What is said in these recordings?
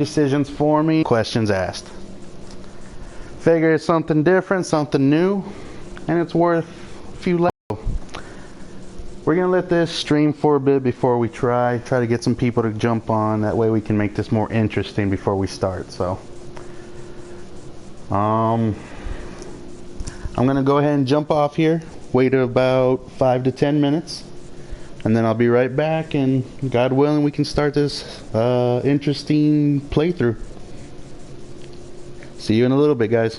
decisions for me, questions asked. Figure it's something different, something new, and it's worth a few levels. We're gonna let this stream for a bit before we try to get some people to jump on. That way we can make this more interesting before we start. So I'm gonna go ahead and jump off here, wait about 5 to 10 minutes, and then I'll be right back, and God willing we can start this interesting playthrough. See you in a little bit, guys.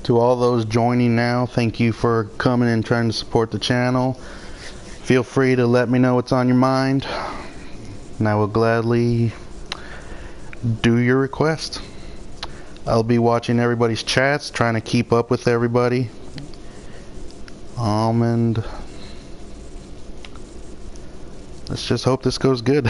To all those joining now, thank you for coming and trying to support the channel. Feel free to let me know what's on your mind, and I will gladly do your request. I'll be watching everybody's chats, trying to keep up with everybody. And let's just hope this goes good.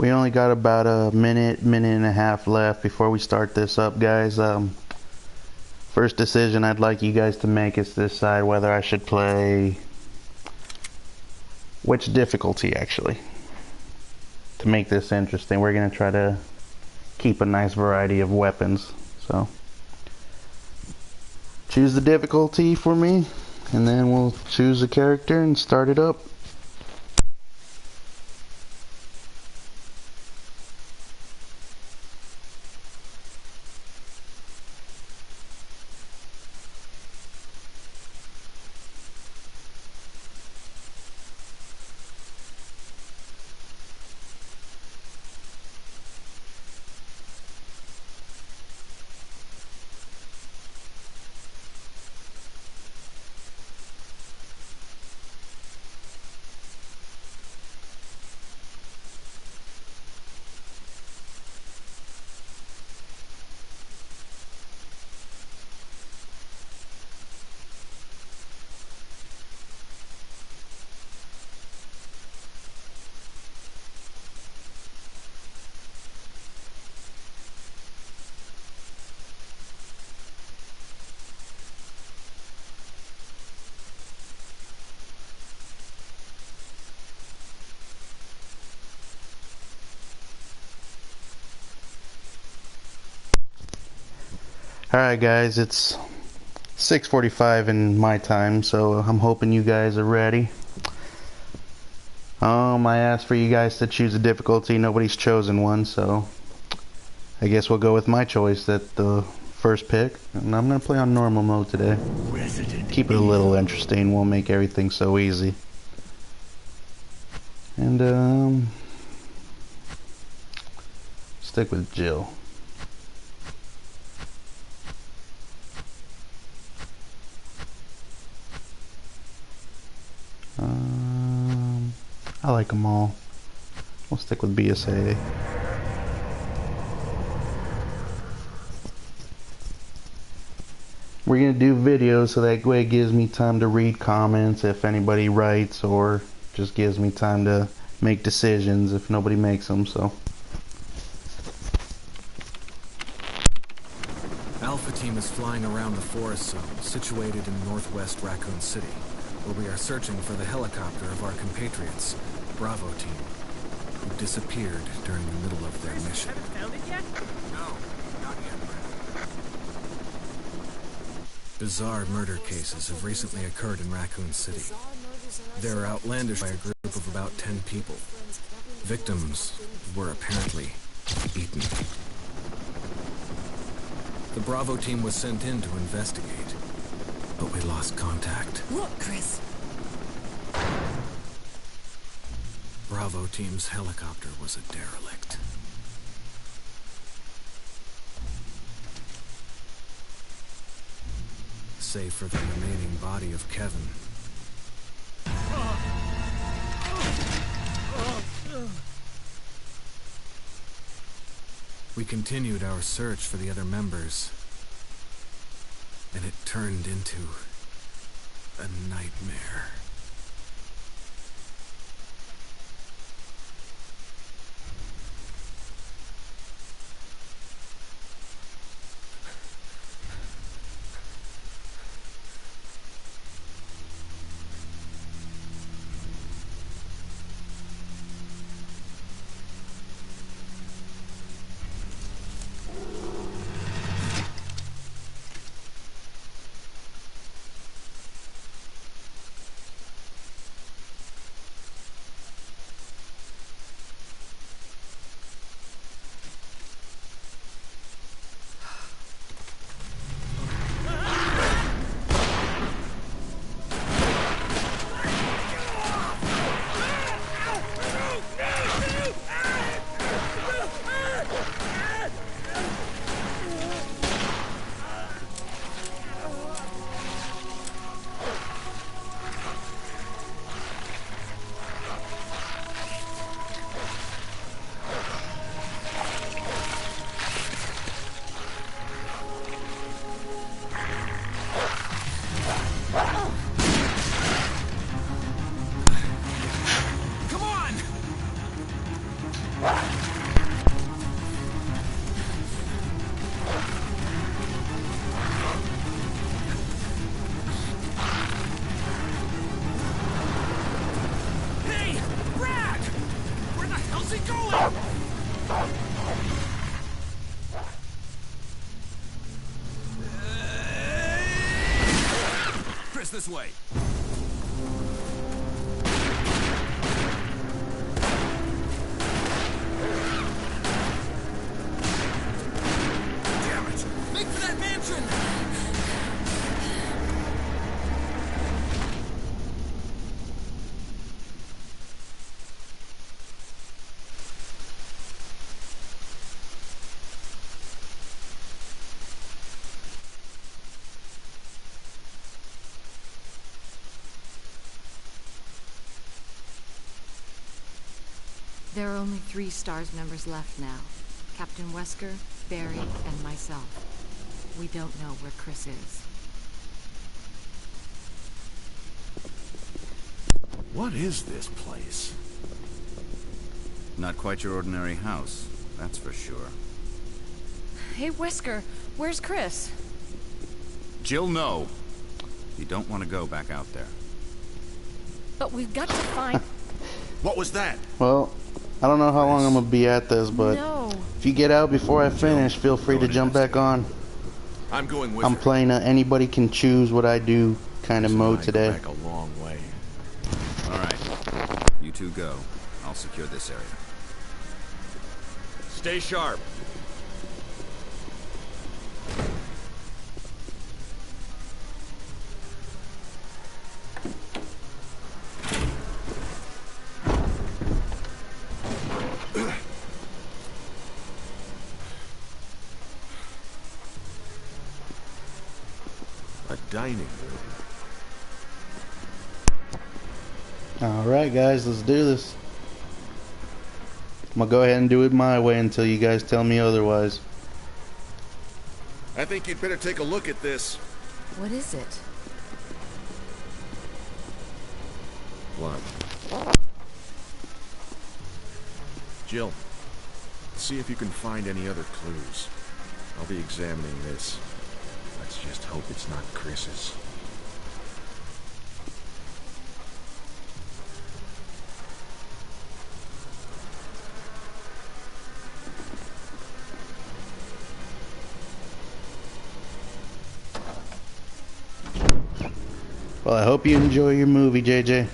We only got about a minute and a half left before we start this up, guys. First decision I'd like you guys to make is decide whether I should play which difficulty, actually, to make this interesting. We're going to try to keep a nice variety of weapons. So choose the difficulty for me, and then we'll choose a character and start it up. Alright guys, it's 6:45 in my time, so I'm hoping you guys are ready. I asked for you guys to choose a difficulty. Nobody's chosen one, so I guess we'll go with my choice at the first pick. And I'm going to play on normal mode today. Keep it a little interesting. Won't make everything so easy. And stick with Jill. I like them all. We'll stick with BSA. We're going to do videos so that way it gives me time to read comments if anybody writes, or just gives me time to make decisions if nobody makes them. So Alpha Team is flying around the forest zone situated in northwest Raccoon City, where we are searching for the helicopter of our compatriots, Bravo Team, who disappeared during the middle of their mission. Haven't found it yet? No, not yet. Bizarre murder cases have recently occurred in Raccoon City. They're outlandish by a group of about 10 people. Victims were apparently eaten. The Bravo Team was sent in to investigate, but we lost contact. Look, Chris. Bravo Team's helicopter was a derelict. Save for the remaining body of Kevin. We continued our search for the other members, and it turned into a nightmare. this way. Damn it! Make for that mansion! There are only 3 STARS members left now. Captain Wesker, Barry, and myself. We don't know where Chris is. What is this place? Not quite your ordinary house, that's for sure. Hey, Wesker, where's Chris? Jill, no. You don't want to go back out there. But we've got to find... What was that? Well, I don't know how long I'm gonna be at this, but No. if you get out before I finish, feel free to jump back on. I'm going with I'm playing a anybody can choose what I do kind of mode today. Back a long way. All right. You two go. I'll secure this area. Stay sharp. A dining room. Alright guys, let's do this. I'm gonna go ahead and do it my way until you guys tell me otherwise. I think you'd better take a look at this. What is it? Blood. Jill, see if you can find any other clues. I'll be examining this. Let's just hope it's not Chris's. Well, I hope you enjoy your movie, JJ.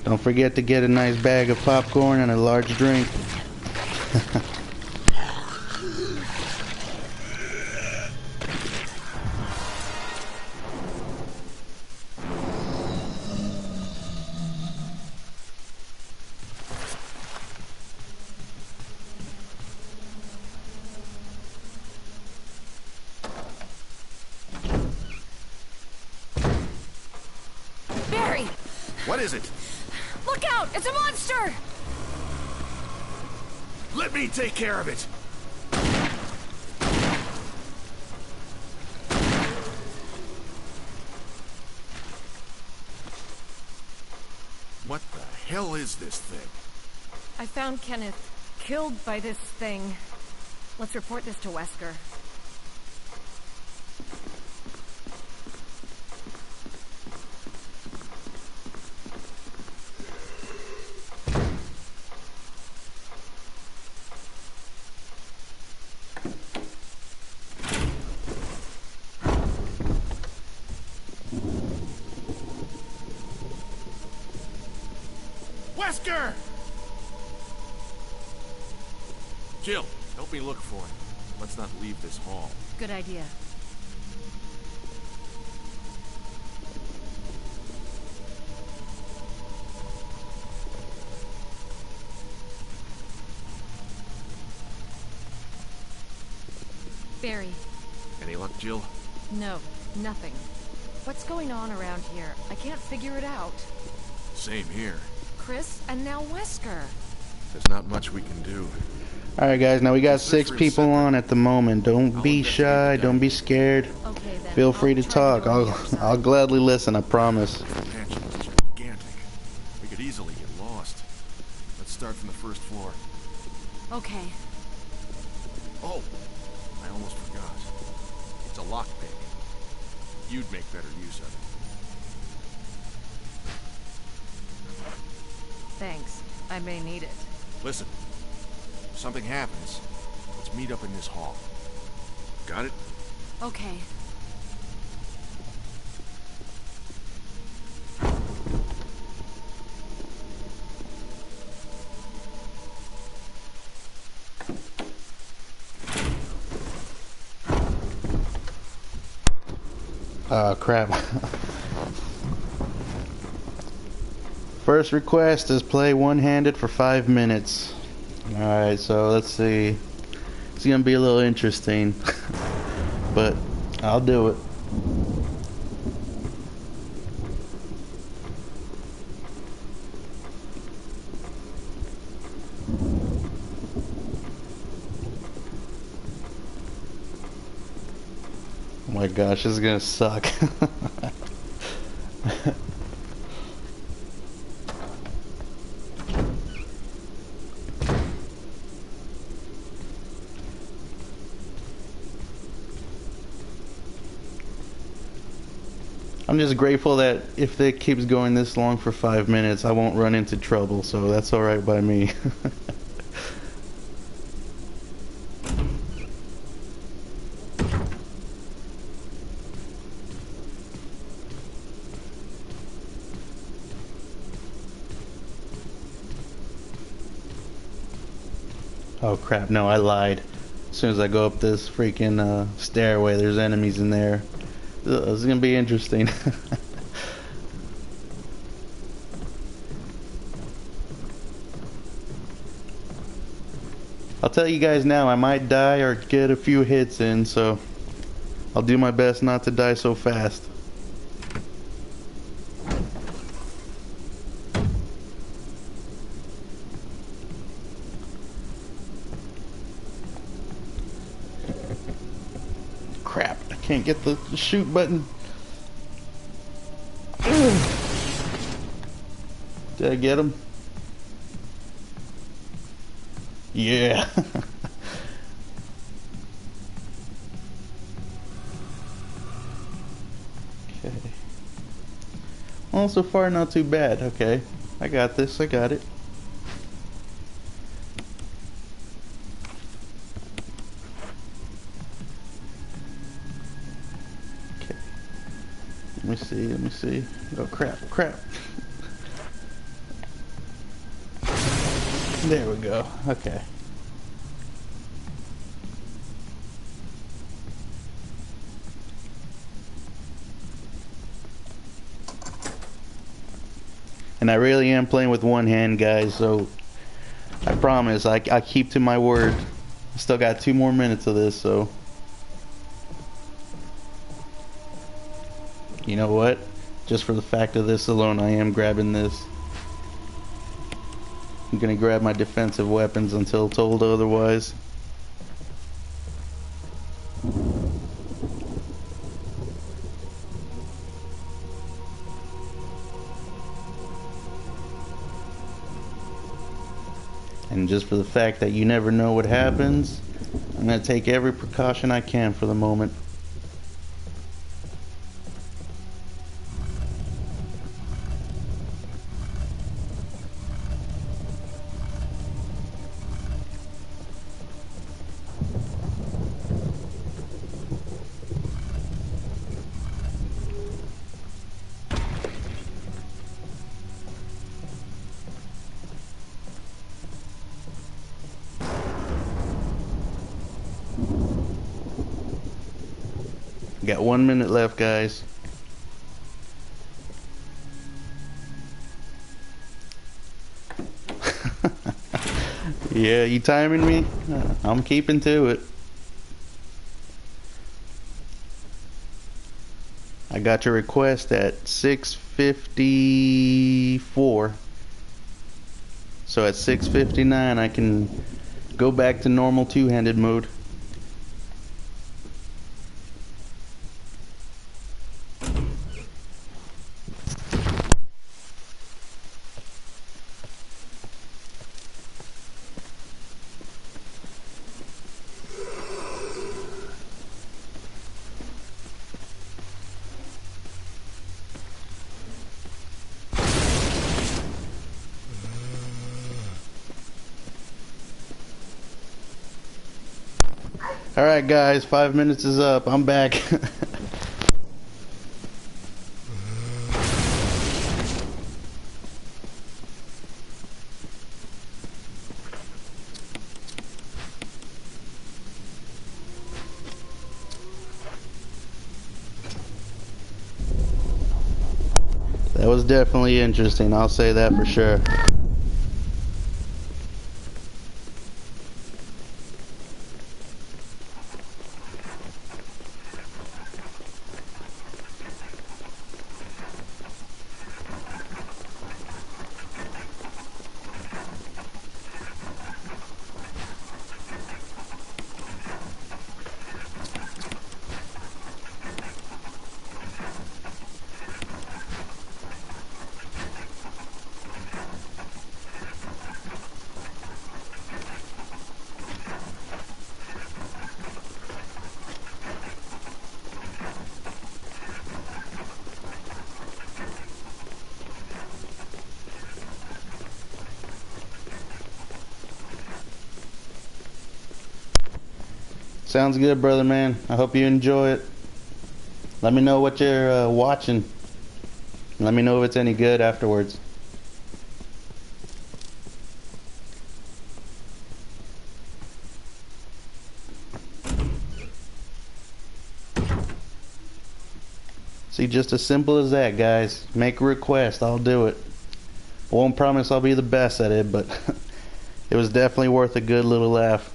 Don't forget to get a nice bag of popcorn and a large drink. Barry! What is it? Look out! It's a monster! Let me take care of it. What the hell is this thing? I found Kenneth killed by this thing. Let's report this to Wesker. Wesker! Jill, help me look for him. Let's not leave this hall. Good idea. Barry. Any luck, Jill? No, nothing. What's going on around here? I can't figure it out. Same here. Chris and now Wesker. There's not much we can do. Alright guys, now we got 6 people on at the moment. Don't be shy, don't be scared. Okay then. Feel free to try talk. go on the other I'll side. gladly listen, I promise. The mansion is gigantic. We could easily get lost. Let's start from the first floor. Okay. Oh, I almost forgot. It's a lockpick. You'd make better use of it. Thanks. I may need it. Listen, if something happens, let's meet up in this hall. Got it? Okay. Oh, crap. First request is play one-handed for 5 minutes. Alright, so let's see. It's gonna be a little interesting. But I'll do it. Oh my gosh, this is gonna suck. I'm just grateful that if it keeps going this long for 5 minutes, I won't run into trouble, so that's alright by me. Oh crap, no, I lied. As soon as I go up this freaking stairway, there's enemies in there. This is gonna be interesting. I'll tell you guys now, I might die or get a few hits in, so I'll do my best not to die so fast. Crap, I can't get the shoot button. Did I get him? Yeah. Okay. Well, so far not too bad. Okay. I got this. I got it. Okay. Let me see. Let me see. Oh, crap. Crap. There we go. Okay. And I really am playing with one hand, guys, so I promise I keep to my word. I still got 2 more minutes of this, so you know what? Just for the fact of this alone, I am grabbing this. I'm gonna grab my defensive weapons until told otherwise. And just for the fact that you never know what happens, I'm gonna take every precaution I can for the moment. Got 1 minute left, guys. Yeah, you timing me? I'm keeping to it. I got your request at 6:54. So at 6:59 I can go back to normal two-handed mode. Alright guys, 5 minutes is up. I'm back. That was definitely interesting, I'll say that for sure. Sounds good, brother man. I hope you enjoy it. Let me know what you're watching. Let me know if it's any good afterwards. See, just as simple as that, guys. Make a request, I'll do it. I won't promise I'll be the best at it, but it was definitely worth a good little laugh.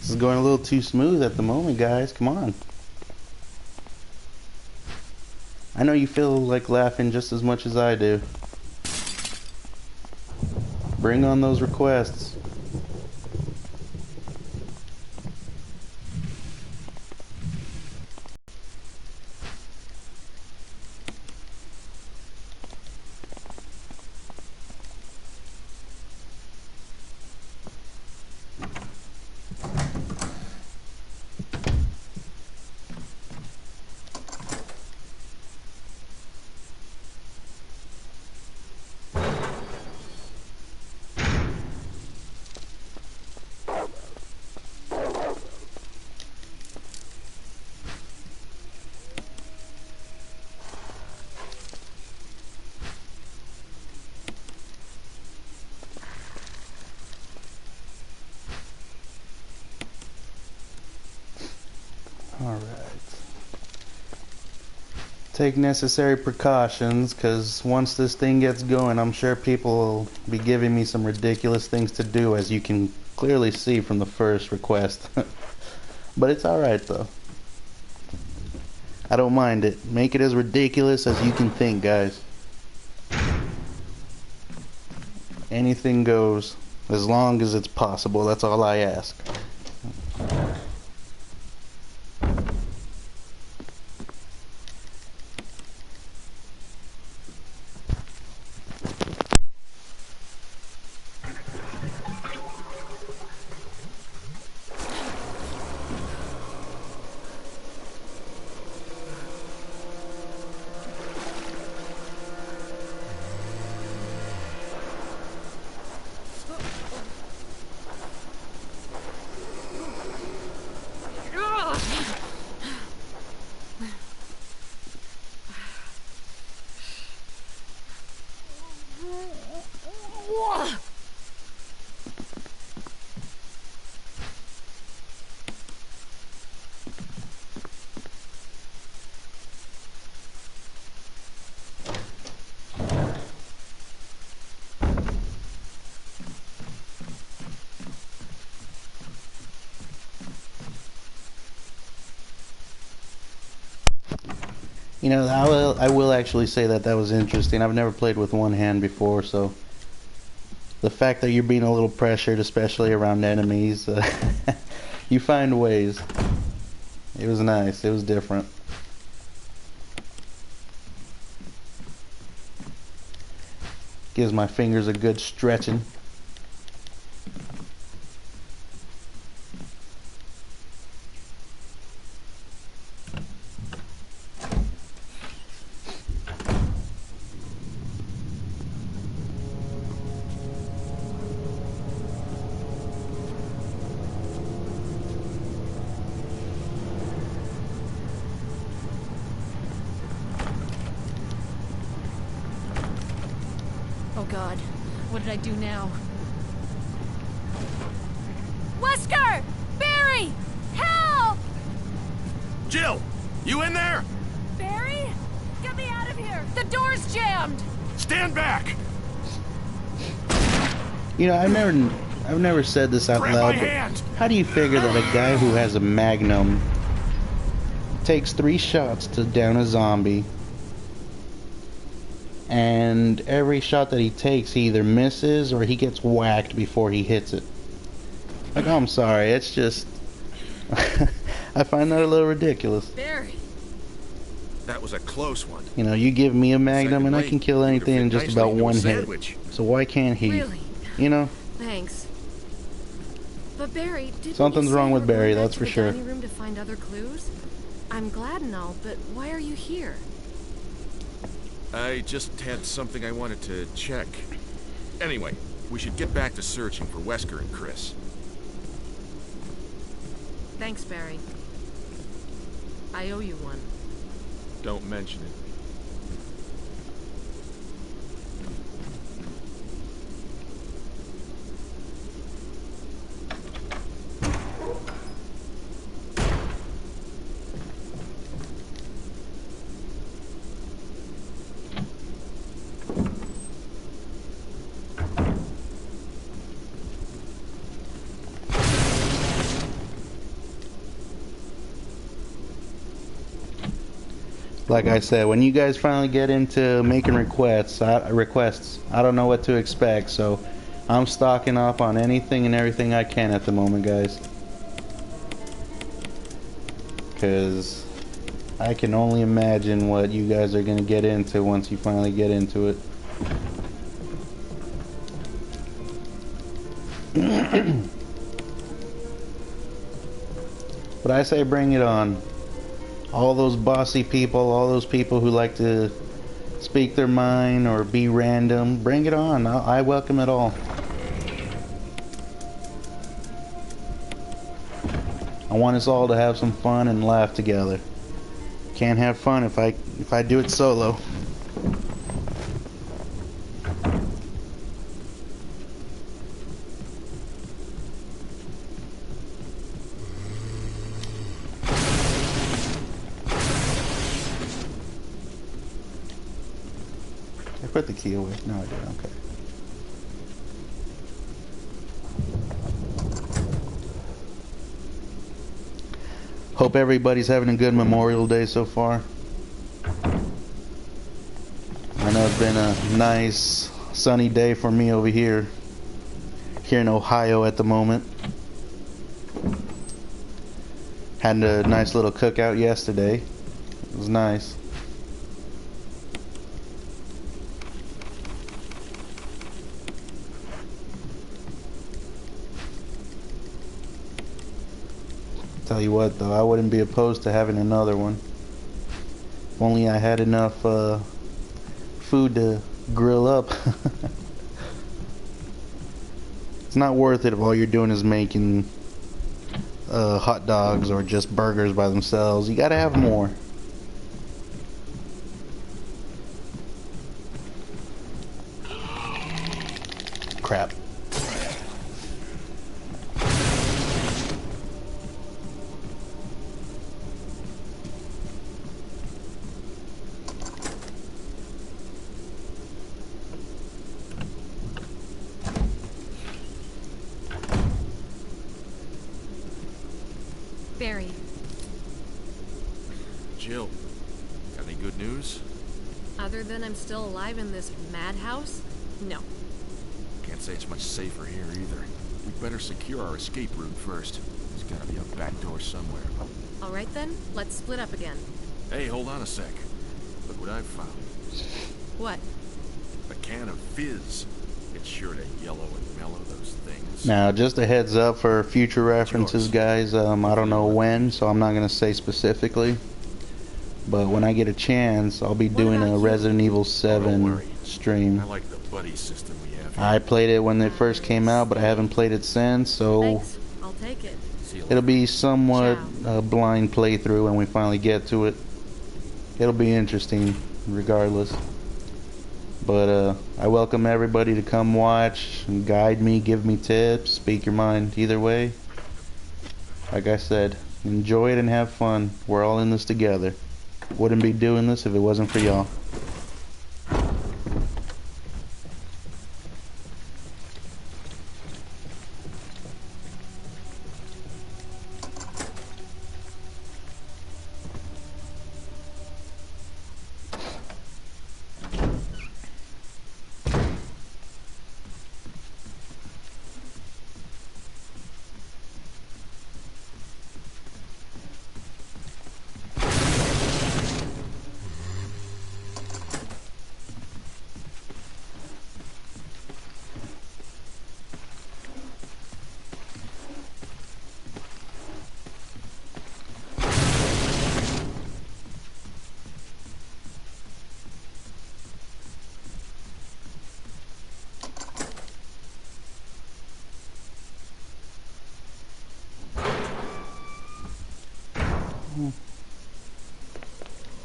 This is going a little too smooth at the moment, guys. Come on. I know you feel like laughing just as much as I do. Bring on those requests. Alright. Take necessary precautions, because once this thing gets going, I'm sure people will be giving me some ridiculous things to do, as you can clearly see from the first request. But it's alright though. I don't mind it. Make it as ridiculous as you can think, guys. Anything goes, as long as it's possible. That's all I ask. You know, I will actually say that that was interesting. I've never played with one hand before, so the fact that you're being a little pressured, especially around enemies, you find ways. It was nice. It was different. Gives my fingers a good stretching. Oh God, what did I do now? Wesker! Barry! Help! Jill! You in there? Barry? Get me out of here! The door's jammed! Stand back! You know, I've never said this out Grab my loud, but hand! how do you figure that a guy who has a magnum takes 3 shots to down a zombie, and every shot that he takes he either misses or he gets whacked before he hits it? Like, oh, I'm sorry, it's just I find that a little ridiculous. Barry! That was a close one. You know, you give me a magnum Second and I lane, can kill you would've anything fit in just nicely about into a one hit. sandwich. So why can't he? Really? You know? Thanks. But Barry, didn't Something's you say wrong you with were Barry, going back that's to for the sure. dining room to find other clues? I'm glad and all, but why are you here? I just had something I wanted to check. Anyway, we should get back to searching for Wesker and Chris. Thanks, Barry. I owe you one. Don't mention it. Like I said, when you guys finally get into making requests, I don't know what to expect, so I'm stocking up on anything and everything I can at the moment, guys. Because I can only imagine what you guys are going to get into once you finally get into it. But I say bring it on. All those bossy people, all those people who like to speak their mind or be random, bring it on. I welcome it all. I want us all to have some fun and laugh together. Can't have fun if I do it solo. I put the key away. No, I didn't. Okay. Hope everybody's having a good Memorial Day so far. I know it's been a nice sunny day for me over here in Ohio at the moment. Had a nice little cookout yesterday. It was nice. Tell you what though, I wouldn't be opposed to having another one. If only I had enough food to grill up. It's not worth it if all you're doing is making hot dogs or just burgers by themselves. You gotta have more. Crap. Barry. Jill, got any good news? Other than I'm still alive in this madhouse? No. Can't say it's much safer here either. We'd better secure our escape route first. There's gotta be a back door somewhere. Alright then, let's split up again. Hey, hold on a sec. Look what I've found. What? A can of fizz. It's sure to yellow and mellow those things. Now, just a heads up for future references, guys. I don't know when, so I'm not going to say specifically. But when I get a chance, I'll be doing a Resident Evil 7 stream. I like the buddy system we have here. I played it when it first came out, but I haven't played it since, so Thanks. I'll take it. See you it'll later. be somewhat a blind playthrough when we finally get to it. It'll be interesting, regardless. But I welcome everybody to come watch and guide me, give me tips, speak your mind either way. Like I said, enjoy it and have fun. We're all in this together. Wouldn't be doing this if it wasn't for y'all.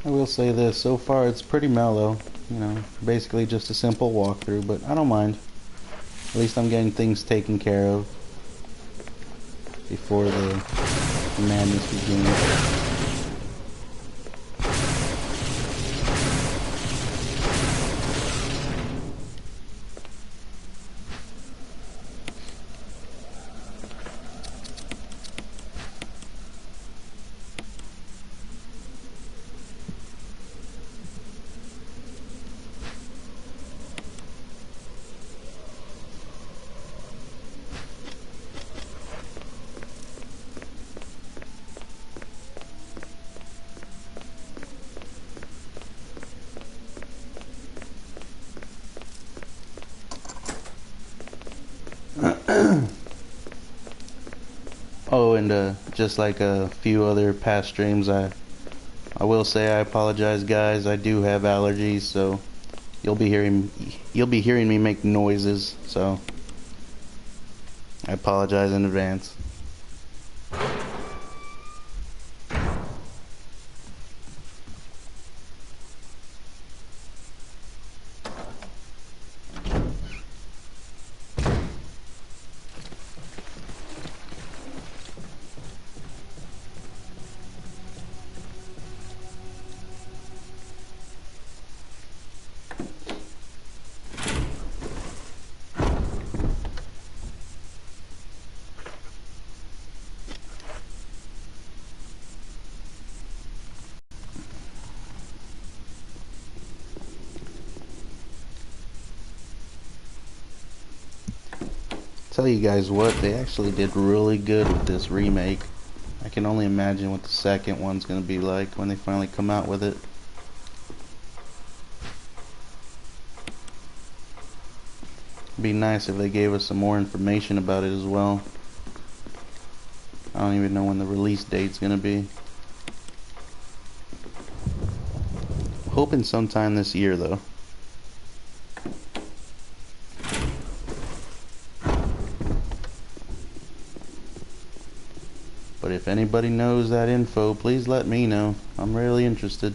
I will say this, so far it's pretty mellow, you know, basically just a simple walkthrough, but I don't mind. At least I'm getting things taken care of before the madness begins. Oh, and just like a few other past streams, I will say I apologize, guys. I do have allergies, so you'll be hearing me make noises. So I apologize in advance. Tell you guys what, they actually did really good with this remake. I can only imagine what the second one's gonna be like when they finally come out with it. It'd be nice if they gave us some more information about it as well. I don't even know when the release date's gonna be. Hoping sometime this year though. But if anybody knows that info, please let me know. I'm really interested.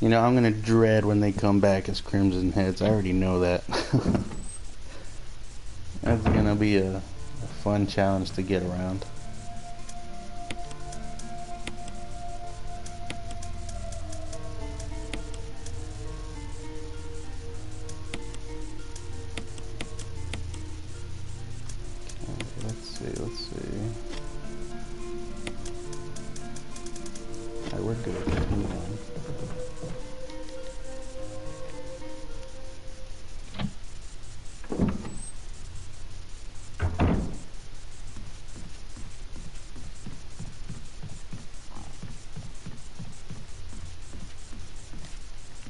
You know, I'm gonna dread when they come back as Crimson Heads. I already know that. That's gonna be a fun challenge to get around. Okay, let's see. Alright, we're good. Move on.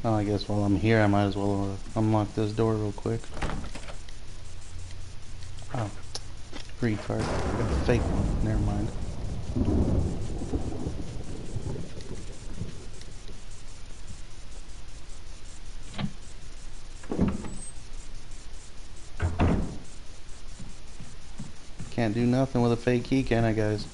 Oh, I guess while I'm here, I might as well unlock this door real quick. Oh, retard. I got the fake one. Never mind. Can't do nothing with a fake key, can I, guys?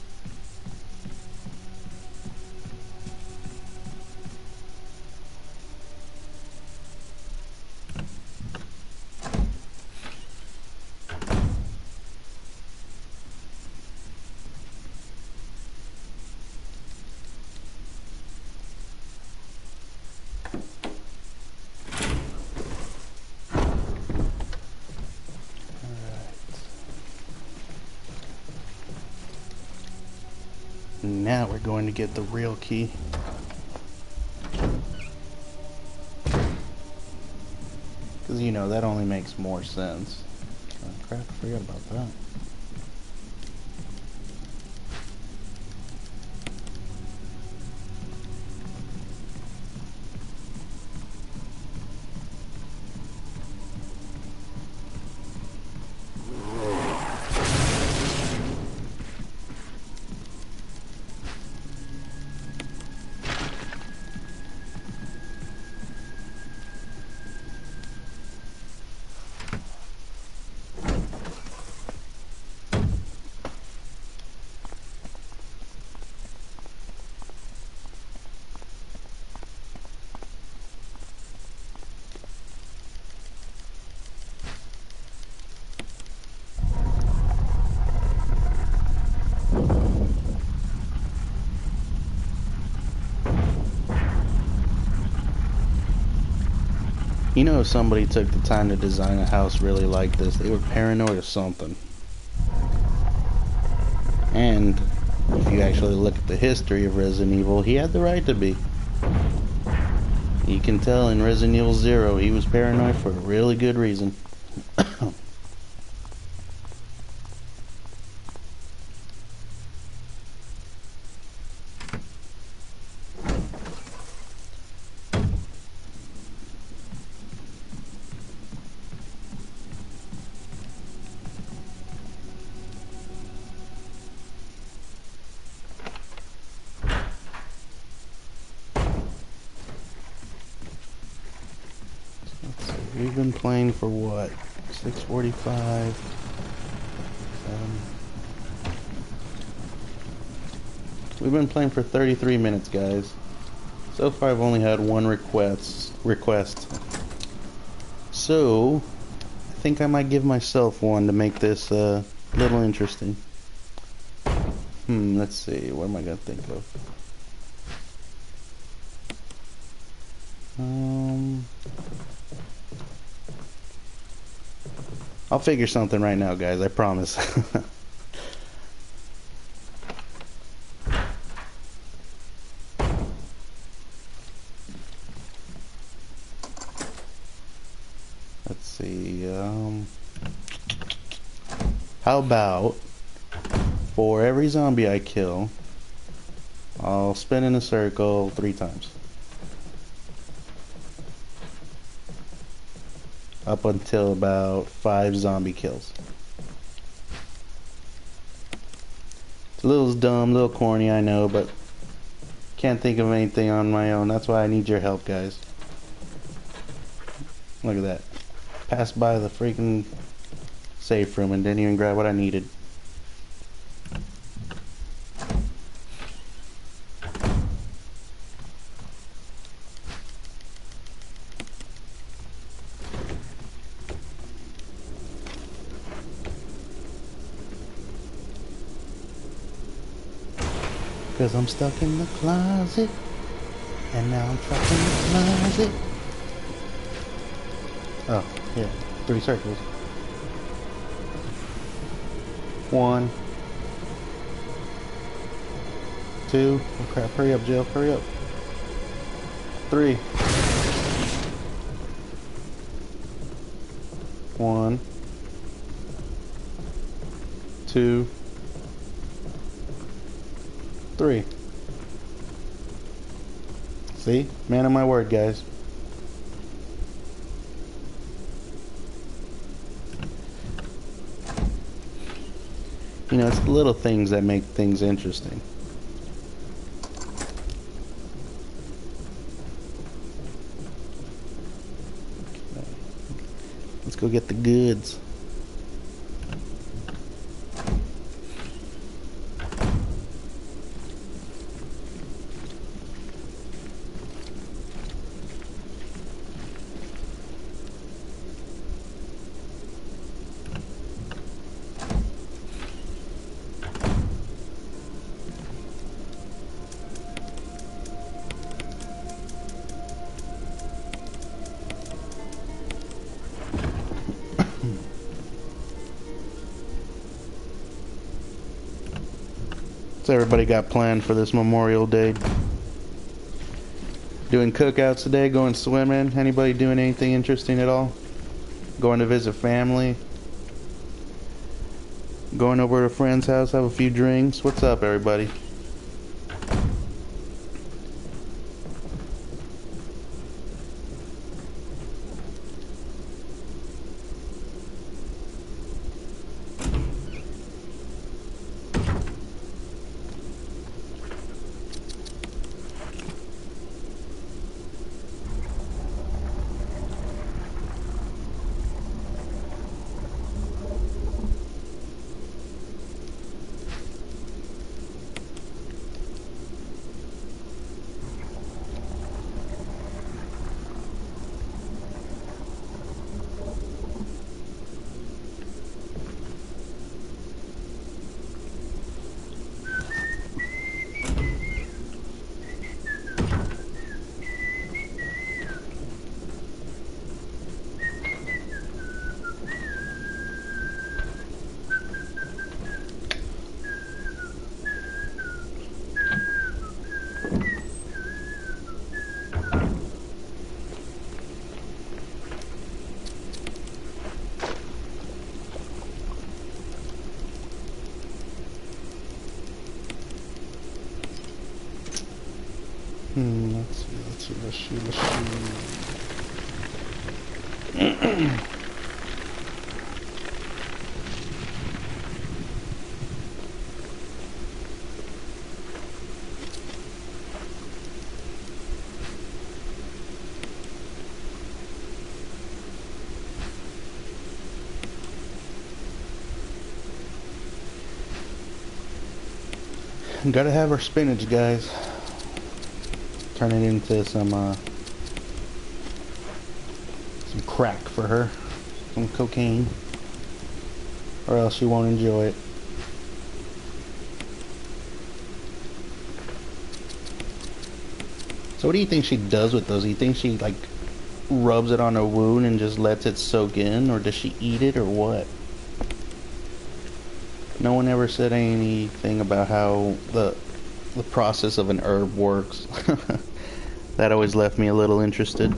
Now we're going to get the real key. Because, you know, that only makes more sense. Oh, crap, I forgot about that. You know, if somebody took the time to design a house really like this, they were paranoid or something. And if you actually look at the history of Resident Evil, he had the right to be. You can tell in Resident Evil 0, he was paranoid for a really good reason. We've been playing for what? 6:45. We've been playing for 33 minutes, guys. So far, I've only had one request. So, I think I might give myself one to make this a little interesting. Let's see. What am I gonna think of? I'll figure something right now, guys. I promise. Let's see. How about for every zombie I kill, I'll spin in a circle 3 times. Up until about 5 zombie kills. It's a little dumb, a little corny, I know, but can't think of anything on my own. That's why I need your help, guys. Look at that. Passed by the freaking safe room and didn't even grab what I needed. 'Cause I'm stuck in the closet. And now I'm trapped in the closet. Oh, yeah. 3 circles. 1, 2. Oh crap, hurry up, Jill, hurry up. 3. 1, 2, 3. See? Man of my word, guys. You know, it's the little things that make things interesting. Let's go get the goods. What's everybody got planned for this Memorial Day? Doing cookouts today, going swimming? Anybody doing anything interesting at all? Going to visit family? Going over to a friend's house, have a few drinks? What's up, everybody? Let's see. Gotta have our spinach, guys. Turn it into some crack for her, some cocaine, or else she won't enjoy it. So what do you think she does with those? Do you think she like rubs it on a wound and just lets it soak in, or does she eat it, or what? No one ever said anything about how the process of an herb works. That always left me a little interested.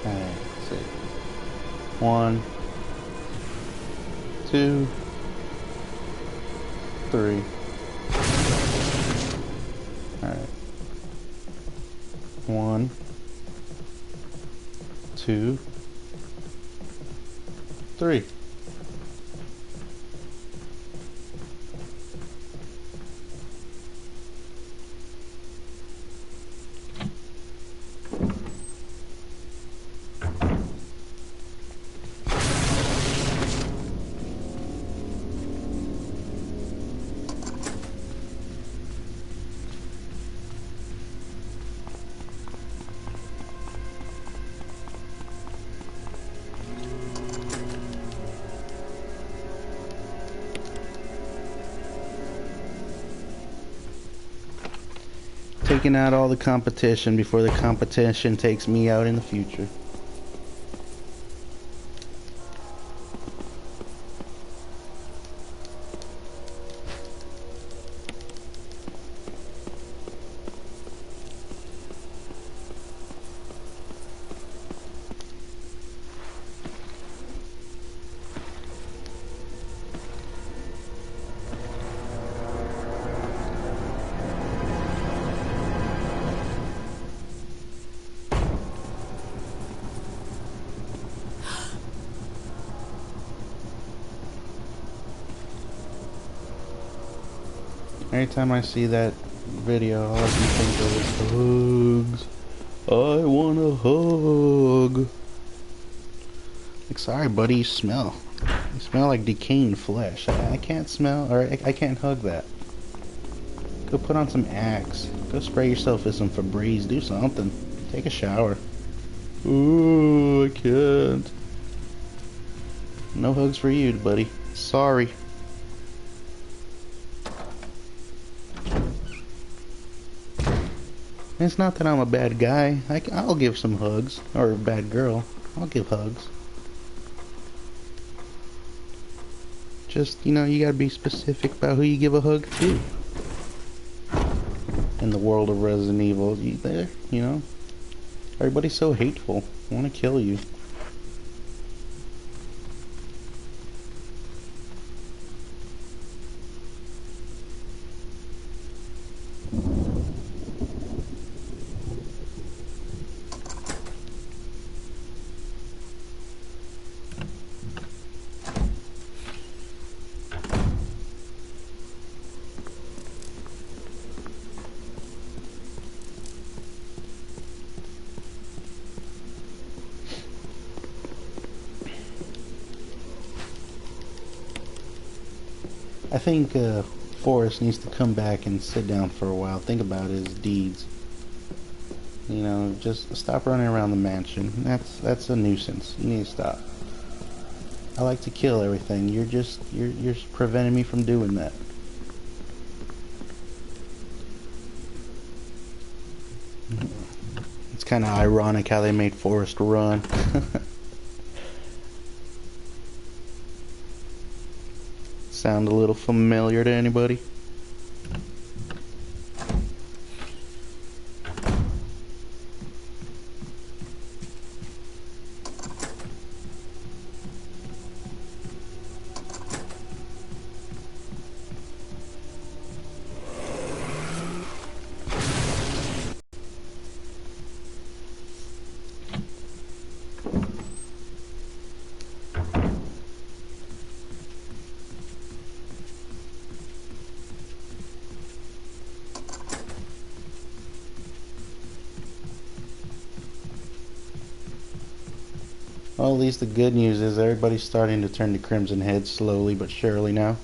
Alright, let's see. 1, 2, 3. Alright. 1, 2, 3. taking out all the competition before the competition takes me out in the future. Every time I see that video, all I can think of is hugs. I want a hug. Like, sorry, buddy, you smell. You smell like decaying flesh. I can't smell, or I can't hug that. Go put on some Axe. Go spray yourself with some Febreze. Do something. Take a shower. Ooh, I can't. No hugs for you, buddy. Sorry. It's not that I'm a bad guy. I'll give some hugs. Or a bad girl. I'll give hugs. Just, you know, you gotta be specific about who you give a hug to. In the world of Resident Evil, you know? Everybody's so hateful. I wanna kill you. I think Forrest needs to come back and sit down for a while. Think about his deeds. You know, just stop running around the mansion. That's a nuisance. You need to stop. I like to kill everything. You're preventing me from doing that. It's kind of ironic how they made Forrest run. Sound a little familiar to anybody? Well, at least the good news is everybody's starting to turn to Crimson Head slowly but surely now.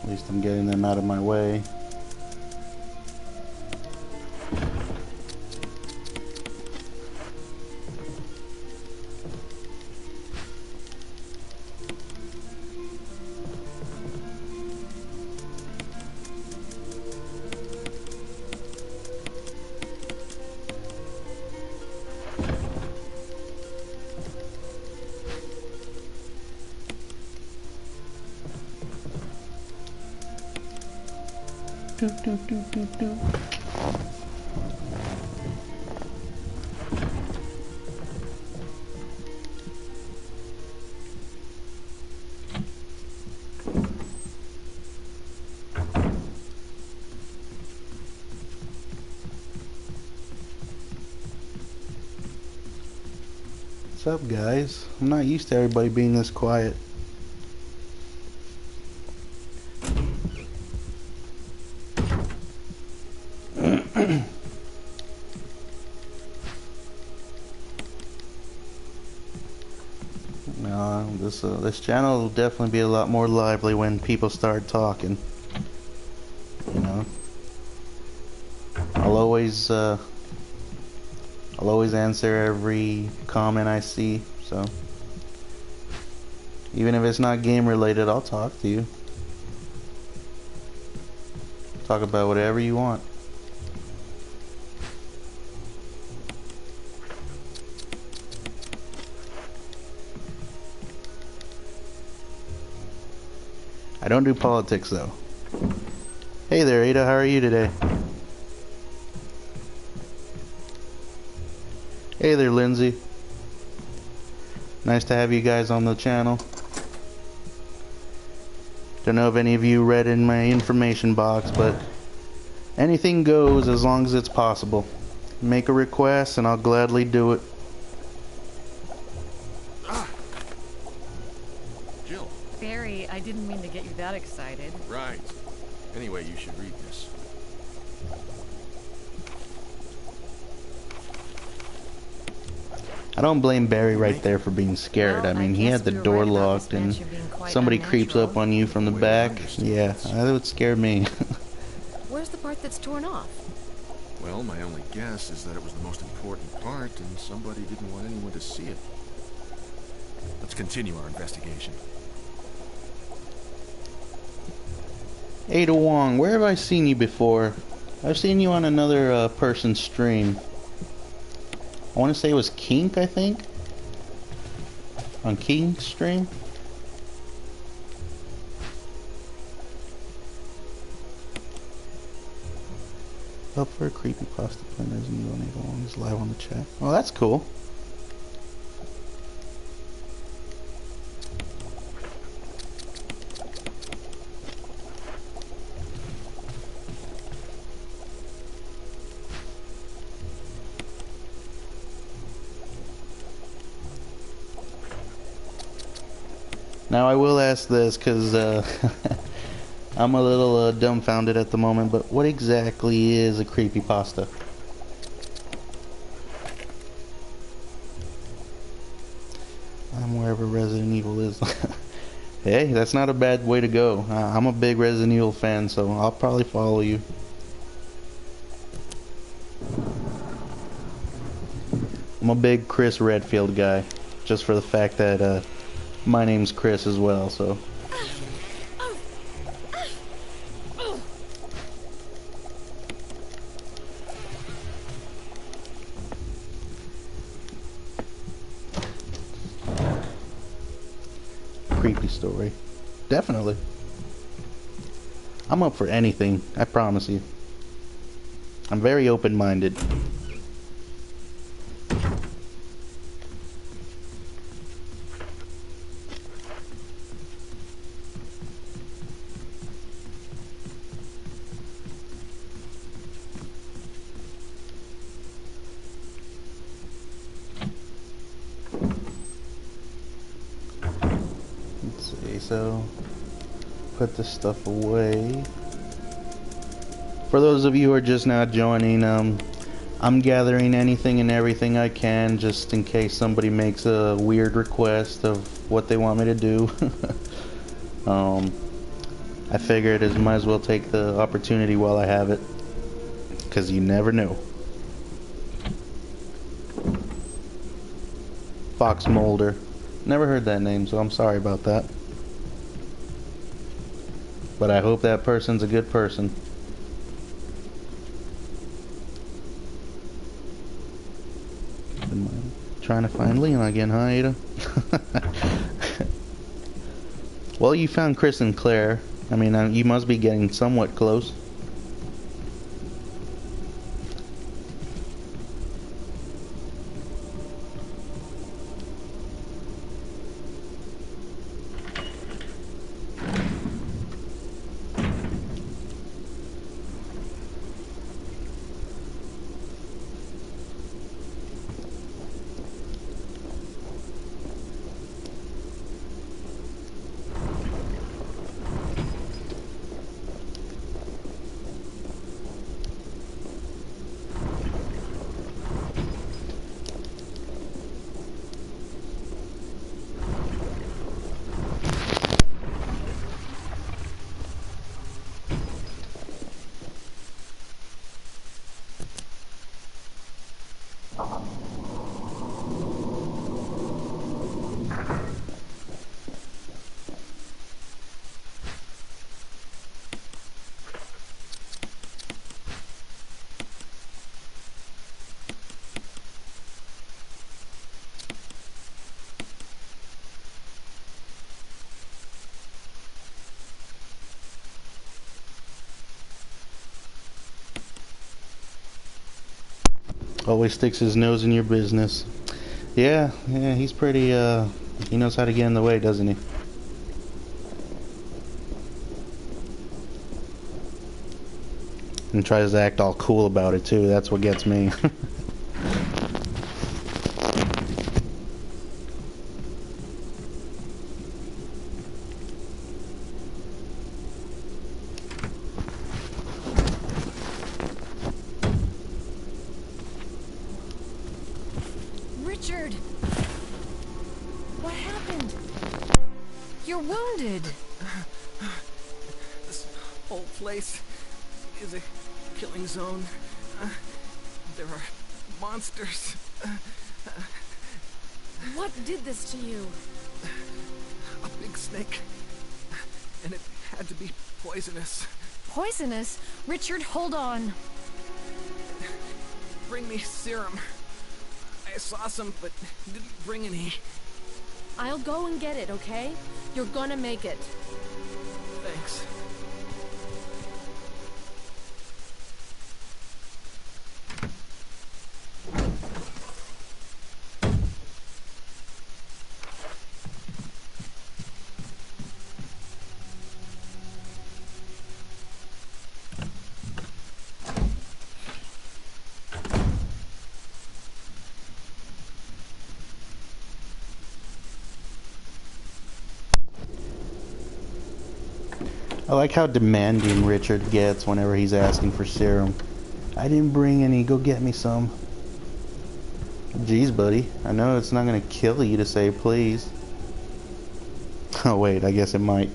At least I'm getting them out of my way. Do, do, do, do, do. What's up, guys? I'm not used to everybody being this quiet. This channel will definitely be a lot more lively when people start talking. You know, I'll always answer every comment I see. So Even if it's not game related, I'll talk to you. Talk about whatever you want. I don't do politics though. Hey there, Ada, how are you today? Hey there, Lindsay. Nice to have you guys on the channel. Don't know if any of you read in my information box, but anything goes as long as it's possible. Make a request and I'll gladly do it. Jill. Barry, I didn't mean to get you that excited. Right. Anyway, you should read this. I don't blame Barry right there for being scared. Well, I mean, I he guess had the we were door right about locked this and mansion being quite somebody creeps up unnatural. on you from the Way to back. understand Yeah, this. that would scare me. Where's the part that's torn off? Well, my only guess is that it was the most important part and somebody didn't want anyone to see it. Let's continue our investigation. Ada Wong, where have I seen you before? I've seen you on another person's stream. I want to say it was Kink, I think? On Kink's stream? Up for a creepypasta planners and you and Ada Wong is live on the chat. Oh, that's cool. Now I will ask this because I'm a little dumbfounded at the moment, but what exactly is a creepypasta? I'm wherever Resident Evil is. Hey, that's not a bad way to go. I'm a big Resident Evil fan, so I'll probably follow you. I'm a big Chris Redfield guy, just for the fact that my name's Chris as well, so. Creepy story. Definitely. I'm up for anything, I promise you. I'm very open-minded. So put this stuff away. For those of you who are just now joining, I'm gathering anything and everything I can just in case somebody makes a weird request of what they want me to do. I figured I might as well take the opportunity while I have it, because you never know. Fox Mulder. Never heard that name, so I'm sorry about that. But I hope that person's a good person. Trying to find Leon again, huh, Ada? Well, you found Chris and Claire. I mean, you must be getting somewhat close. Always sticks his nose in your business. Yeah, he's pretty, he knows how to get in the way, doesn't he? And tries to act all cool about it, too. That's what gets me. Richard! What happened? You're wounded. This whole place is a killing zone. There are monsters. What did this to you? A big snake. And it had to be poisonous. Poisonous? Richard, hold on. Bring me serum. I saw some, but didn't bring any. I'll go and get it, okay? You're gonna make it. Thanks. I like how demanding Richard gets whenever he's asking for serum. I didn't bring any, go get me some. Jeez, buddy, I know it's not gonna kill you to say please. Oh wait, I guess it might.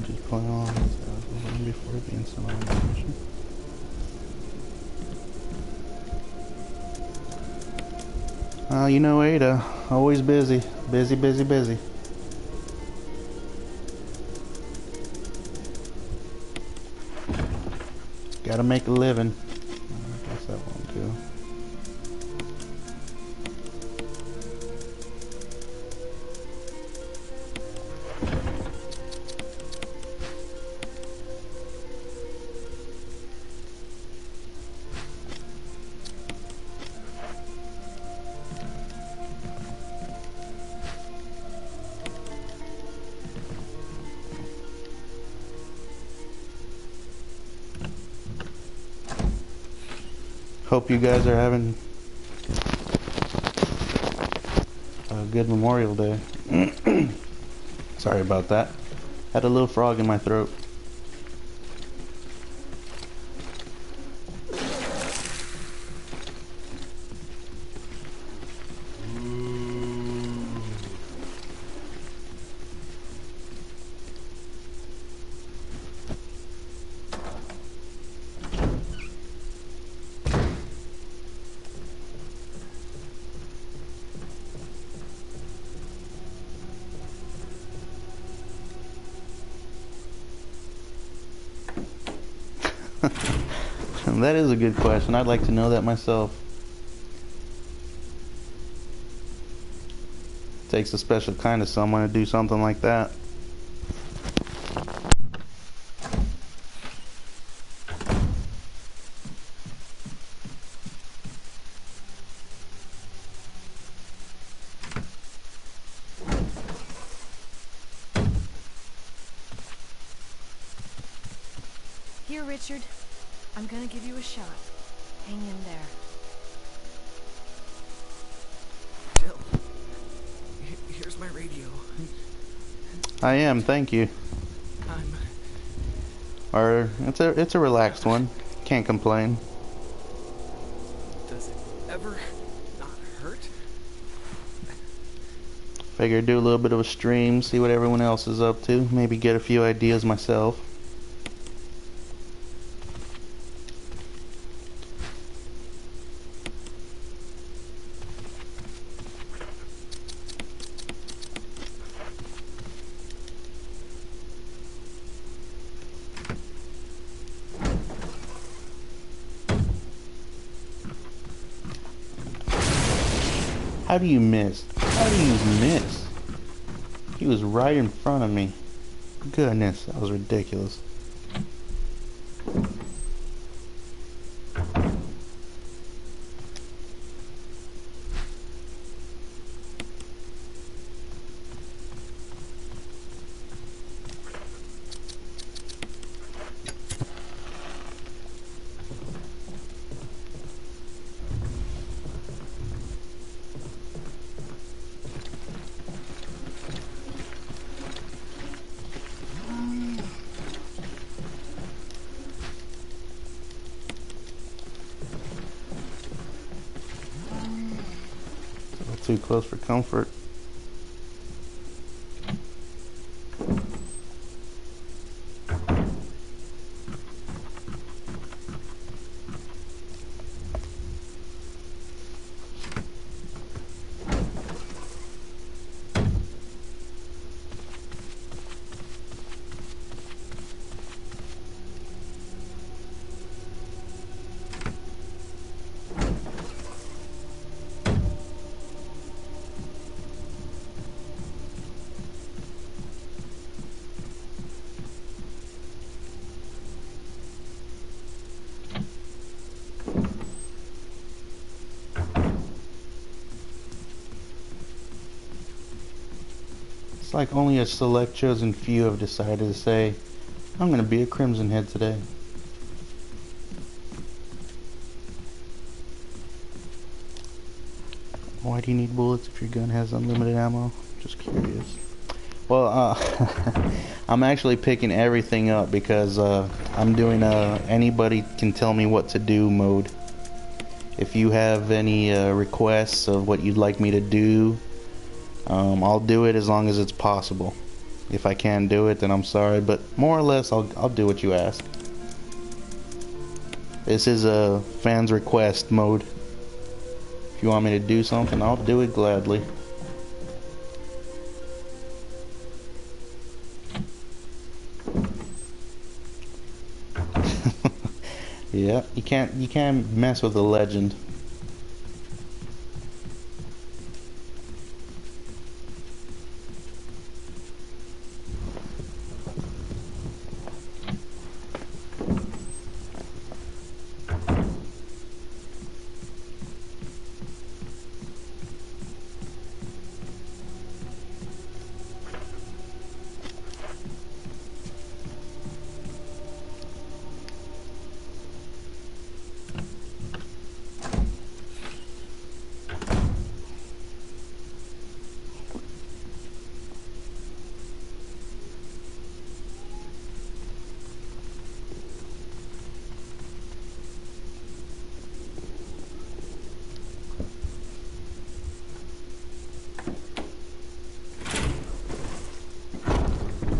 Just put on before it being some animation. You know Ada, always busy. Busy, busy, busy. Gotta make a living. I guess that won't do. Hope you guys are having a good Memorial Day. Sorry about that. Had a little frog in my throat. That is a good question. I'd like to know that myself. Takes a special kind of someone to do something like that. Here, Richard. I'm gonna give you a shot. Hang in there. Jill, here's my radio. I am, thank you. Or it's a relaxed one. Can't complain. Does it ever not hurt? Figured do a little bit of a stream, see what everyone else is up to, maybe get a few ideas myself. How do you miss? How do you miss? He was right in front of me. Goodness, that was ridiculous. A little too close for comfort. It's like only a select chosen few have decided to say, I'm going to be a Crimson Head today. Why do you need bullets if your gun has unlimited ammo? Just curious. Well, I'm actually picking everything up because I'm doing anybody can tell me what to do mode. If you have any requests of what you'd like me to do, I'll do it as long as it's possible. If I can't do it, then I'm sorry, but more or less I'll do what you ask. This is a fans request mode. If you want me to do something, I'll do it gladly. Yeah, you can't mess with a legend.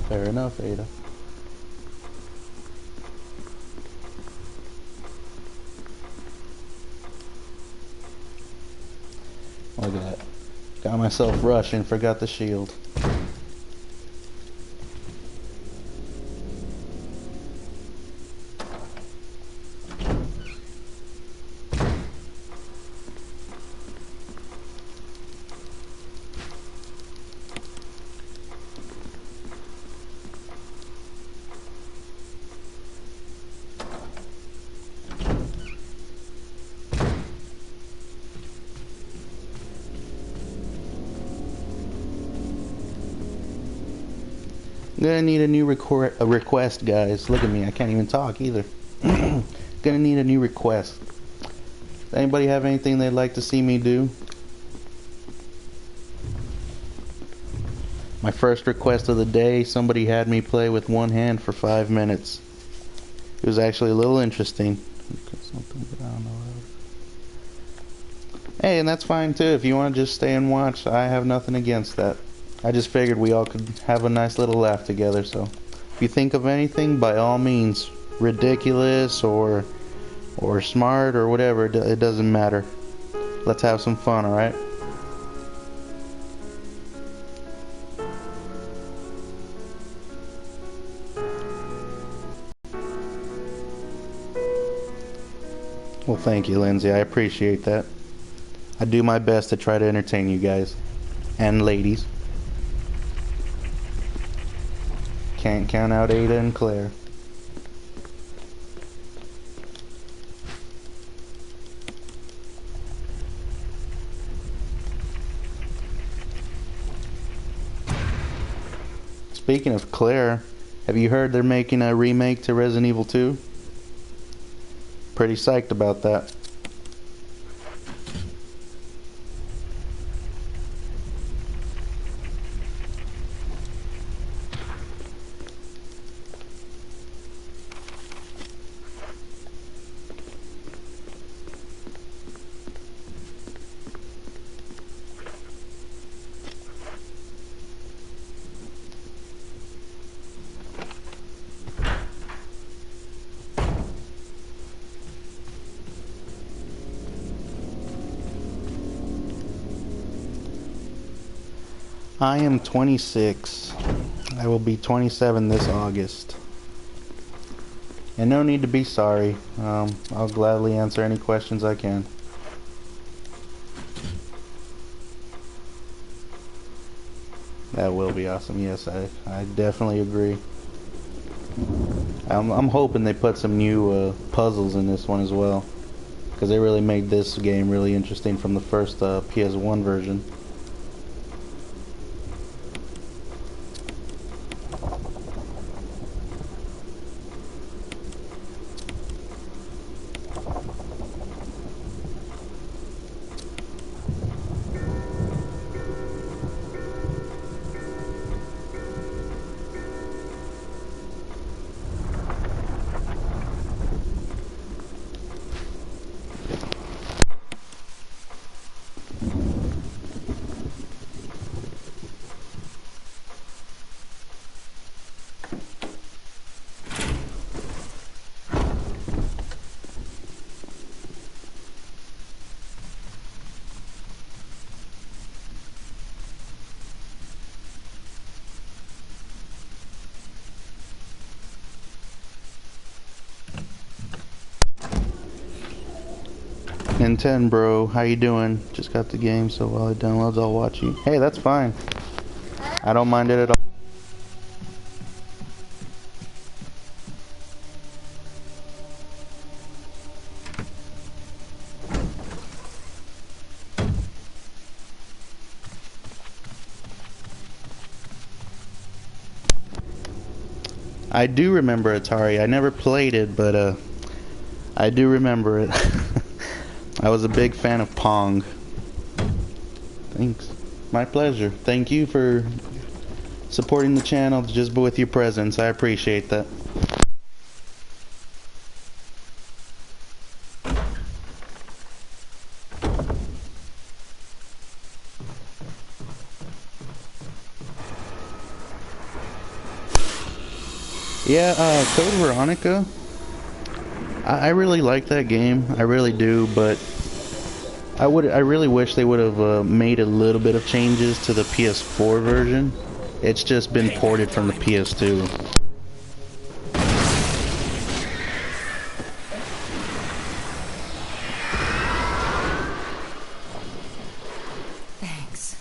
Fair enough, Ada. Look at that. Got myself rushing, forgot the shield. Gonna need a new request, guys. Look at me, I can't even talk either. Gonna need a new request. Does anybody have anything they'd like to see me do? My first request of the day, somebody had me play with one hand for 5 minutes. It was actually a little interesting. Hey, and that's fine too. If you want to just stay and watch, I have nothing against that. I just figured we all could have a nice little laugh together, so if you think of anything, by all means, ridiculous or smart or whatever, it doesn't matter. Let's have some fun, alright? Well, thank you, Lindsay. I appreciate that. I do my best to try to entertain you guys. And ladies. Can't count out Ada and Claire. Speaking of Claire, have you heard they're making a remake to Resident Evil 2? Pretty psyched about that. I am 26. I will be 27 this August. And no need to be sorry. I'll gladly answer any questions I can. That will be awesome. Yes, I definitely agree. I'm hoping they put some new puzzles in this one as well, because they really made this game really interesting from the first PS1 version. Nintendo, how you doing? Just got the game, so while it downloads, I'll watch you. Hey, that's fine. I don't mind it at all. I do remember Atari. I never played it, but I do remember it. I was a big fan of Pong. Thanks. My pleasure. Thank you for supporting the channel just with your presence. I appreciate that. Yeah, Code Veronica. I really like that game. I really do, but I really wish they would have made a little bit of changes to the PS4 version. It's just been ported from the PS2. Thanks.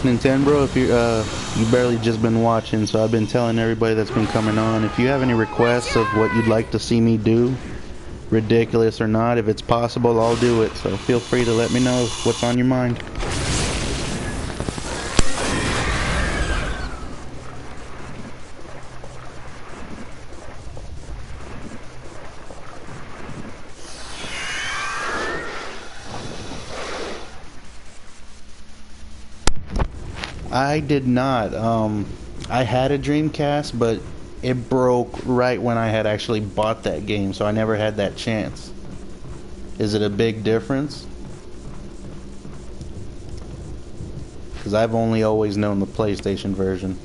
Nintendo, if you barely just been watching, so I've been telling everybody that's been coming on, if you have any requests of what you'd like to see me do, ridiculous or not, if it's possible, I'll do it. So feel free to let me know what's on your mind. I did not. I had a Dreamcast, but it broke right when I had actually bought that game, so I never had that chance. Is it a big difference? Because I've only always known the PlayStation version.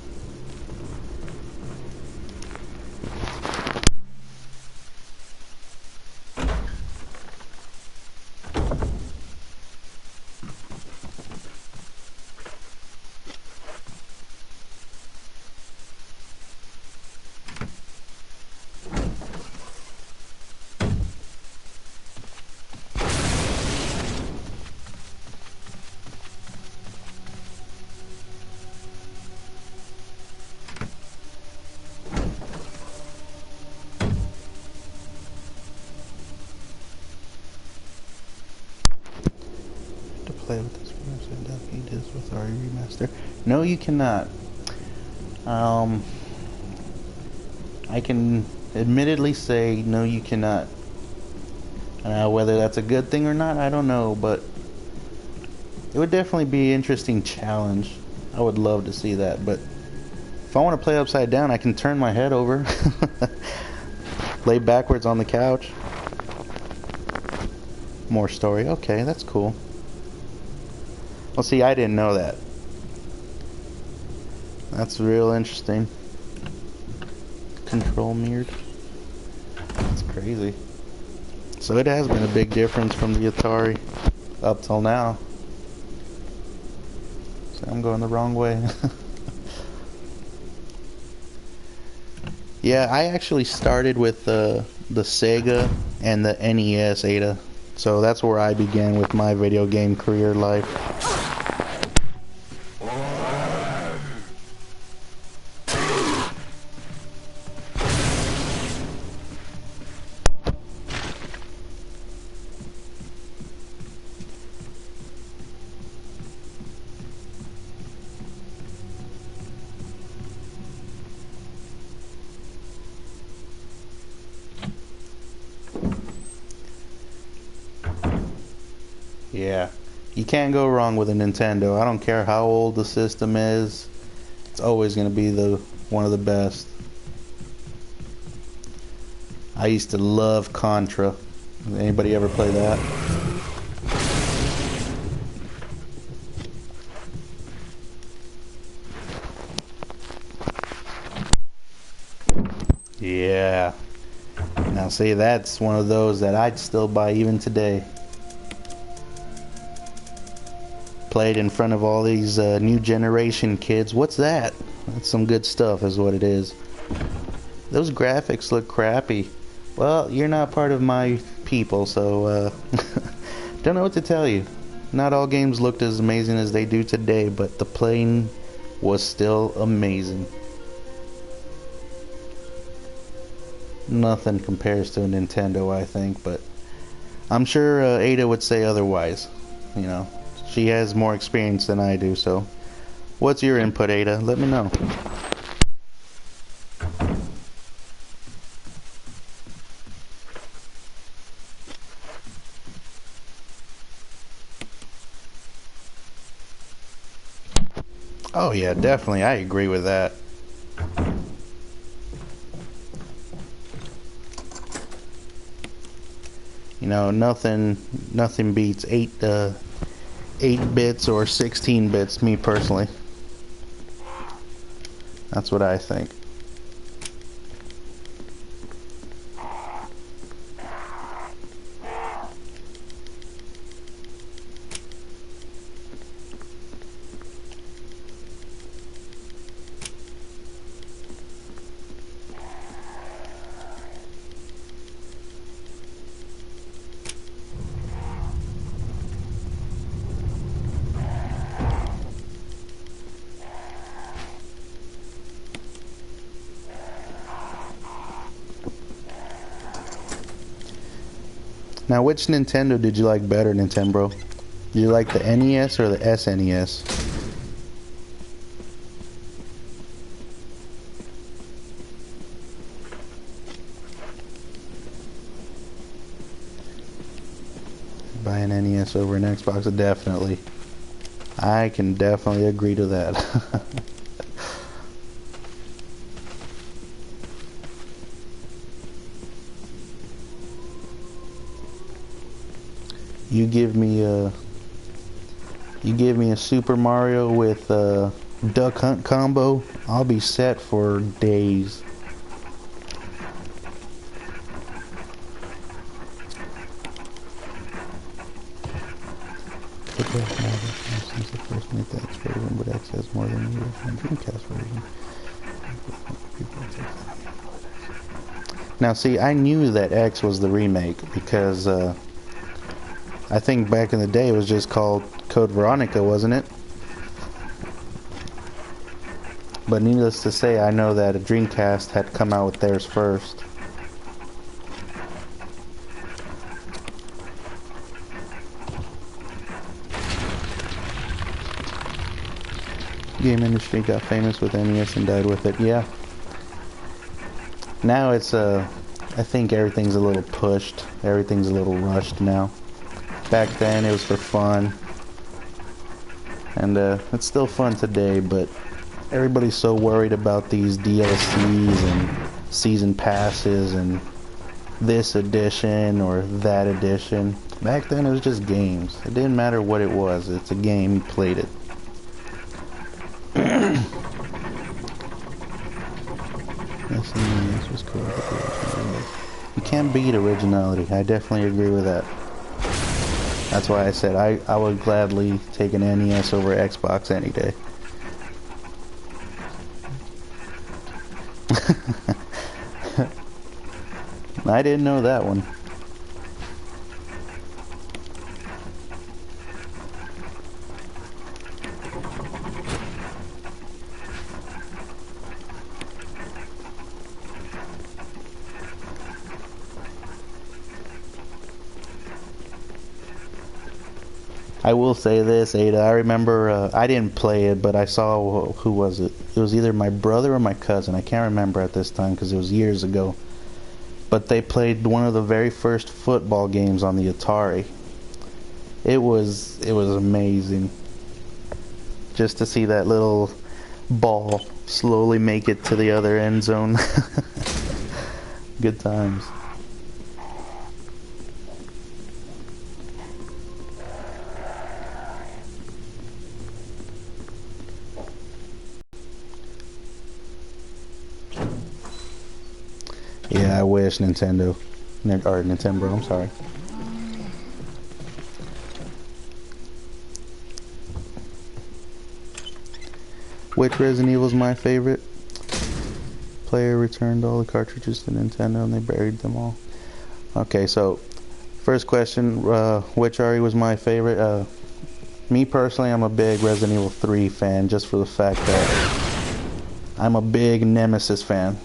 play with this he does with our remaster. No, you cannot. I can admittedly say no, you cannot. Whether that's a good thing or not, I don't know, but it would definitely be an interesting challenge. I would love to see that, but if I want to play upside down, I can turn my head over, lay backwards on the couch. More story. Okay, that's cool. Well, see, I didn't know that. That's real interesting. Control mirrored. That's crazy. So it has been a big difference from the Atari up till now. So I'm going the wrong way. Yeah, I actually started with the Sega and the NES Ada. So that's where I began with my video game career life. Yeah, you can't go wrong with a Nintendo. I don't care how old the system is. It's always going to be one of the best. I used to love Contra. Anybody ever play that? Yeah. Now see, that's one of those that I'd still buy even today. Played in front of all these new generation kids. What's that? That's some good stuff is what it is. Those graphics look crappy. Well, you're not part of my people, so don't know what to tell you. Not all games looked as amazing as they do today, but the playing was still amazing. Nothing compares to a Nintendo, I think, but I'm sure Ada would say otherwise. You know, she has more experience than I do, so what's your input, Ada? Let me know. Oh yeah, definitely. I agree with that. You know, nothing beats 8 bits or 16 bits, me personally. That's what I think. Now, which Nintendo did you like better, Nintendo? Did you like the NES or the SNES? Buy an NES over an Xbox? Definitely. I can definitely agree to that. You give me a Super Mario with a Duck Hunt combo, I'll be set for days. Since the first made the X version, but X has more than the Dreamcast version. Now see, I knew that X was the remake because I think back in the day it was just called Code Veronica, wasn't it? But needless to say, I know that a Dreamcast had come out with theirs first. game industry got famous with NES and died with it. Yeah. Now it's I think everything's a little pushed. Everything's a little rushed now. Back then it was for fun. And it's still fun today, but everybody's so worried about these DLCs and season passes and this edition or that edition. Back then it was just games. It didn't matter what it was. It's a game, you played it. This was cool. You can't beat originality. I definitely agree with that. That's why I said I would gladly take an NES over Xbox any day. I didn't know that one. I will say this, Ada. I remember, I didn't play it, but I saw, who was it? It was either my brother or my cousin. I can't remember at this time because it was years ago. But they played one of the very first football games on the Atari. It was amazing. Just to see that little ball slowly make it to the other end zone. Good times. Yeah, I wish Nintendo, or Nintendo, I'm sorry. Which Resident Evil is my favorite? Player returned all the cartridges to Nintendo and they buried them all. Okay, so first question, which RE was my favorite? Me personally, I'm a big Resident Evil 3 fan, just for the fact that I'm a big Nemesis fan.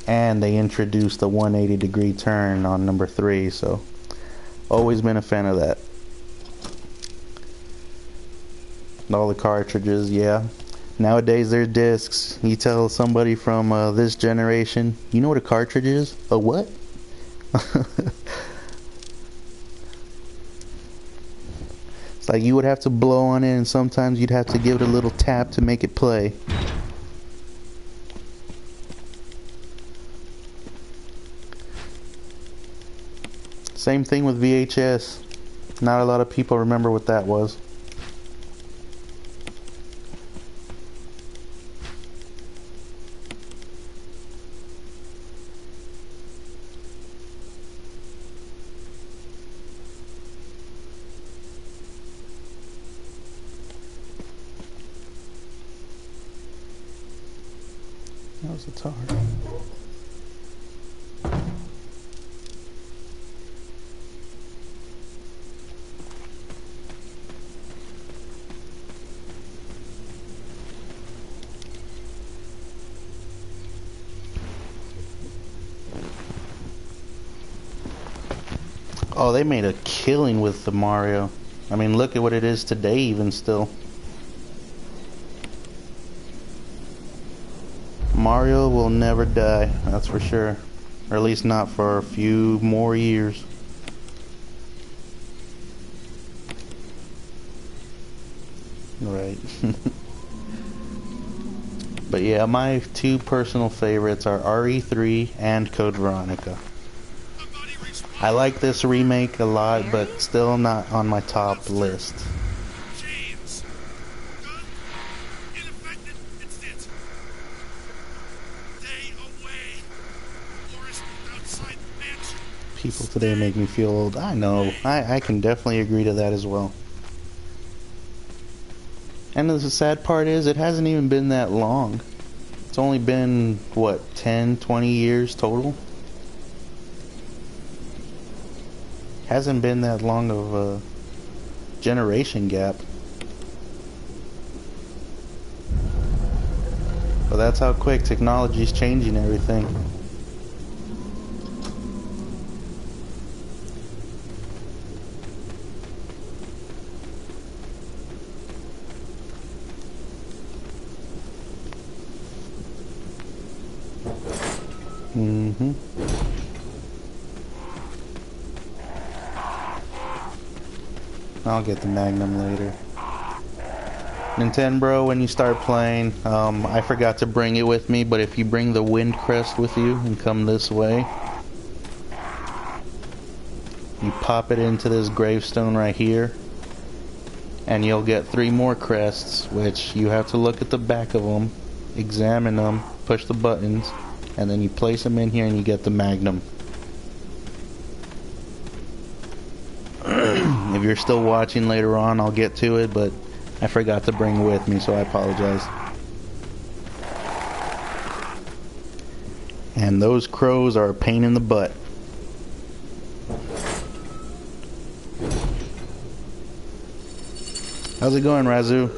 And they introduced the 180-degree turn on number 3, so always been a fan of that. All the cartridges, yeah. Nowadays there's discs. You tell somebody from this generation, you know what a cartridge is? A what? It's like you would have to blow on it, and sometimes you'd have to give it a little tap to make it play. Same thing with VHS. Not a lot of people remember what that was. That was a tar. Oh, they made a killing with the Mario. I mean, look at what it is today even still. Mario will never die, that's for sure. Or at least not for a few more years. Right. But yeah, my two personal favorites are RE3 and Code Veronica. I like this remake a lot, but still not on my top list. People today make me feel old. I know. I can definitely agree to that as well. And the sad part is, it hasn't even been that long. It's only been, what, 10, 20 years total? Hasn't been that long of a generation gap. But that's how quick technology's changing everything. Mm-hmm. I'll get the Magnum later. Nintendo, when you start playing, I forgot to bring it with me, but if you bring the Wind Crest with you and come this way, you pop it into this gravestone right here, and you'll get 3 more crests, which you have to look at the back of them, examine them, push the buttons, and then you place them in here and you get the Magnum. If you're still watching later on, I'll get to it, but I forgot to bring it with me, so I apologize. And those crows are a pain in the butt. How's it going, Razu?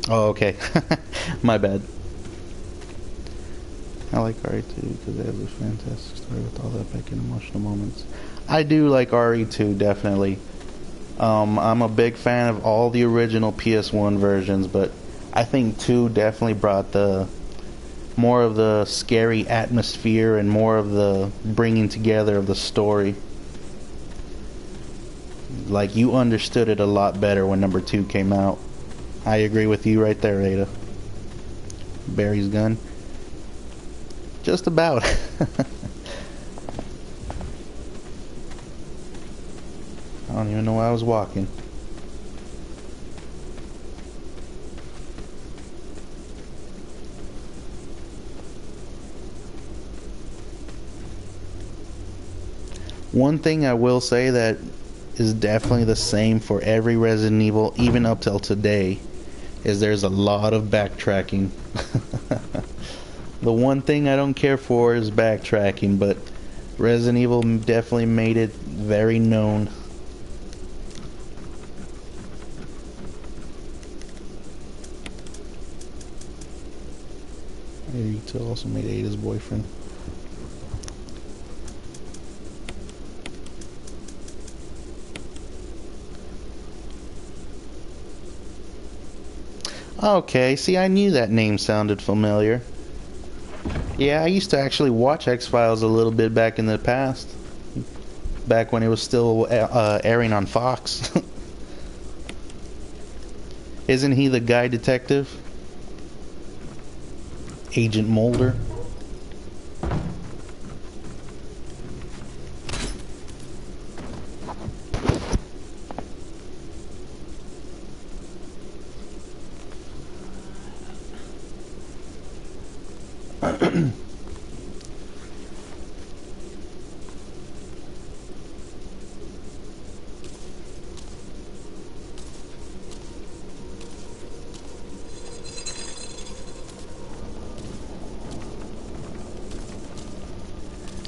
Oh, okay. My bad. I like RE2 because it has a fantastic story with all the epic and emotional moments. I do like RE2, definitely. I'm a big fan of all the original PS1 versions, but I think 2 definitely brought the more of the scary atmosphere and more of the bringing together of the story. Like, you understood it a lot better when number 2 came out. I agree with you right there, Ada. Barry's gun. Just about. I don't even know why I was walking. One thing I will say that is definitely the same for every Resident Evil, even up till today, is there's a lot of backtracking. The one thing I don't care for is backtracking, but Resident Evil definitely made it very known. He also made Ada's boyfriend. Okay, see, I knew that name sounded familiar. Yeah, I used to actually watch X-Files a little bit back in the past. Back when it was still airing on Fox. Isn't he the guy detective? Agent Mulder?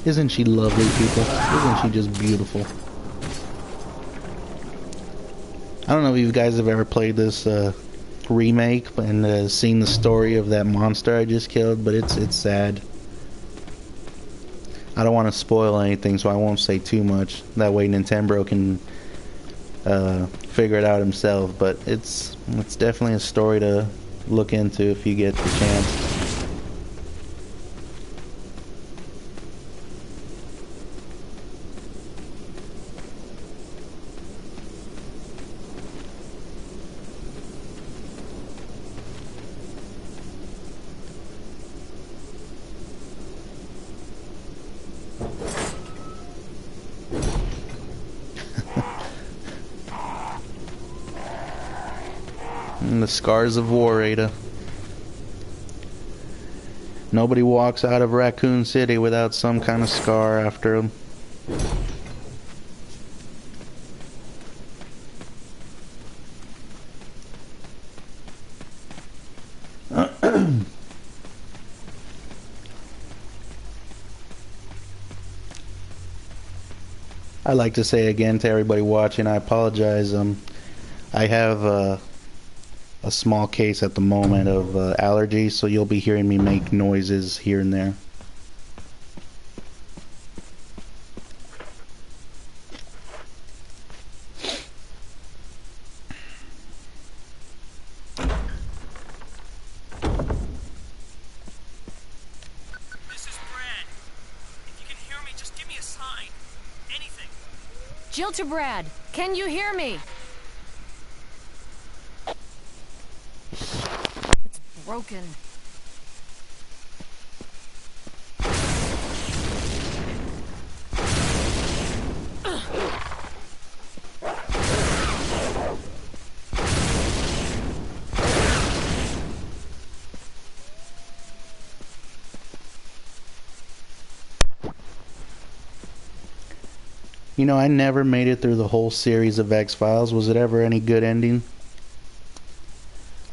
Isn't she lovely, people? Isn't she just beautiful? I don't know if you guys have ever played this remake and seen the story of that monster I just killed, but it's sad. I don't want to spoil anything, so I won't say too much. That way Nintendo can figure it out himself, but it's definitely a story to look into if you get the chance. And the scars of war, Ada. Nobody walks out of Raccoon City without some kind of scar after them. I'd like to say again to everybody watching, I apologize. I have a small case at the moment of allergies, so you'll be hearing me make noises here and there. Jill to Brad. Can you hear me? It's broken. You know, I never made it through the whole series of X-Files. Was it ever any good ending?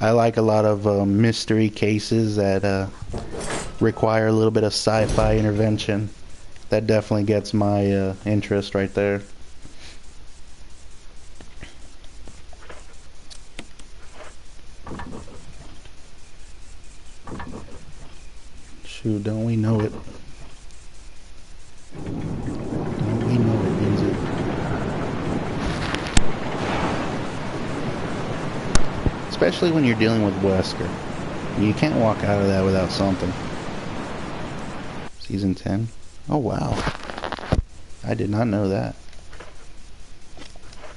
I like a lot of mystery cases that require a little bit of sci-fi intervention. That definitely gets my interest right there. Shoot, don't we know it? Don't we know it, Lindsay? Especially when you're dealing with Wesker. You can't walk out of that without something. Season 10? Oh, wow. I did not know that.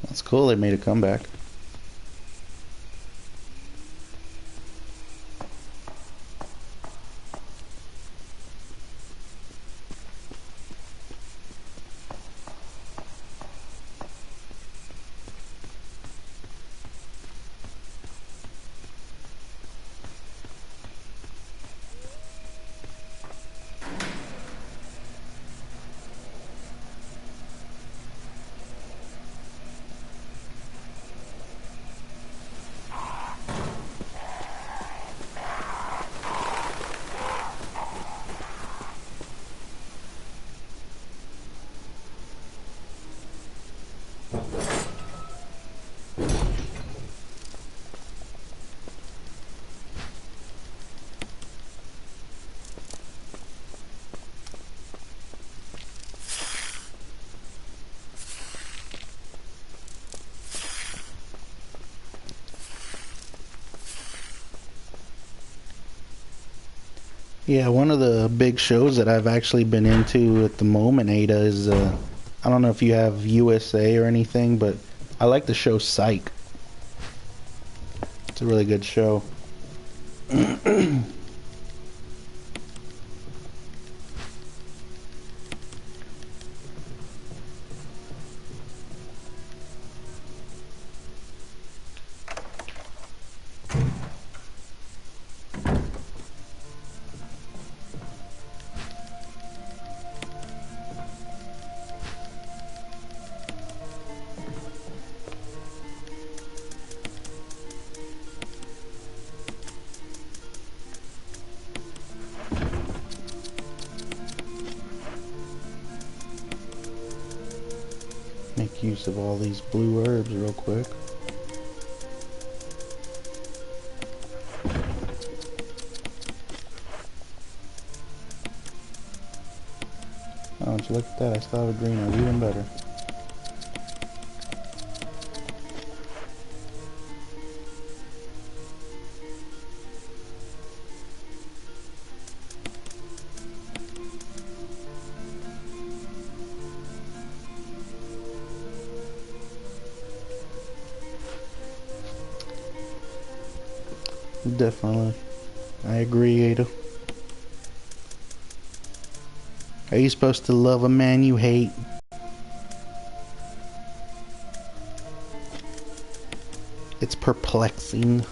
That's cool, they made a comeback. Yeah, one of the big shows that I've actually been into at the moment, Ada, is, I don't know if you have USA or anything, but I like the show Psych. It's a really good show. Make use of all these blue herbs real quick. Oh, would you look at that? I still have a green herb, even better. Definitely. I agree, Ada. Are you supposed to love a man you hate? It's perplexing.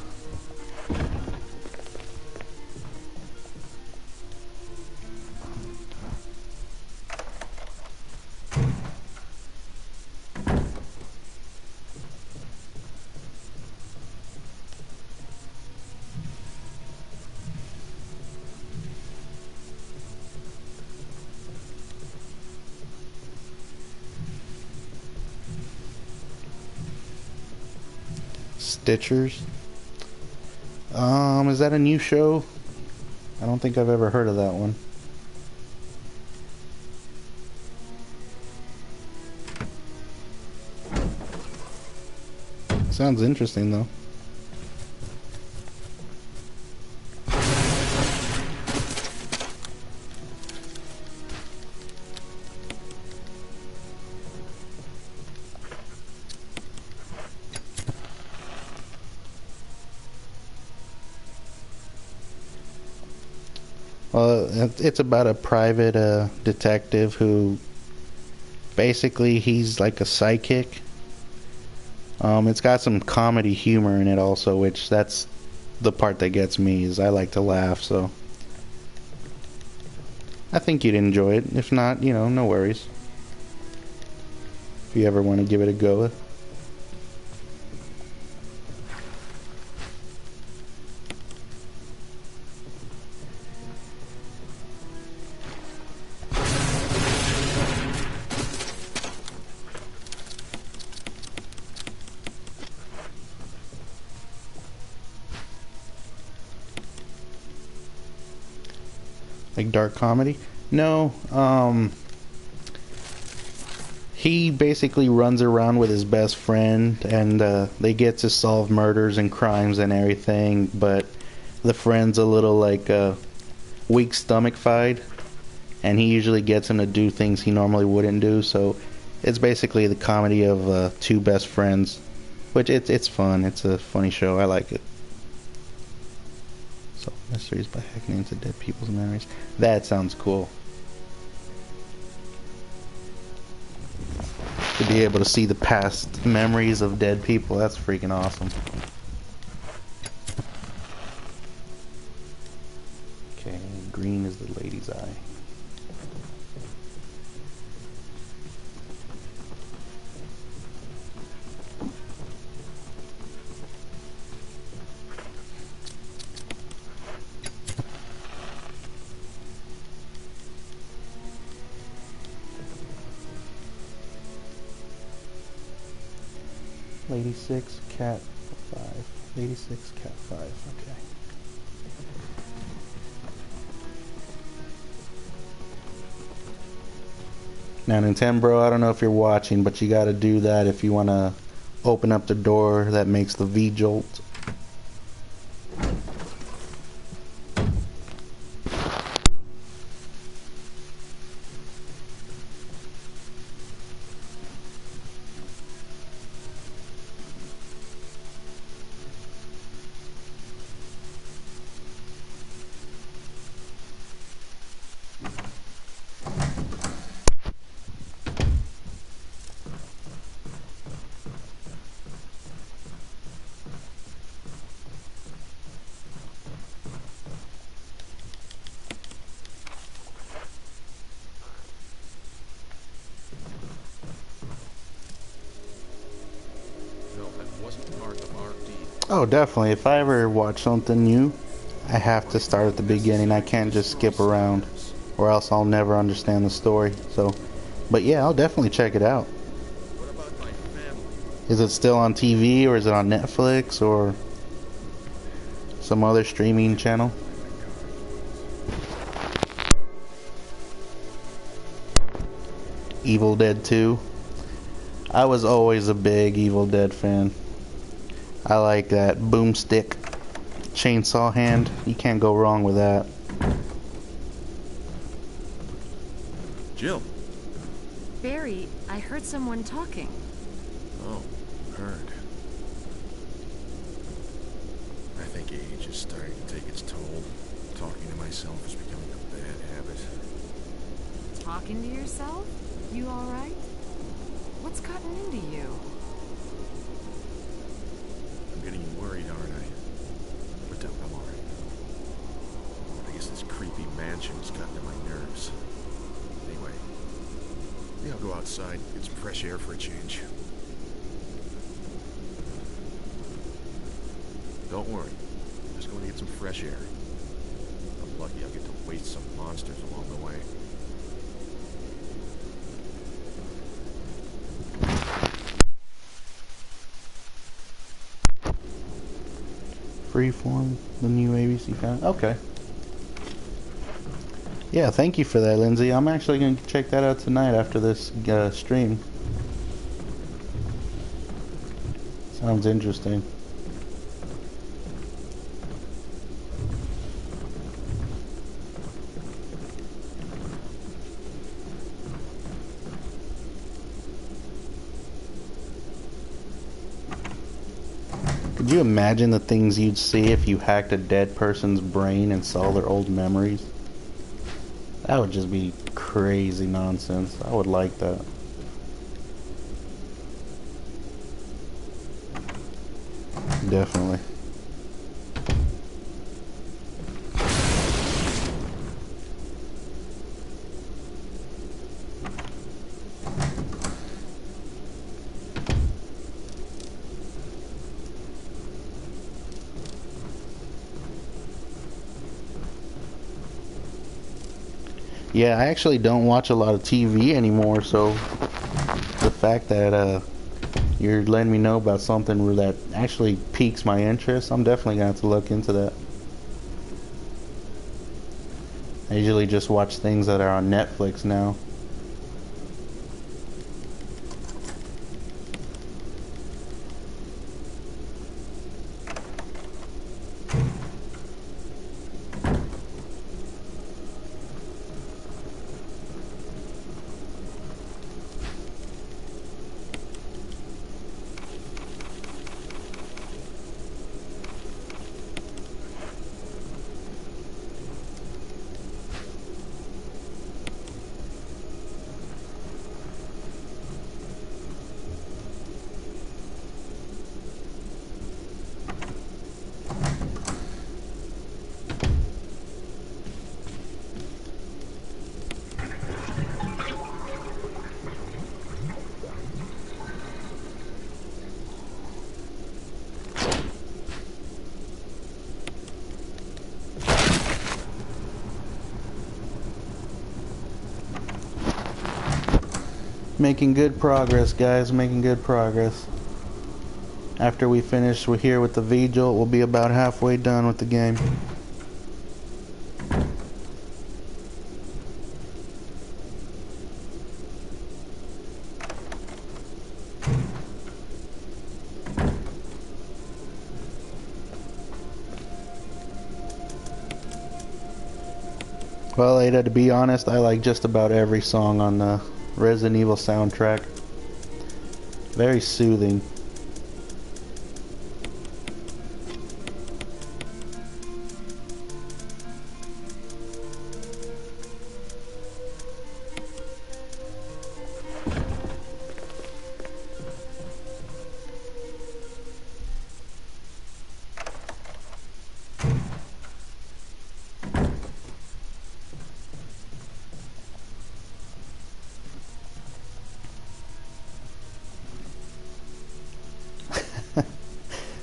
Stitchers. Is that a new show? I don't think I've ever heard of that one. Sounds interesting though. It's about a private detective who basically he's like a psychic. It's got some comedy humor in it also, which that's the part that gets me, is I like to laugh, so I think you'd enjoy it. If not, you know, no worries. If you ever want to give it a go. Like dark comedy? No, he basically runs around with his best friend, and they get to solve murders and crimes and everything, but the friend's a little like weak stomach-fied, and he usually gets him to do things he normally wouldn't do, so it's basically the comedy of two best friends, which it's fun. It's a funny show. I like it. So, mysteries by hacking into dead people's memories. That sounds cool. To be able to see the past memories of dead people, that's freaking awesome. Okay, green is the lady's eye. Lady 6, cat 5. Lady 6, cat 5, okay. Now Nintendo, I don't know if you're watching, but you gotta do that if you wanna open up the door that makes the V-jolt. Oh, definitely. If I ever watch something new, I have to start at the beginning. I can't just skip around, or else I'll never understand the story. So, but yeah, I'll definitely check it out. Is it still on TV, or is it on Netflix, or some other streaming channel? Evil Dead 2. I was always a big Evil Dead fan. I like that boomstick chainsaw hand. You can't go wrong with that. Jill. Barry, I heard someone talking. Oh, heard. I think age is starting to take its toll. Talking to myself is becoming a bad habit. Talking to yourself? You alright? What's gotten into you? I'm getting worried, aren't I? But I'm alright. I guess this creepy mansion's gotten to my nerves. Anyway, maybe I'll go outside, get some fresh air for a change. Don't worry. I'm just going to get some fresh air. If I'm lucky, I'll get to waste some monsters along the way. Freeform, the new ABC fan. Okay. Yeah, thank you for that, Lindsay. I'm actually going to check that out tonight after this stream. Sounds interesting. Could you imagine the things you'd see if you hacked a dead person's brain and saw their old memories? That would just be crazy nonsense. I would like that. Definitely. Yeah, I actually don't watch a lot of TV anymore, so the fact that you're letting me know about something that actually piques my interest, I'm definitely going to have to look into that. I usually just watch things that are on Netflix now. Making good progress, guys. Making good progress. After we finish we're here with the vigil, we'll be about halfway done with the game. Well, Ada, to be honest, I like just about every song on the Resident Evil soundtrack. Very soothing.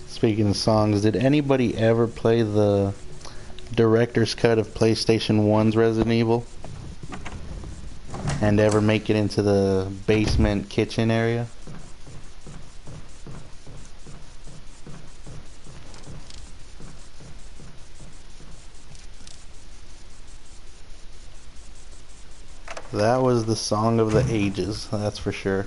Speaking of songs, did anybody ever play the director's cut of PlayStation 1's Resident Evil? And ever make it into the basement kitchen area? That was the song of the ages, that's for sure.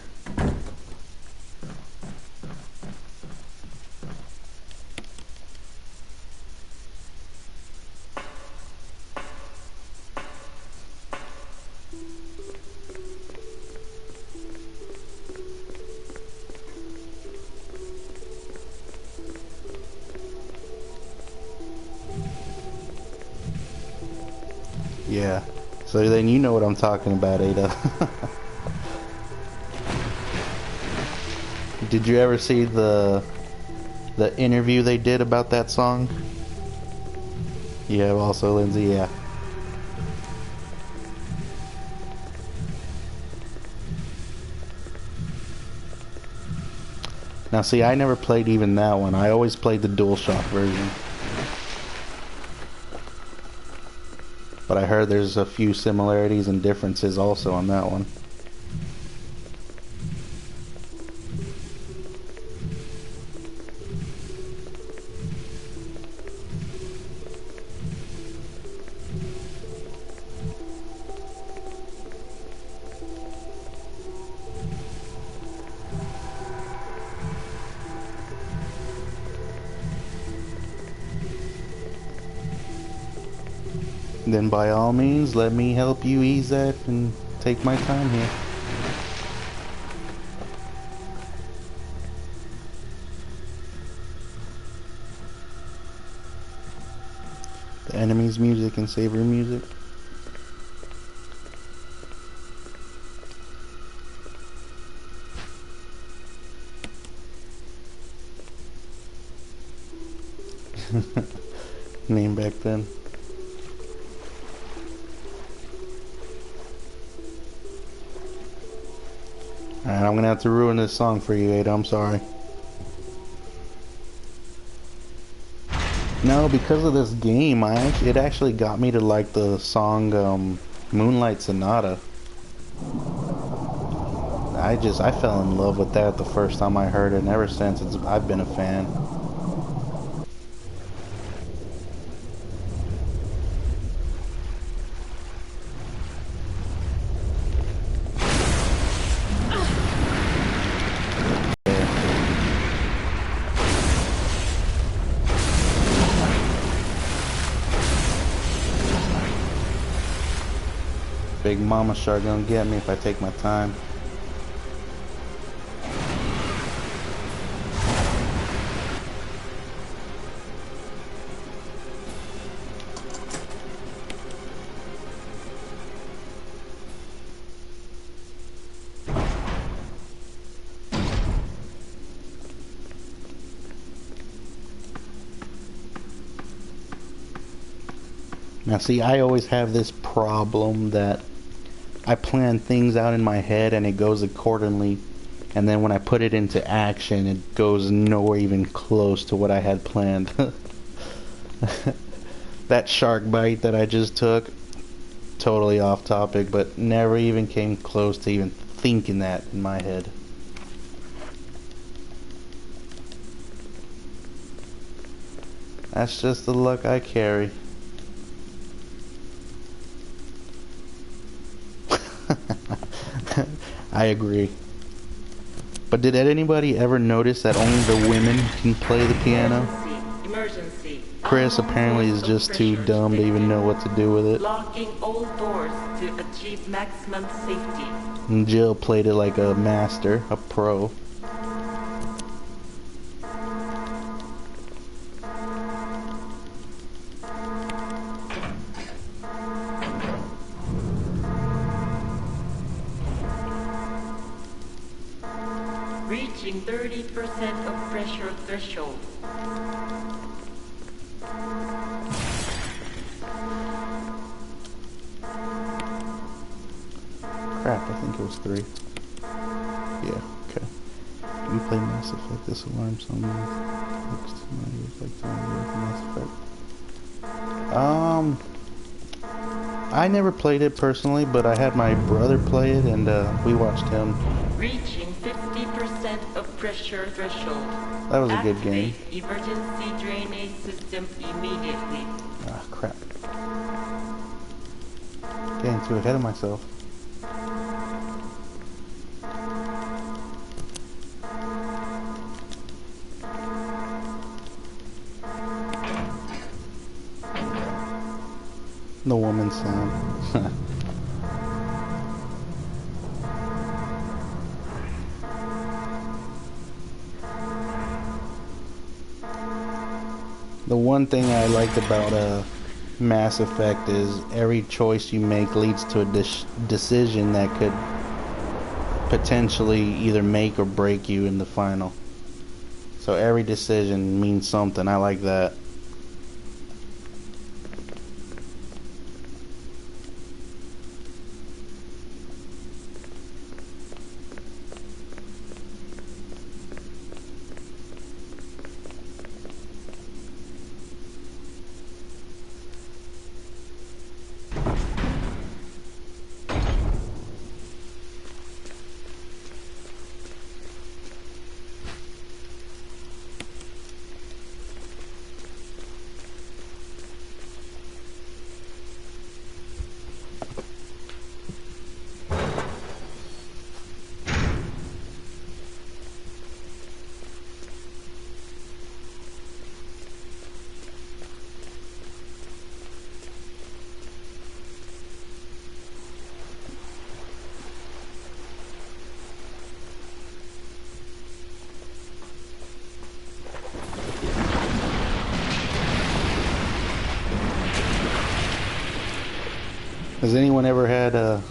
Yeah, so then you know what I'm talking about, Ada. Did you ever see the interview they did about that song? Yeah, also Lindsay, yeah. Now see, I never played even that one. I always played the DualShock version. But I heard there's a few similarities and differences also on that one. Then by all means, let me help you ease that and take my time here. The enemy's music and save your music. name back then. Alright, I'm gonna have to ruin this song for you, Ada. I'm sorry. No, because of this game, it actually got me to like the song Moonlight Sonata. I fell in love with that the first time I heard it, and ever since I've been a fan. Big Mama Shark gonna get me if I take my time. Now see, I always have this problem that I plan things out in my head and it goes accordingly, and then when I put it into action it goes nowhere even close to what I had planned. That shark bite that I just took, totally off topic, but never even came close to even thinking that in my head. That's just the luck I carry. I agree. But did anybody ever notice that only the women can play the piano? Emergency. Chris apparently is just too dumb to even know what to do with it. Locking all doors to achieve maximum safety. And Jill played it like a master, a pro. Reaching 30% of pressure threshold. Crap, I think it was 3. Yeah, okay. Do we play Mass Effect? This alarm song looks to me like Mass Effect. I never played it personally, but I had my brother play it, and we watched him. Reaching 50% of pressure threshold. That was a good game. Activate emergency drainage system immediately. Ah, crap. Getting too ahead of myself. The woman sound. The one thing I liked about Mass Effect is every choice you make leads to a decision that could potentially either make or break you in the final. So every decision means something. I like that. Has anyone ever had a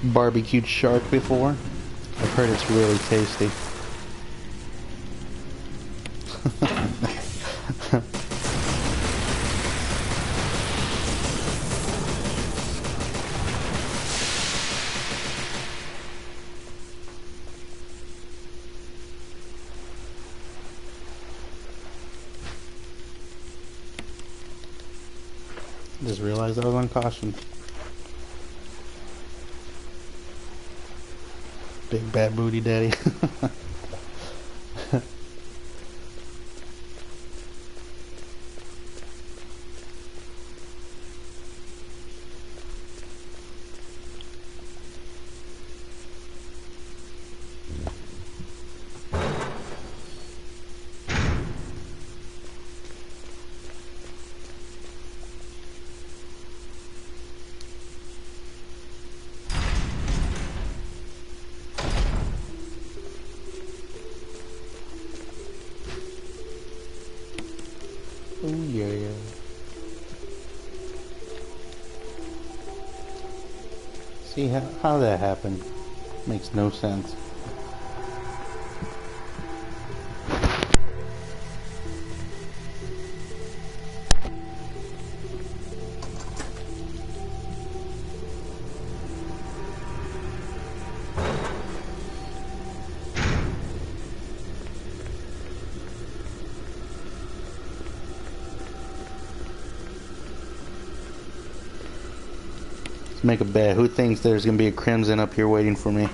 barbecued shark before? I've heard it's really tasty. just realized I was uncautioned. Big bad booty daddy. Oh yeah. See how that happened? Makes no sense. Let's make a bet. Who thinks there's gonna be a crimson up here waiting for me?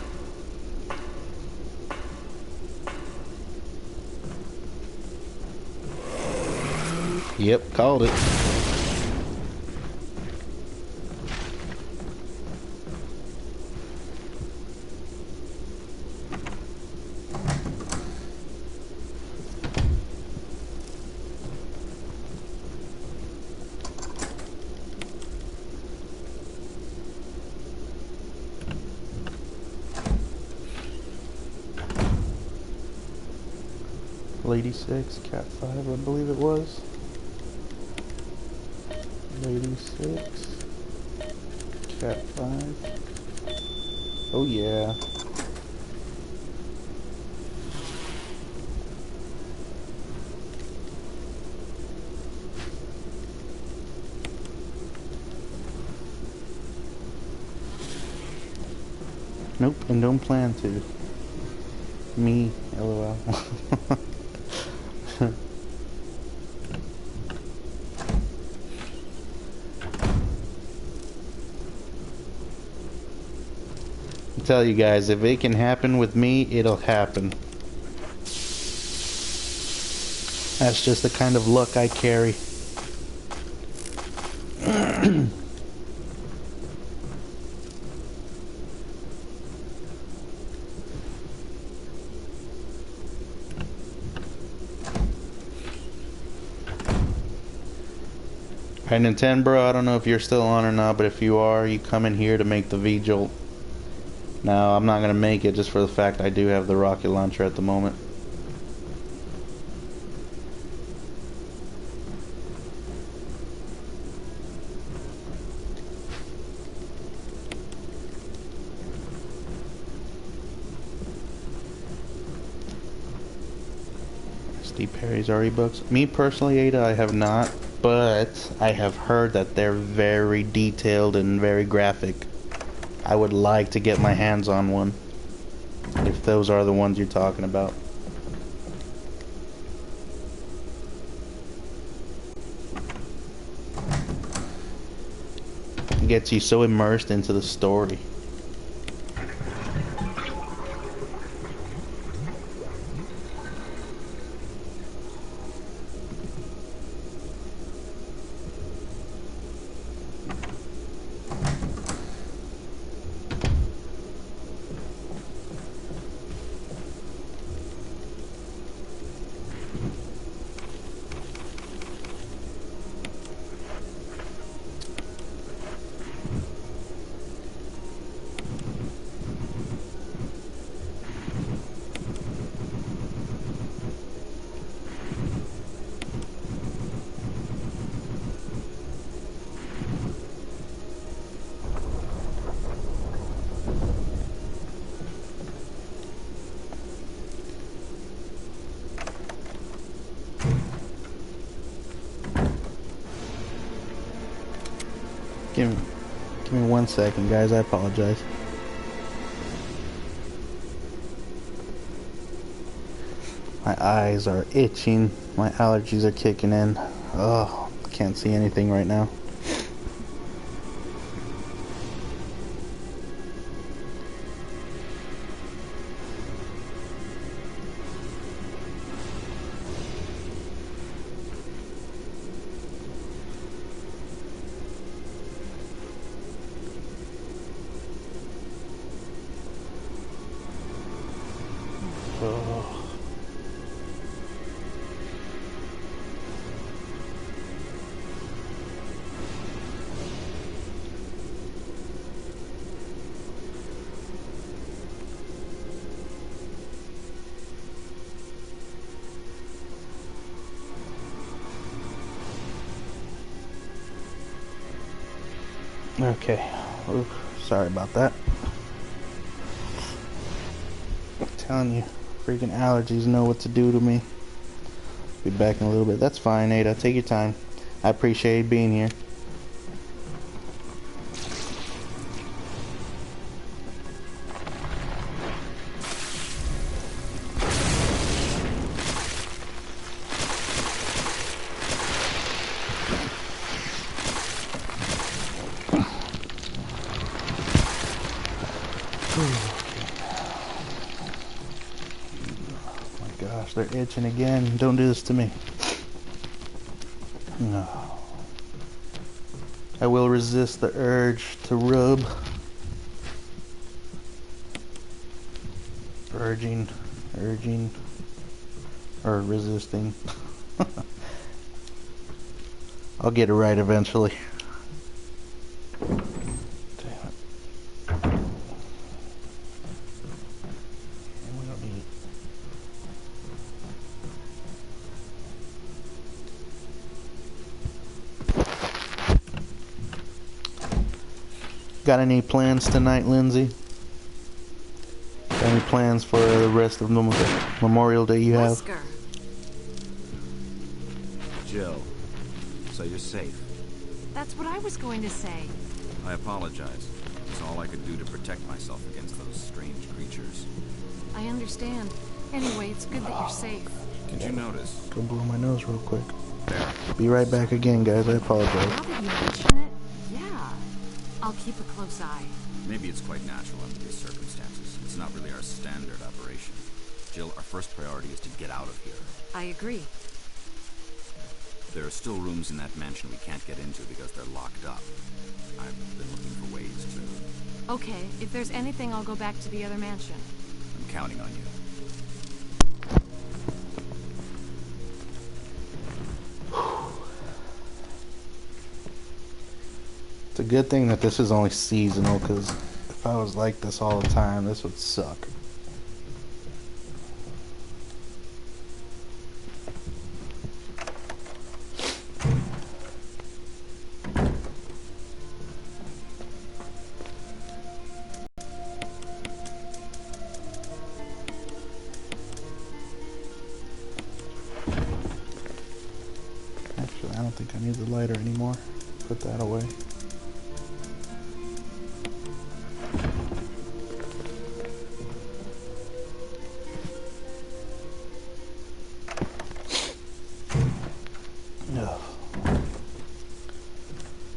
Yep, called it. Lady 6, Cat 5, I believe it was. Lady 6, Cat 5. Oh yeah. Nope, and don't plan to. Me, LOL. I tell you guys, if it can happen with me, it'll happen. That's just the kind of luck I carry. Alright, Nintendo, I don't know if you're still on or not, but if you are, you come in here to make the V-Jolt. Now, I'm not going to make it just for the fact I do have the rocket launcher at the moment. Steve Perry's RE books. Me personally, Ada, I have not, but I have heard that they're very detailed and very graphic. I would like to get my hands on one, if those are the ones you're talking about. It gets you so immersed into the story. Give me 1 second, guys. I apologize. My eyes are itching. My allergies are kicking in. Oh, can't see anything right now. Oh. Okay. Oof, sorry about that. I'm telling you, freaking allergies know what to do to me. Be back in a little bit. That's fine, Ada. Take your time. I appreciate being here. Gosh, they're itching again. Don't do this to me. No. I will resist the urge to rub. Urging, or resisting. I'll get it right eventually. Got any plans tonight, Lindsay? Got any plans for the rest of the Memorial Day you have? Wesker. Jill, so you're safe. That's what I was going to say. I apologize. It's all I could do to protect myself against those strange creatures. I understand. Anyway, it's good that you're safe. Did you notice? Go blow my nose real quick. There. Be right back again, guys. I apologize. Now that you mention it, yeah. I'll keep a close eye. Maybe it's quite natural under these circumstances. It's not really our standard operation. Jill, our first priority is to get out of here. I agree. There are still rooms in that mansion we can't get into because they're locked up. I've been looking for ways to... Okay, if there's anything, I'll go back to the other mansion. I'm counting on you. It's a good thing that this is only seasonal, because if I was like this all the time, this would suck. Actually, I don't think I need the lighter anymore. Put that away.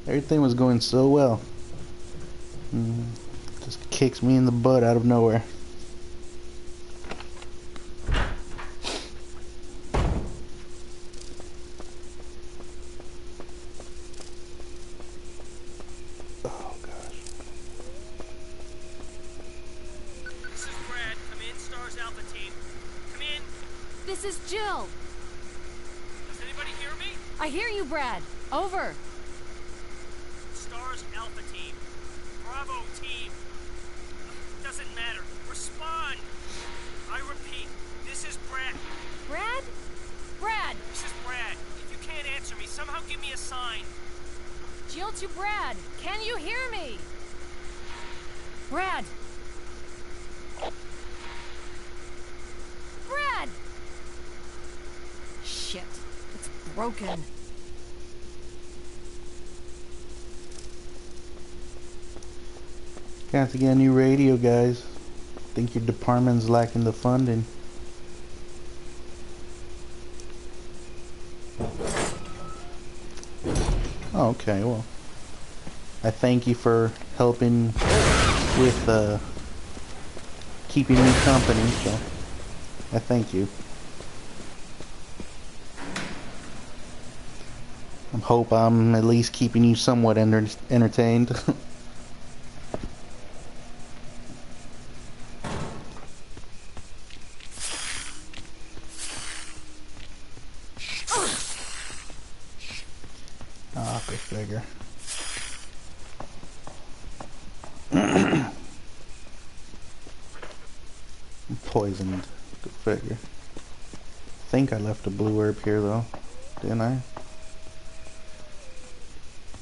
Everything was going so well. Just kicks me in the butt out of nowhere. Oh gosh. This is Brad. Come in, Stars Alpha Team. Come in. This is Jill. Does anybody hear me? I hear you, Brad. Over. Stars Alpha Team. Bravo Team. Doesn't matter. Respond. I repeat, this is Brad. Brad? Brad! This is Brad. If you can't answer me, somehow give me a sign. Jill to Brad. Can you hear me? Brad! Brad! Shit. It's broken. Got to get a new radio, guys. Think your department's lacking the funding. Oh, okay, well, I thank you for helping with keeping me company, so I thank you. I hope I'm at least keeping you somewhat entertained. figure. Poisoned. Go figure. I think I left a blue herb here though, didn't I?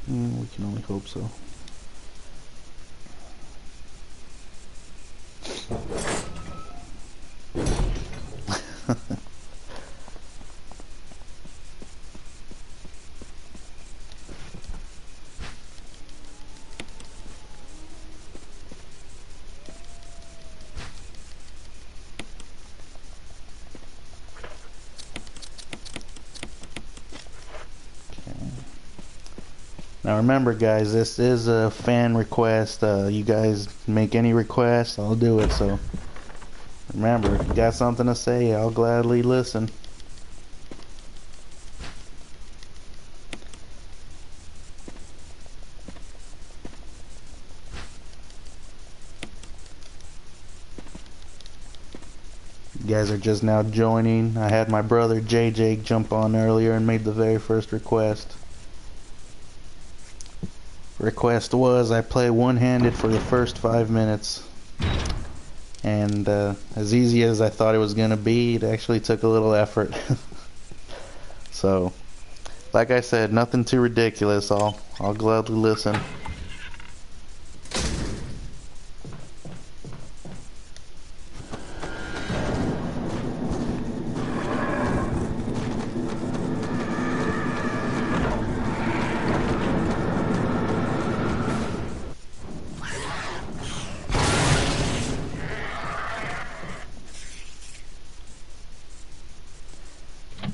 We can only hope so. Now remember guys, this is a fan request. You guys make any request, I'll do it. So remember, if you got something to say, I'll gladly listen. You guys are just now joining. I had my brother JJ jump on earlier and made the very first request. Request was I play one-handed for the first 5 minutes, and as easy as I thought it was gonna be, it actually took a little effort. So like I said, nothing too ridiculous. I'll gladly listen.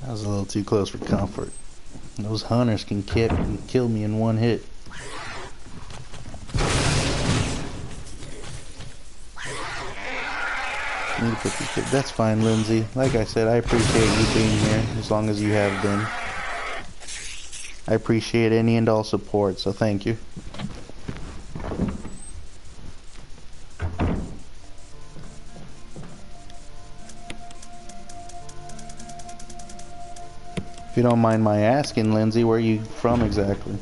That was a little too close for comfort. Those hunters can kill me in one hit. That's fine, Lindsay. Like I said, I appreciate you being here as long as you have been. I appreciate any and all support, so thank you. If you don't mind my asking, Lindsay, where are you from exactly?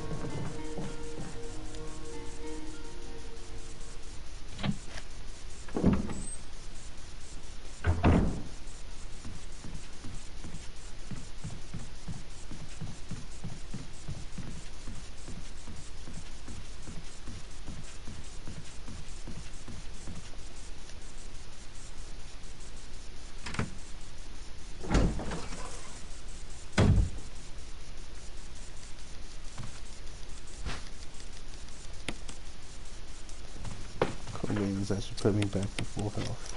That should put me back to full health.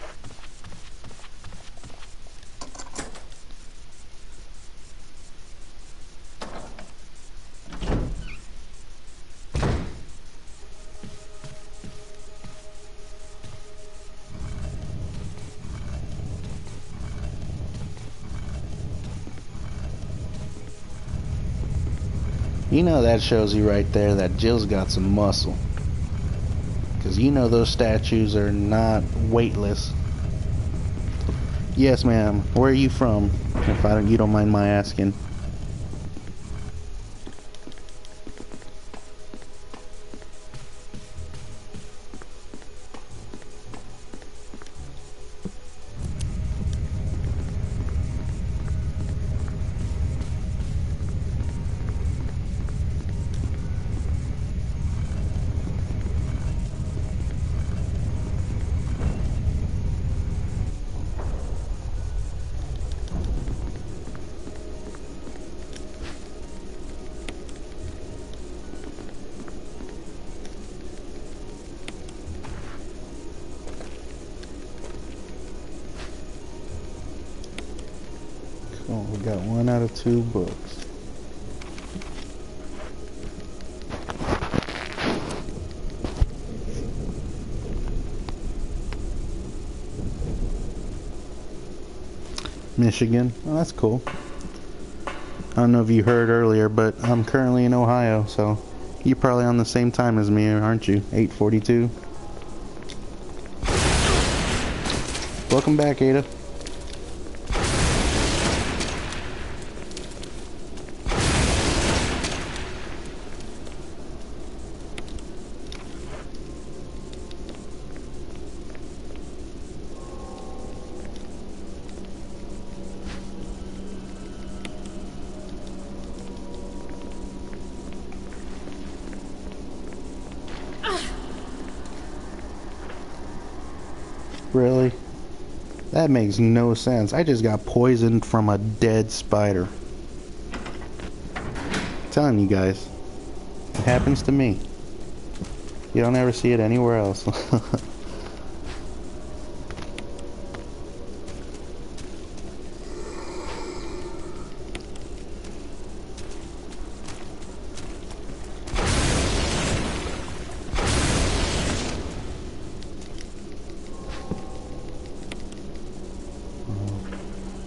You know, that shows you right there that Jill's got some muscle. Because you know those statues are not weightless. Yes, ma'am. Where are you from? If you don't mind my asking. Oh, we got 1 out of 2 books. Michigan. Oh, that's cool. I don't know if you heard earlier, but I'm currently in Ohio, so you're probably on the same time as me, aren't you? 8:42. Welcome back, Ada. Really? That makes no sense. I just got poisoned from a dead spider. I'm telling you guys, it happens to me. You don't ever see it anywhere else.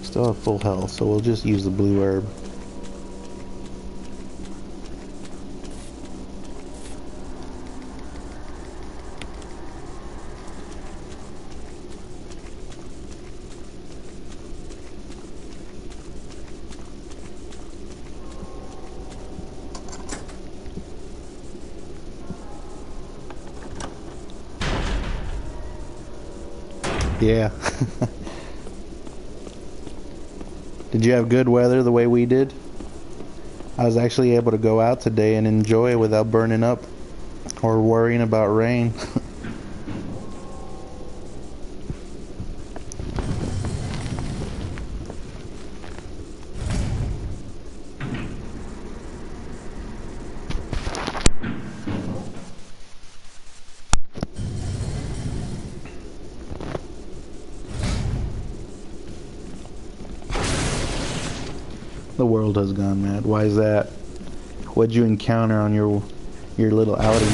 Still have full health, so we'll just use the blue herb. Yeah. Did you have good weather the way we did? I was actually able to go out today and enjoy it without burning up or worrying about rain. The world has gone mad. Why is that? What'd you encounter on your little outing?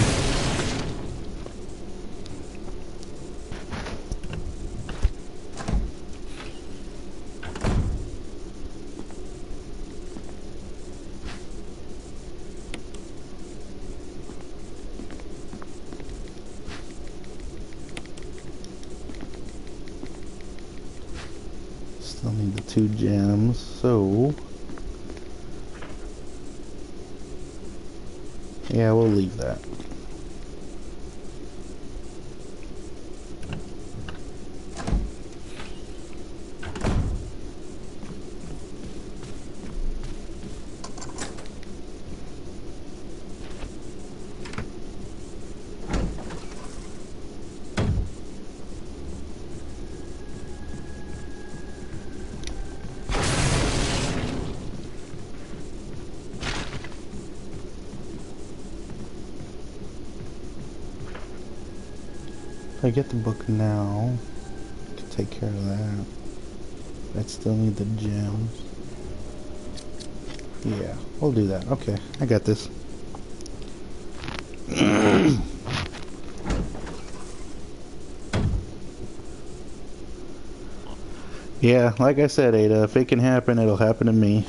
Still need the 2 gems, so yeah, we'll leave that. If I get the book now, I can take care of that. I still need the gems. Yeah, we'll do that. Okay, I got this. Yeah, like I said, Ada, if it can happen, it'll happen to me.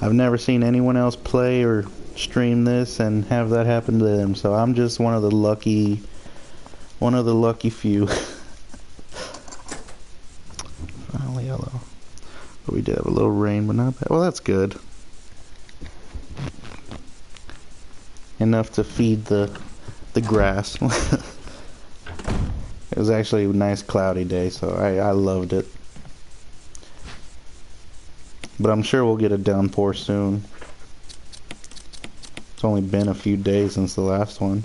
I've never seen anyone else play or stream this and have that happen to them, so I'm just one of the lucky few. Finally yellow. But we did have a little rain, but not bad. Well, that's good. Enough to feed the grass. It was actually a nice cloudy day, so I loved it. But I'm sure we'll get a downpour soon. It's only been a few days since the last one.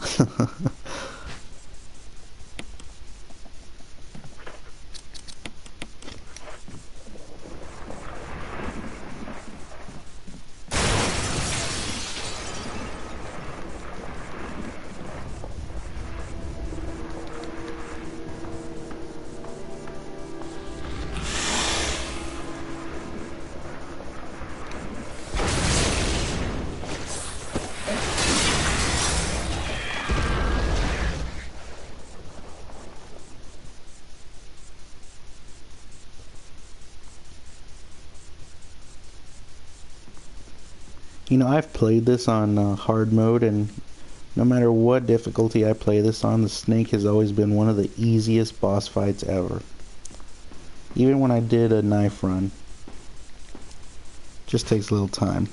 You know, I've played this on hard mode, and no matter what difficulty I play this on, the snake has always been one of the easiest boss fights ever. Even when I did a knife run. Just takes a little time.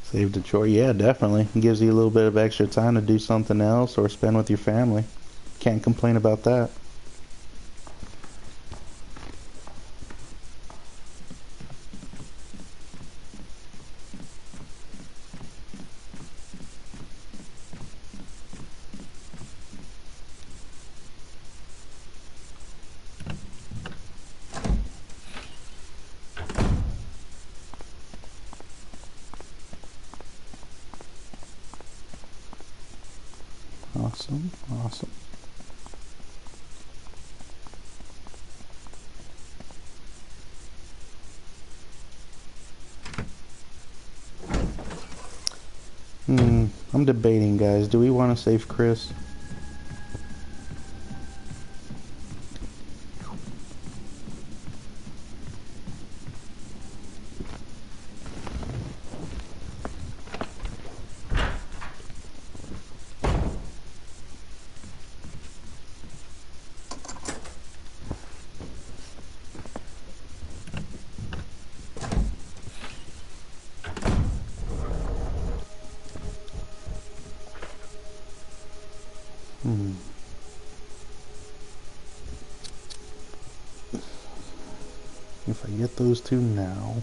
Saved a chore? Yeah, definitely. It gives you a little bit of extra time to do something else or spend with your family. Can't complain about that. Awesome, awesome. I'm debating, guys. Do we want to save Chris? If I get those two now.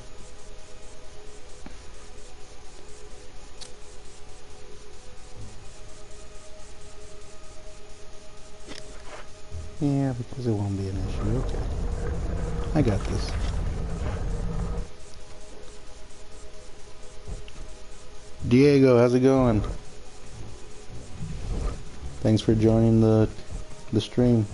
Yeah, because it won't be an issue. Okay. I got this. Diego, how's it going? Thanks for joining the stream.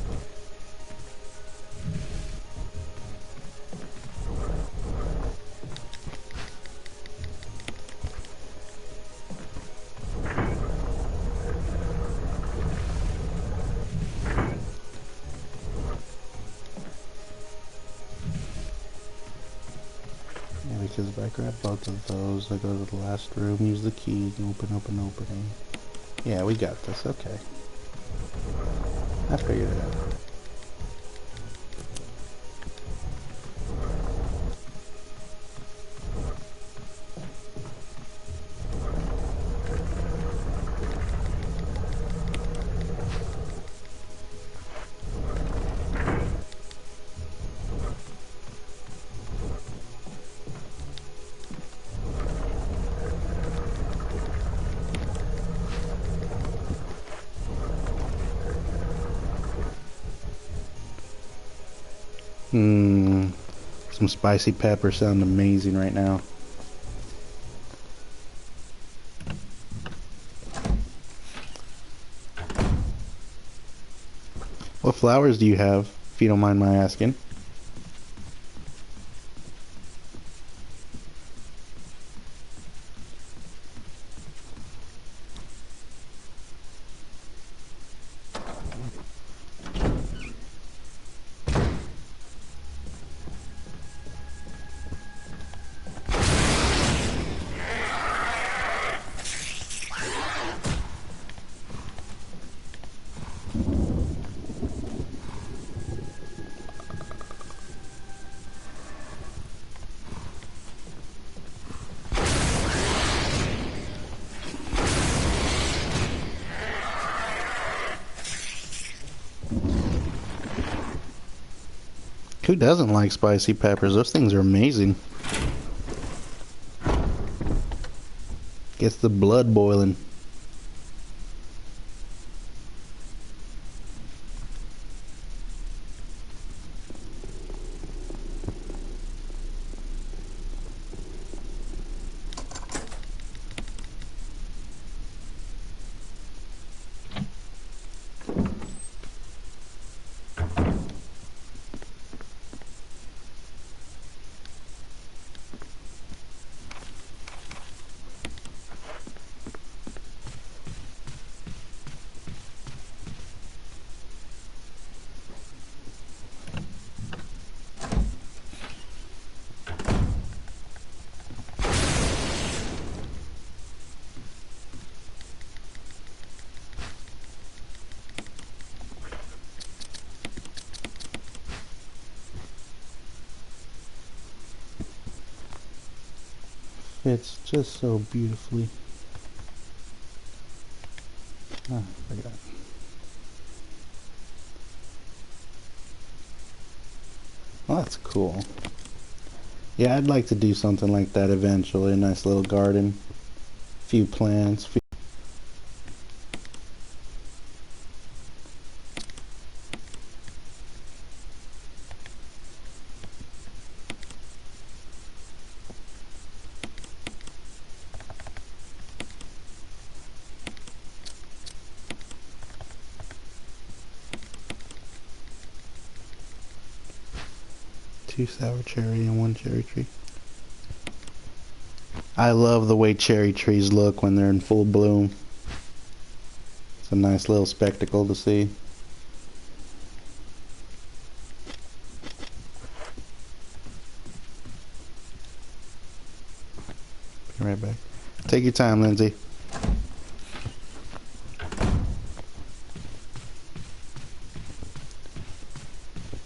Yeah, because if I grab both of those, I go to the last room, use the key, opening. Yeah, we got this. Okay. I figured it out. Some spicy pepper sound amazing right now. What flowers do you have, if you don't mind my asking? Who doesn't like spicy peppers? Those things are amazing. Gets the blood boiling. Fits just so beautifully. Ah, I forgot. Well, that's cool. Yeah, I'd like to do something like that eventually. A nice little garden. Few plants. 2 sour cherry and 1 cherry tree. I love the way cherry trees look when they're in full bloom. It's a nice little spectacle to see. Be right back. Take your time, Lindsay.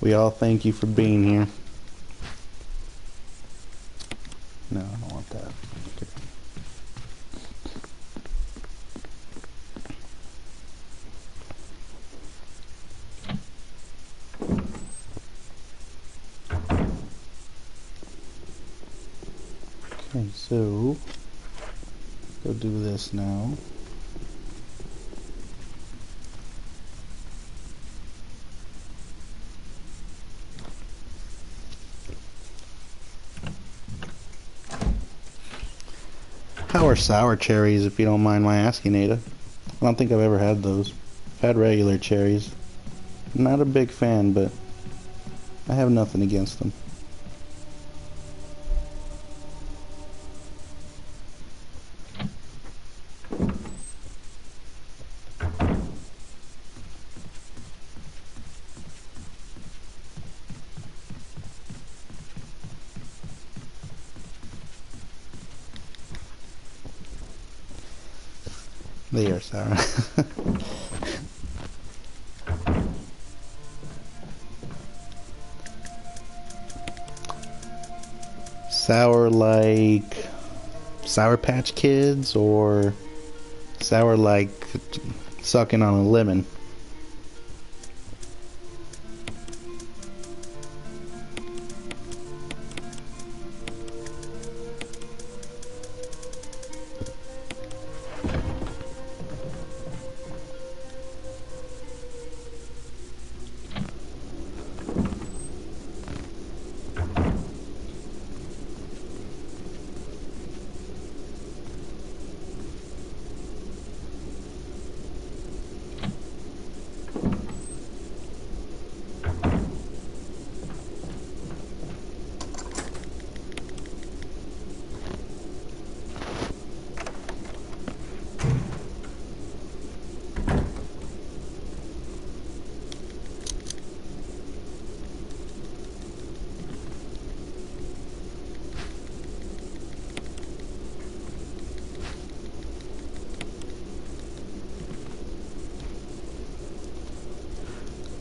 We all thank you for being here. No, I don't want that. Okay, so go do this now. How are sour cherries, if you don't mind my asking, Ada? I don't think I've ever had those. I've had regular cherries. I'm not a big fan, but I have nothing against them. They are sour. Sour like Sour Patch Kids, or sour like sucking on a lemon?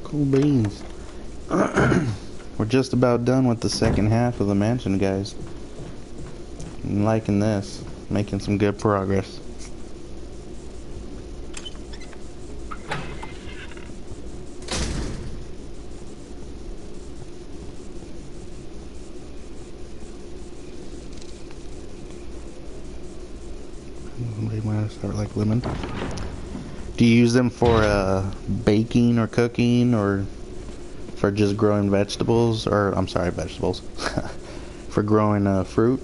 Cool beans. We're just about done with the second half of the mansion, guys. I'm liking this. Making some good progress. They might start like lemon. Do you use them for baking or cooking, or for just growing vegetables? Or, I'm sorry, vegetables. For growing fruit?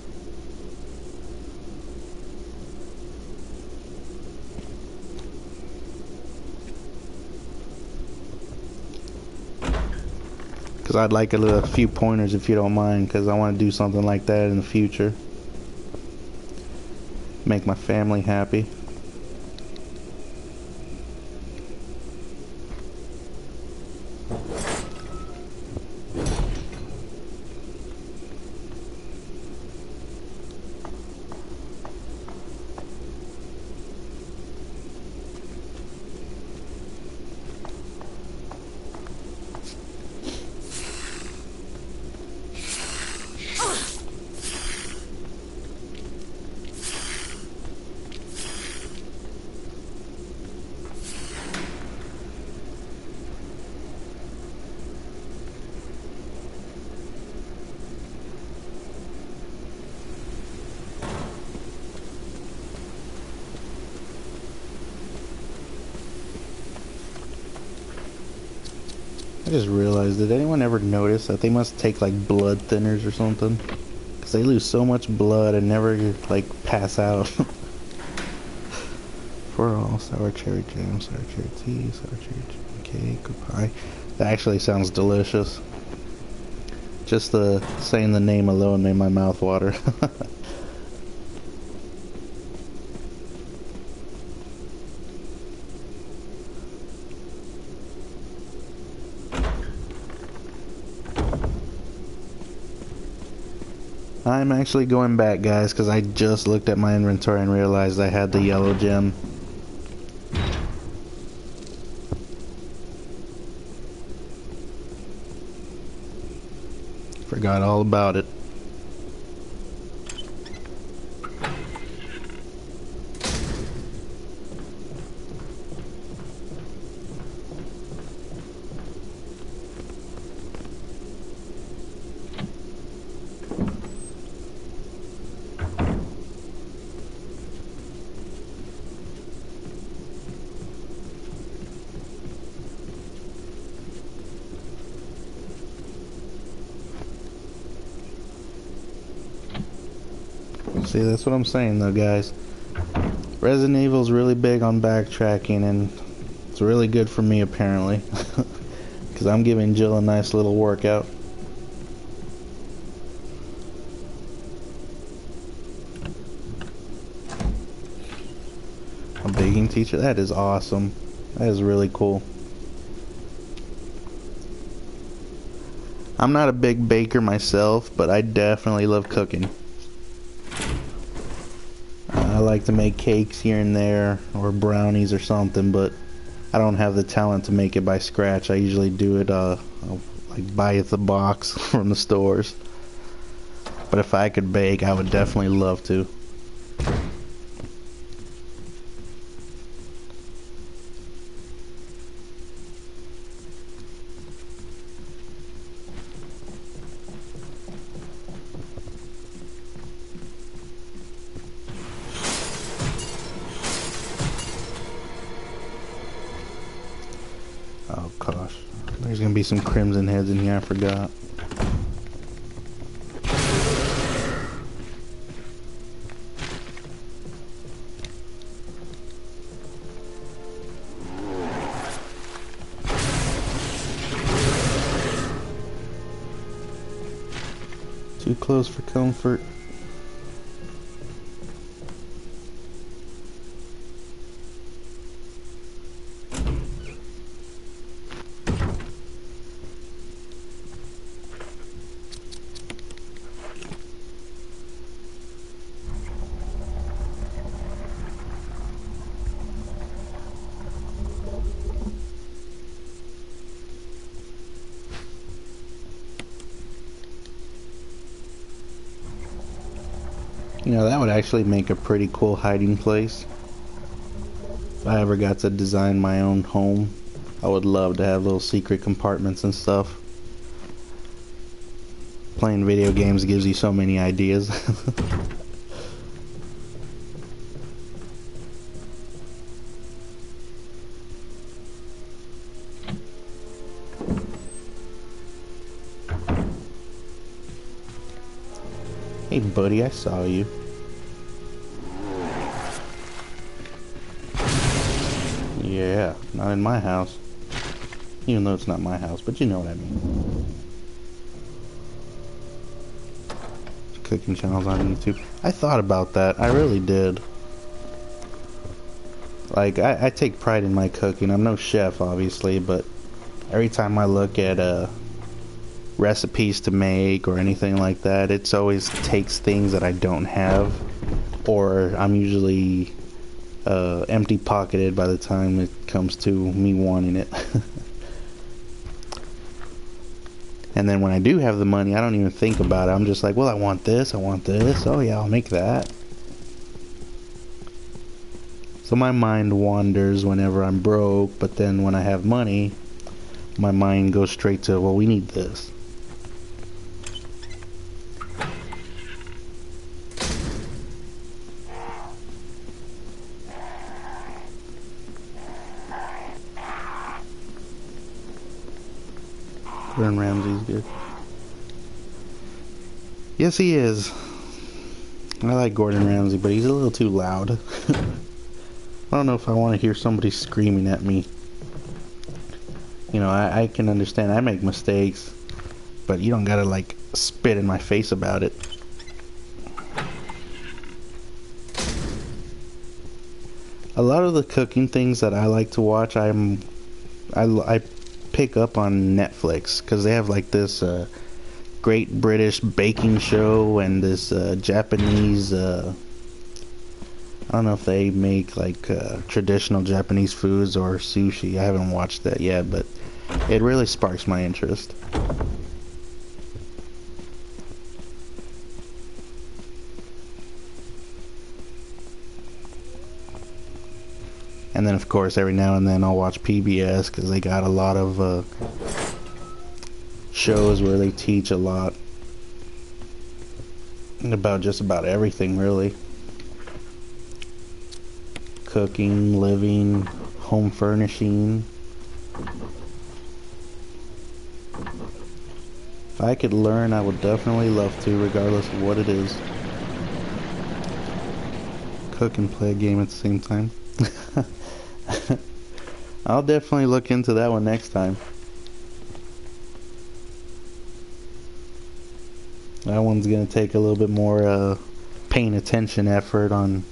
Because I'd like a few pointers if you don't mind, because I want to do something like that in the future. Make my family happy. I just realized, did anyone ever notice that they must take like blood thinners or something? Because they lose so much blood and never like pass out. For all sour cherry jam, sour cherry tea, sour cherry jam cake, or pie. That actually sounds delicious. Just saying the name alone made my mouth water. I'm actually going back, guys, because I just looked at my inventory and realized I had the yellow gem. Forgot all about it. See, that's what I'm saying though, guys. Resident Evil's really big on backtracking, and it's really good for me apparently. Because I'm giving Jill a nice little workout. A baking teacher? That is awesome. That is really cool. I'm not a big baker myself, but I definitely love cooking. I like to make cakes here and there, or brownies or something, but I don't have the talent to make it by scratch. I usually do it, like buy it the box from the stores. But if I could bake, I would definitely love to. Oh gosh, there's gonna be some crimson heads in here, I forgot. Too close for comfort. You know, that would actually make a pretty cool hiding place. If I ever got to design my own home, I would love to have little secret compartments and stuff. Playing video games gives you so many ideas. Hey buddy, I saw you. Yeah, not in my house. Even though it's not my house, but you know what I mean. Cooking channels on YouTube. I thought about that. I really did. Like, I take pride in my cooking. I'm no chef, obviously, but every time I look at recipes to make or anything like that, it's always takes things that I don't have, or I'm usually empty pocketed by the time it comes to me wanting it. And then when I do have the money, I don't even think about it. I'm just like, well, I want this, oh yeah, I'll make that. So my mind wanders whenever I'm broke, but then when I have money, my mind goes straight to, well, we need this. Gordon Ramsay's good. Yes, he is. I like Gordon Ramsay, but he's a little too loud. I don't know if I want to hear somebody screaming at me. You know, I can understand I make mistakes, but you don't gotta, like, spit in my face about it. A lot of the cooking things that I like to watch, I pick up on Netflix because they have like this Great British Baking Show and this Japanese. I don't know if they make like traditional Japanese foods or sushi. I haven't watched that yet, but it really sparks my interest. And then, of course, every now and then I'll watch PBS because they got a lot of shows where they teach a lot about just about everything, really. Cooking, living, home furnishing. If I could learn, I would definitely love to, regardless of what it is. Cook and play a game at the same time. I'll definitely look into that one next time. That one's gonna take a little bit more paying attention effort on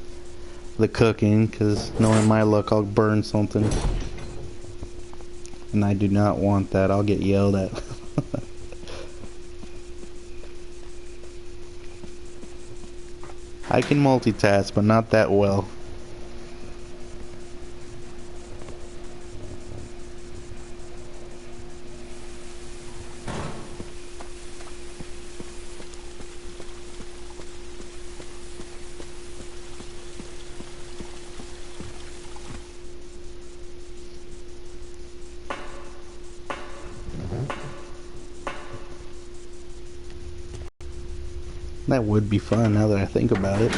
the cooking, because knowing my luck, I'll burn something. And I do not want that. I'll get yelled at. I can multitask, but not that well. That would be fun now that I think about it.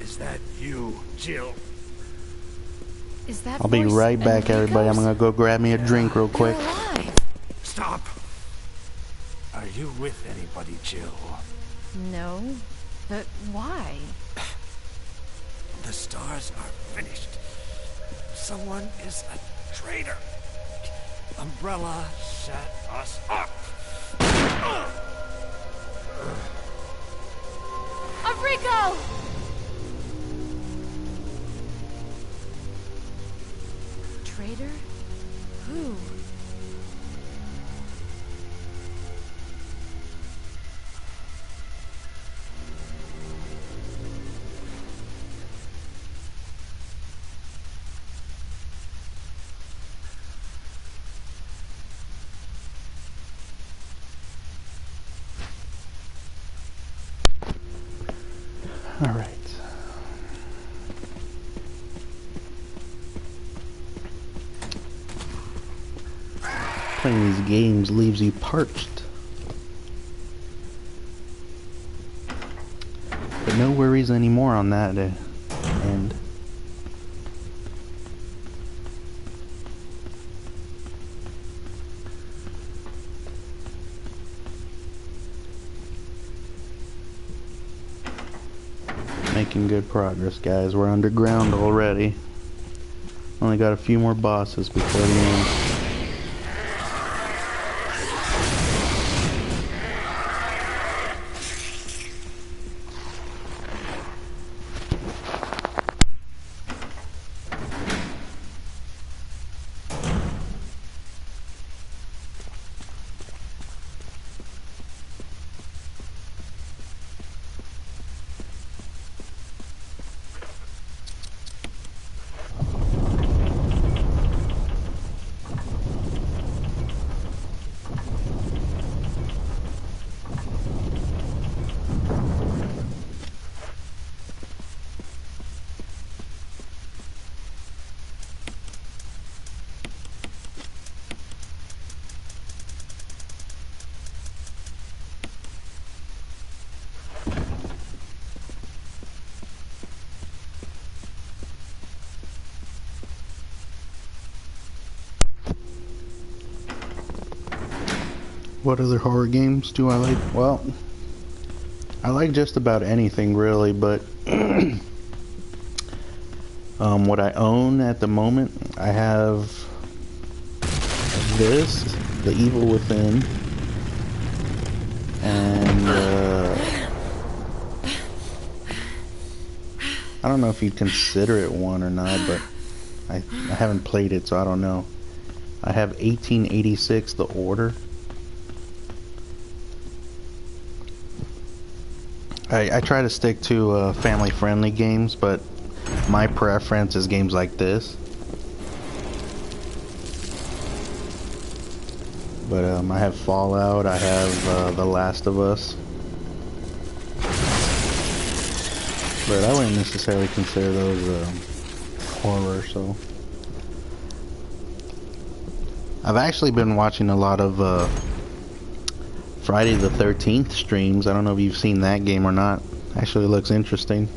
Is that you, Jill? Is that I'll be voice right back, everybody. I'm Enrico's? gonna go grab me a drink real quick. You're alive. Stop! Are you with anybody, Jill? No, but why? The stars are finished. Someone is a traitor. Umbrella set us up. Enrico! Traitor? Who? All right. Playing these games leaves you parched. But no worries anymore on that end. Making good progress, guys. We're underground already. Only got a few more bosses before the end. What other horror games do I like? Well, I like just about anything really, but what I own at the moment, I have this, The Evil Within, and I don't know if you'd consider it one or not, but I haven't played it, so I don't know. I have 1886, The Order. I try to stick to family-friendly games, but my preference is games like this. But I have Fallout, I have The Last of Us. But I wouldn't necessarily consider those horror, so. I've actually been watching a lot of Friday the 13th streams. I don't know if you've seen that game or not. Actually looks interesting.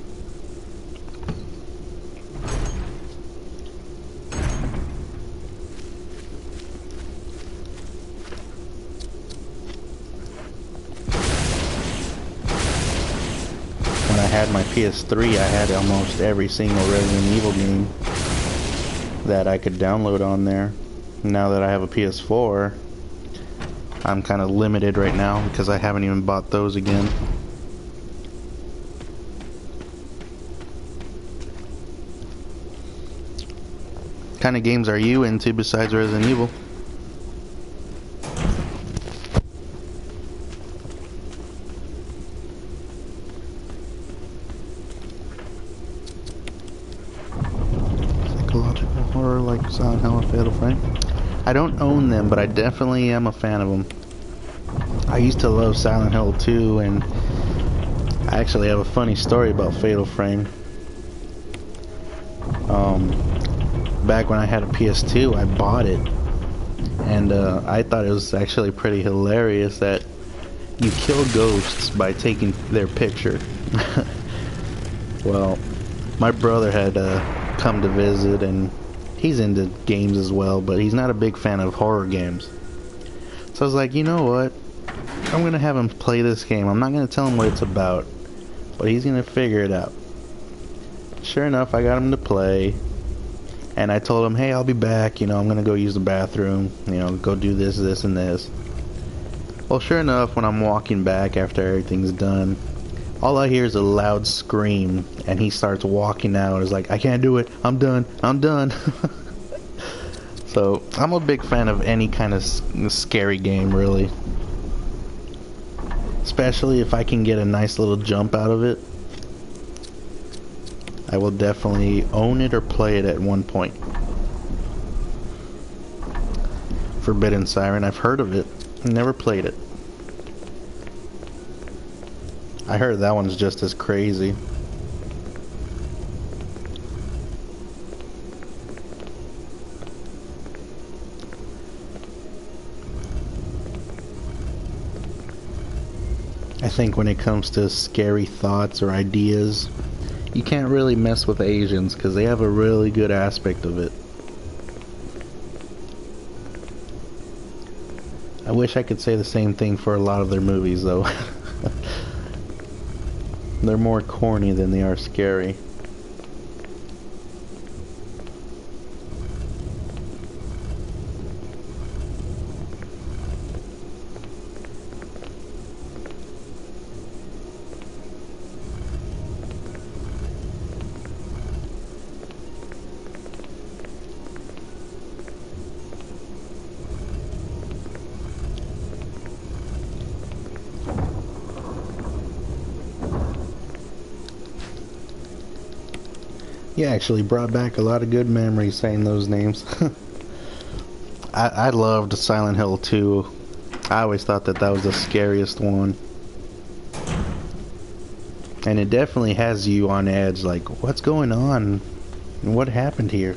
When I had my PS3, I had almost every single Resident Evil game that I could download on there. Now that I have a PS4, I'm kind of limited right now because I haven't even bought those again. What kind of games are you into besides Resident Evil? Psychological horror like Silent Hill and Fatal Frame? I don't own them, but I definitely am a fan of them. I used to love Silent Hill 2, and I actually have a funny story about Fatal Frame. Back when I had a PS2, I bought it, and I thought it was actually pretty hilarious that you kill ghosts by taking their picture. Well, my brother had come to visit, and he's into games as well, but he's not a big fan of horror games. So I was like, you know what? I'm going to have him play this game. I'm not going to tell him what it's about, but he's going to figure it out. Sure enough, I got him to play, and I told him, hey, I'll be back. You know, I'm going to go use the bathroom. You know, go do this, this, and this. Well, sure enough, when I'm walking back after everything's done, all I hear is a loud scream, and he starts walking out. He's like, I can't do it. I'm done. I'm done. So, I'm a big fan of any kind of scary game, really. Especially if I can get a nice little jump out of it. I will definitely own it or play it at one point. Forbidden Siren, I've heard of it. Never played it. I heard that one's just as crazy. I think when it comes to scary thoughts or ideas, you can't really mess with Asians because they have a really good aspect of it. I wish I could say the same thing for a lot of their movies, though. They're more corny than they are scary. You actually brought back a lot of good memories saying those names. I loved Silent Hill 2. I always thought that that was the scariest one. And it definitely has you on edge, like, what's going on? And what happened here?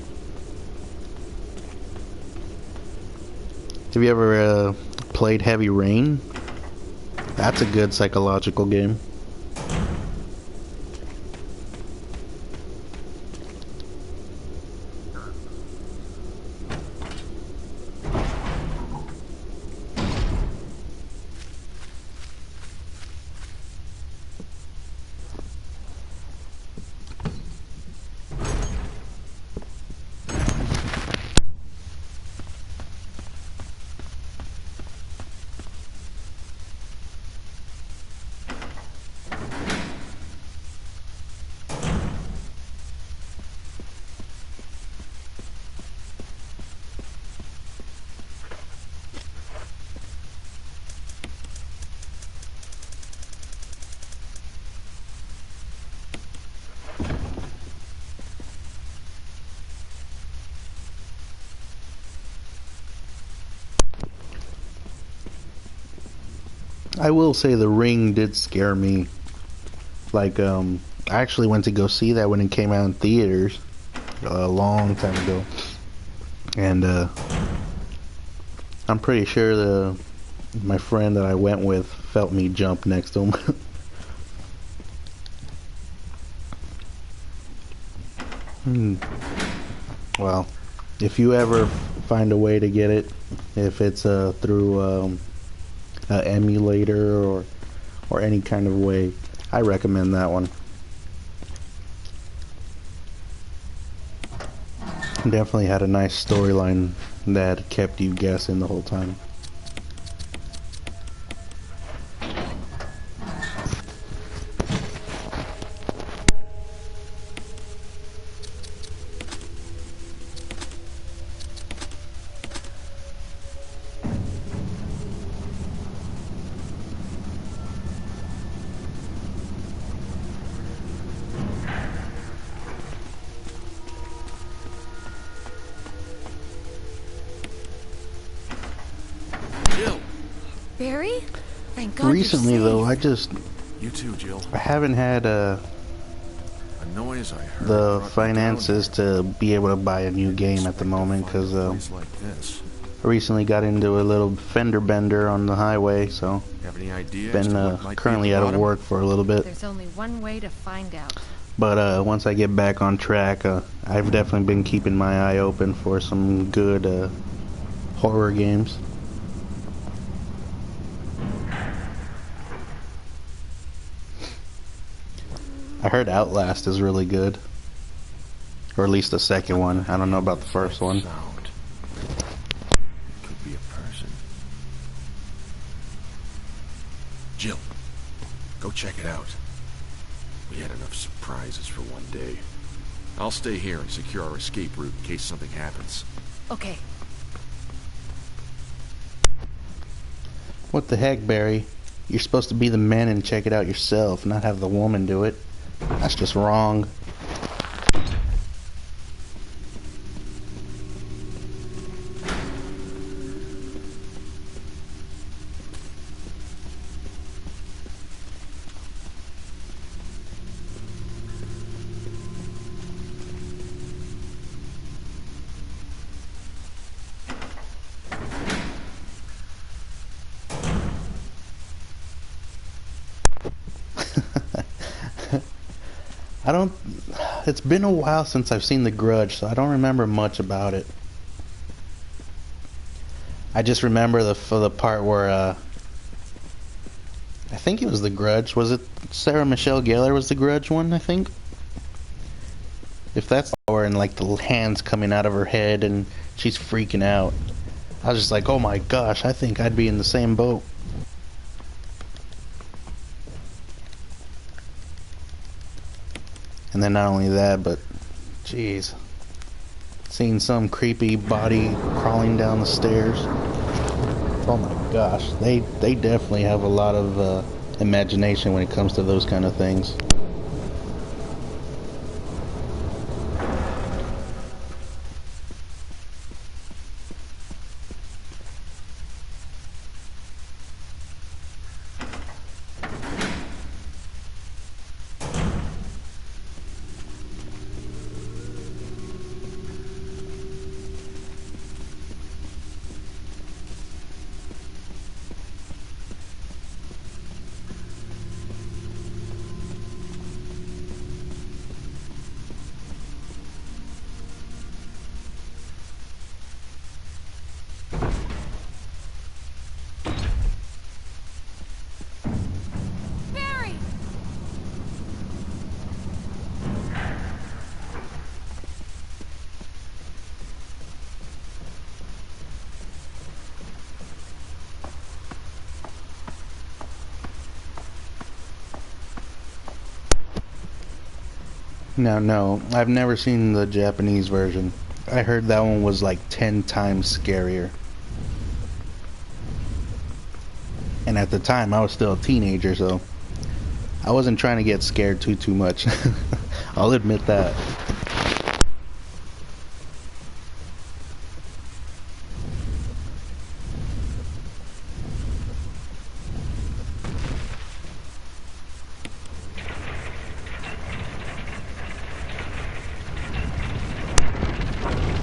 Have you ever played Heavy Rain? That's a good psychological game. I will say the Ring did scare me. Like, I actually went to go see that when it came out in theaters a long time ago. And, I'm pretty sure my friend that I went with felt me jump next to him. Well, if you ever find a way to get it, if it's through an emulator or any kind of way, I recommend that one. Definitely had a nice storyline that kept you guessing the whole time. Barry? Thank God Recently, you're though, safe. You too, Jill. I haven't had A noise I heard the brought me finances to be able to buy a new game at the moment, because down here. Like this. I recently got into a little fender bender on the highway, so Have any idea as to been what might currently be at out the of bottom? work for a little bit. There's only one way to find out. But once I get back on track, I've definitely been keeping my eye open for some good horror games. I heard Outlast is really good. Or at least the second one. I don't know about the first one. Sound. Could be a person. Jill, go check it out. We had enough surprises for one day. I'll stay here and secure our escape route in case something happens. Okay. What the heck, Barry? You're supposed to be the man and check it out yourself, not have the woman do it. That's just wrong. It's been a while since I've seen The Grudge, so I don't remember much about it. I just remember the part where I think it was The Grudge. Was it Sarah Michelle Gellar was the Grudge one, I think? If that's where and like the hands coming out of her head and she's freaking out. I was just like, oh my gosh, I think I'd be in the same boat. And then not only that, but jeez, seeing some creepy body crawling down the stairs. Oh my gosh, they definitely have a lot of imagination when it comes to those kind of things. Barry! No, I've never seen the Japanese version. I heard that one was like 10 times scarier. And at the time, I was still a teenager, so I wasn't trying to get scared too much. I'll admit that.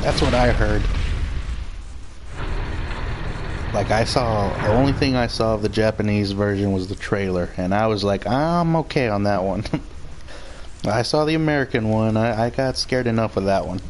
That's what I heard. Like, the only thing I saw of the Japanese version was the trailer, and I was like, I'm okay on that one. I saw the American one. I got scared enough of that one.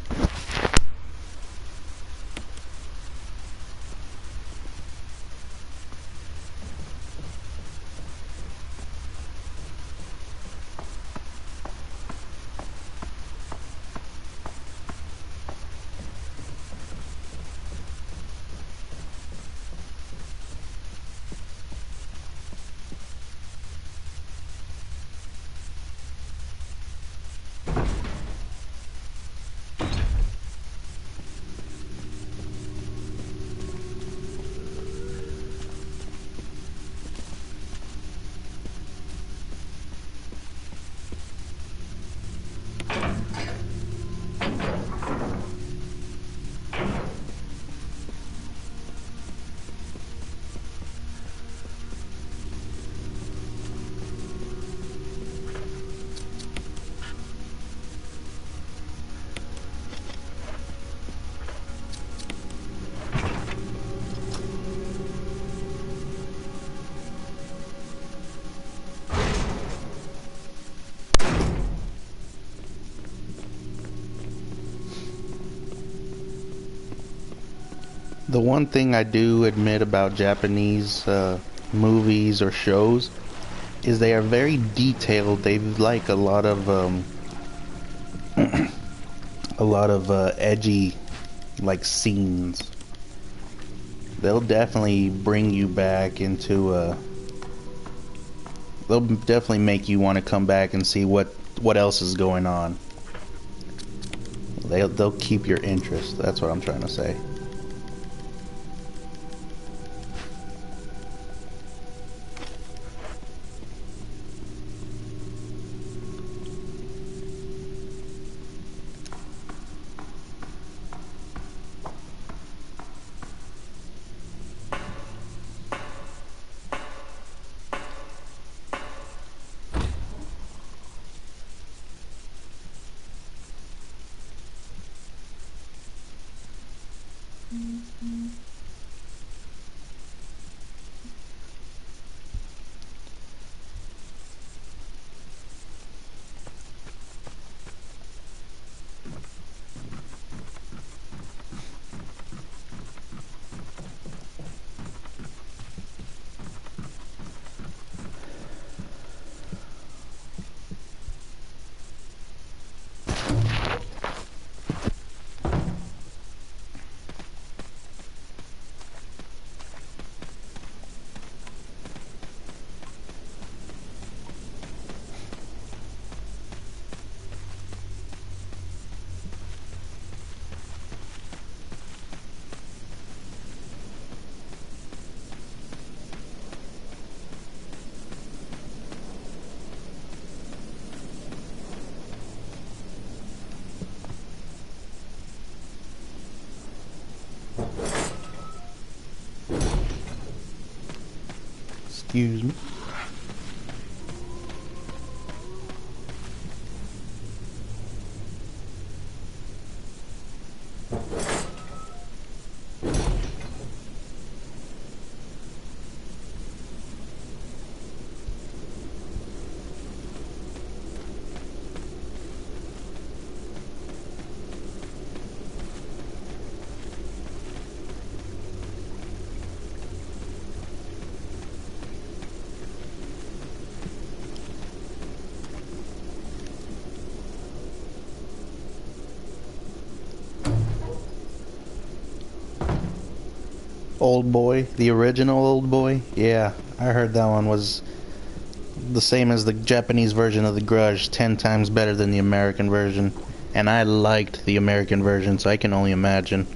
The one thing I do admit about Japanese movies or shows is they are very detailed. They like a lot of edgy like scenes. They'll definitely bring you back into they'll definitely make you want to come back and see what else is going on. They'll keep your interest. That's what I'm trying to say. Excuse me. Old Boy, the original Old Boy. Yeah, I heard that one was the same as the Japanese version of The Grudge, 10 times better than the American version. And I liked the American version, so I can only imagine.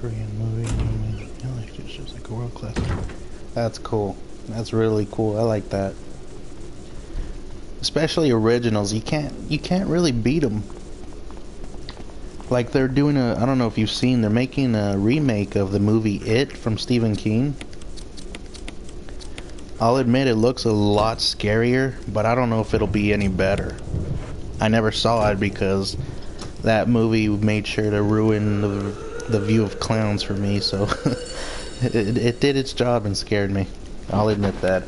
Korean movie. It's just like a world class. That's cool. That's really cool. I like that. Especially originals. You can't really beat them. Like they're doing I don't know if you've seen, they're making a remake of the movie It from Stephen King. I'll admit it looks a lot scarier, but I don't know if it'll be any better. I never saw it because that movie made sure to ruin the view of clowns for me, so it did its job and scared me. I'll admit that.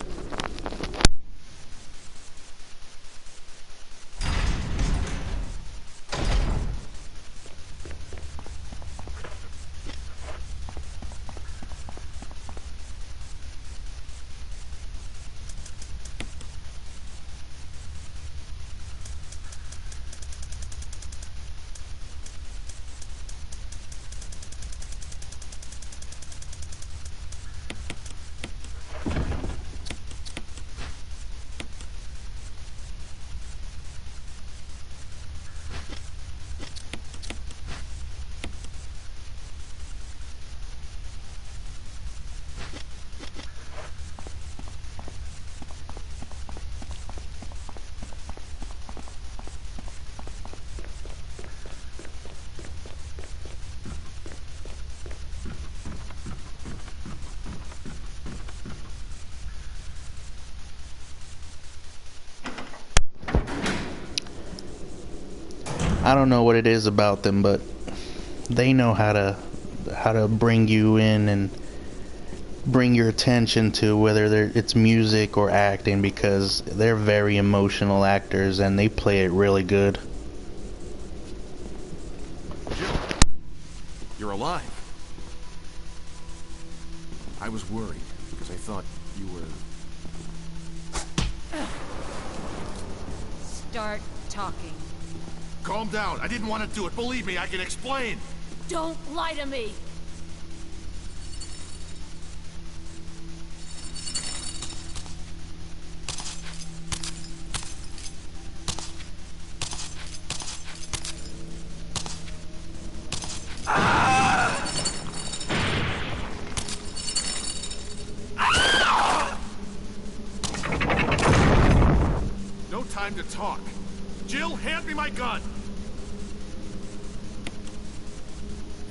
I don't know what it is about them, but they know how to bring you in and bring your attention to whether it's music or acting, because they're very emotional actors and they play it really good. Jill, you're alive. I was worried because I thought you were... Start talking. Calm down. I didn't want to do it. Believe me, I can explain. Don't lie to me! No time to talk. Jill, hand me my gun.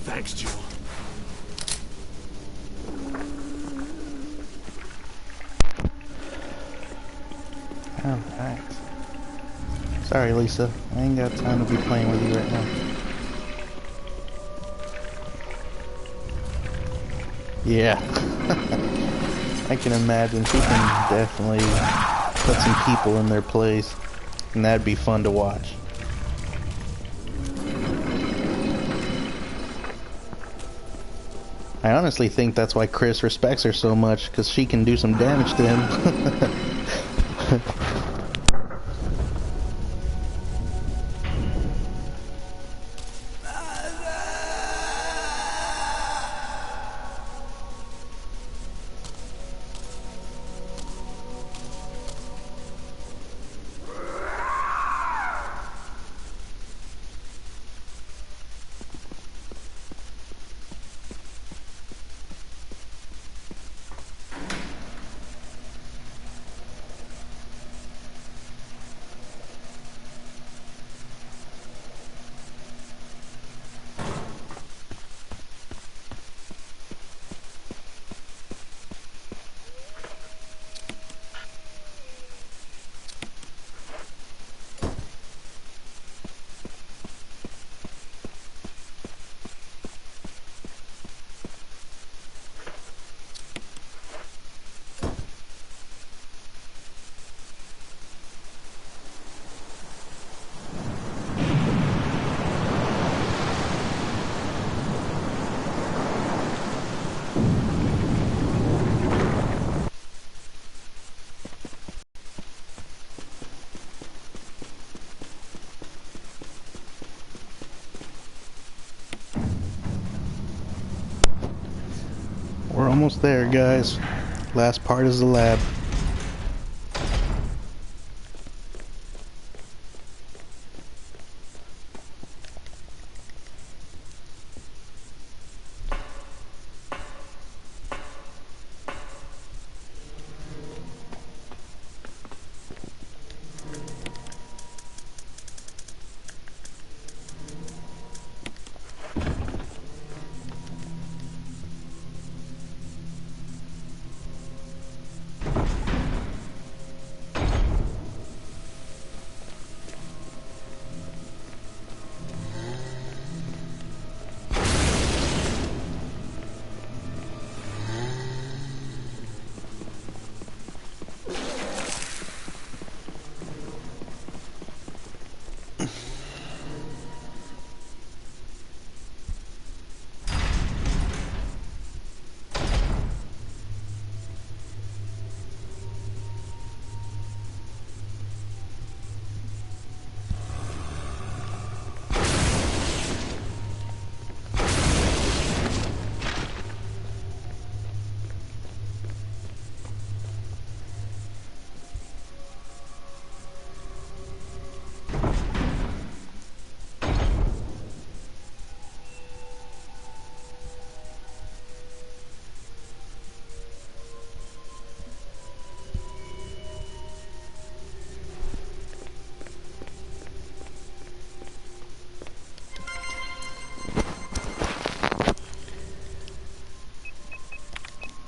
Thanks, Jill. Alright. Sorry, Lisa. I ain't got time to be playing with you right now. Yeah. I can imagine she can definitely put some people in their place, and that'd be fun to watch. I honestly think that's why Chris respects her so much, because she can do some damage to him. We're almost there, guys. Last part is the lab.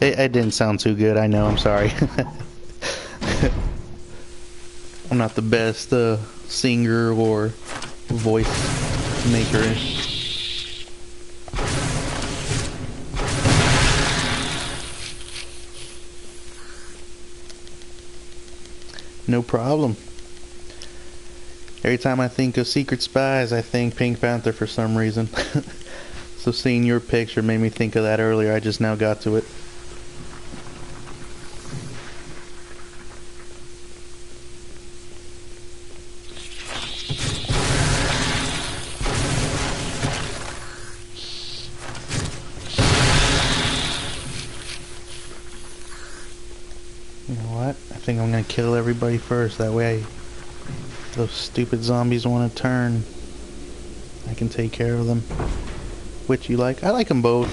It didn't sound too good, I know, I'm sorry. I'm not the best singer or voice maker. No problem. Every time I think of Secret Spies, I think Pink Panther for some reason. So seeing your picture made me think of that earlier. I just now got to it. You know what? I think I'm gonna kill everybody first. That way, if those stupid zombies want to turn, I can take care of them. Which you like? I like them both.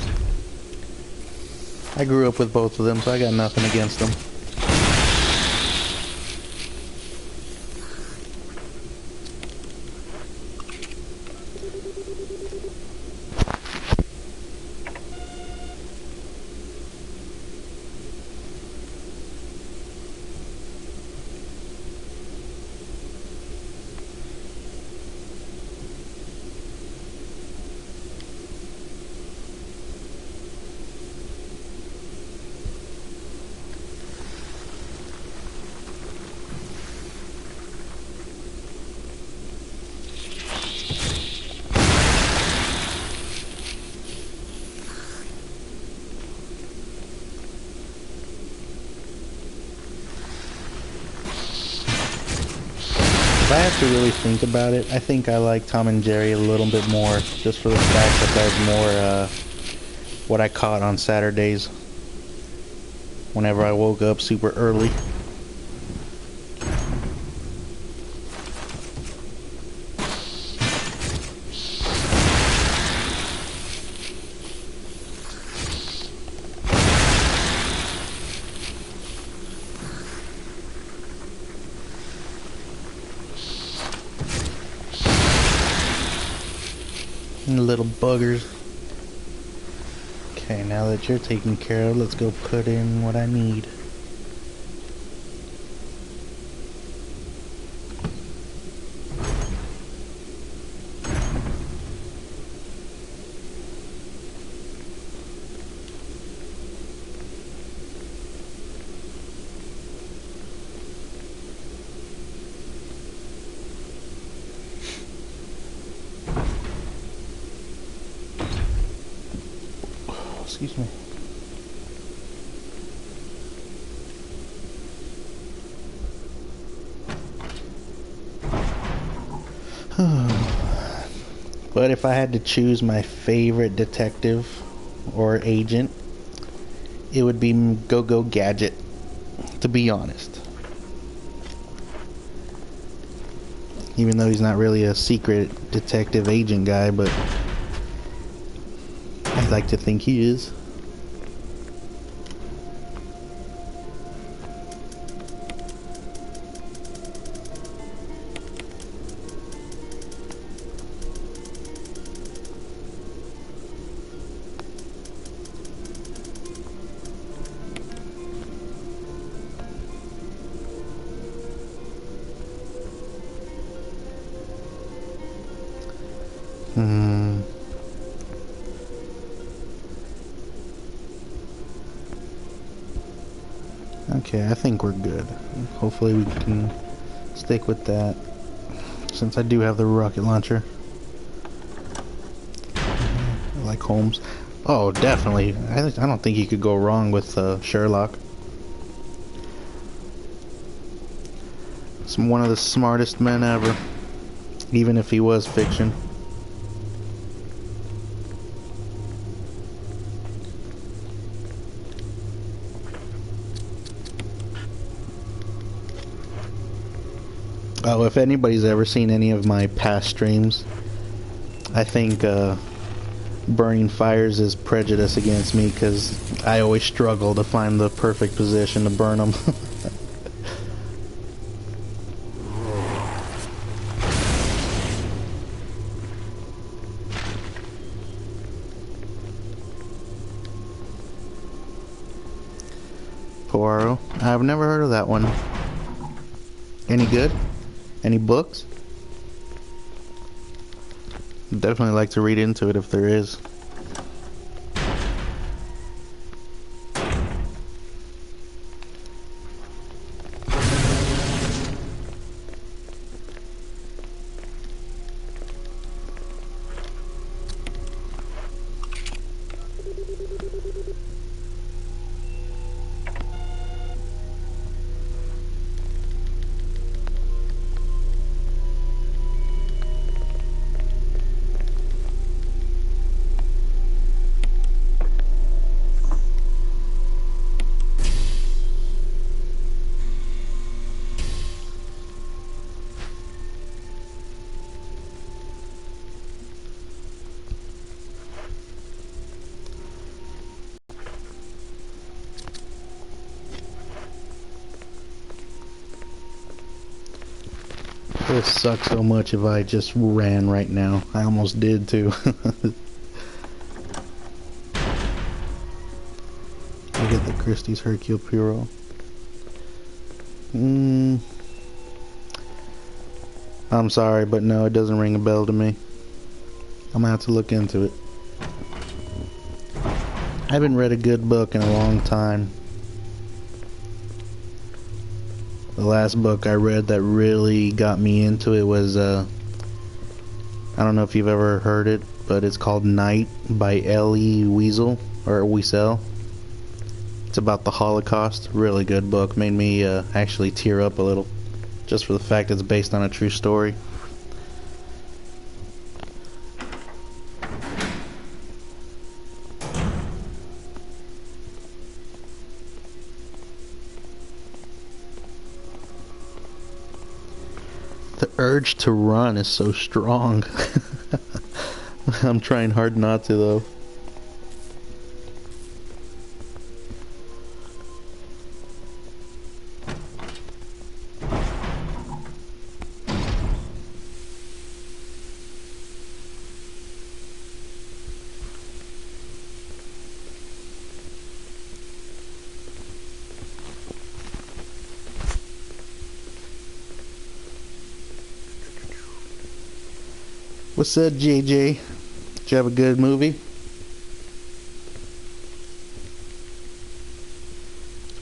I grew up with both of them, so I got nothing against them. If I have to really think about it, I think I like Tom and Jerry a little bit more, just for the fact that there's more what I caught on Saturdays whenever I woke up super early. Little buggers. Okay, now that you're taken care of, let's go put in what I need. Excuse me. But if I had to choose my favorite detective or agent, it would be Go-Go Gadget, to be honest. Even though he's not really a secret detective agent guy, but I'd like to think he is. Okay, I think we're good. Hopefully we can stick with that, since I do have the rocket launcher. I like Holmes. Oh, definitely. I don't think you could go wrong with Sherlock. He's one of the smartest men ever, even if he was fiction. Oh, if anybody's ever seen any of my past streams, I think burning fires is prejudice against me, because I always struggle to find the perfect position to burn them. Poirot. I've never heard of that one. Any good? Any books? Definitely like to read into it if there is. This sucks so much if I just ran right now. I almost did too. Look at the Christie's Hercule Poirot. I'm sorry, but no, it doesn't ring a bell to me. I'm gonna have to look into it. I haven't read a good book in a long time. The last book I read that really got me into it was, I don't know if you've ever heard it, but it's called Night by ElWeroVaquero, or Weasel. It's about the Holocaust. Really good book. Made me actually tear up a little, just for the fact it's based on a true story. The urge to run is so strong. I'm trying hard not to though. What's up, JJ? Did you have a good movie?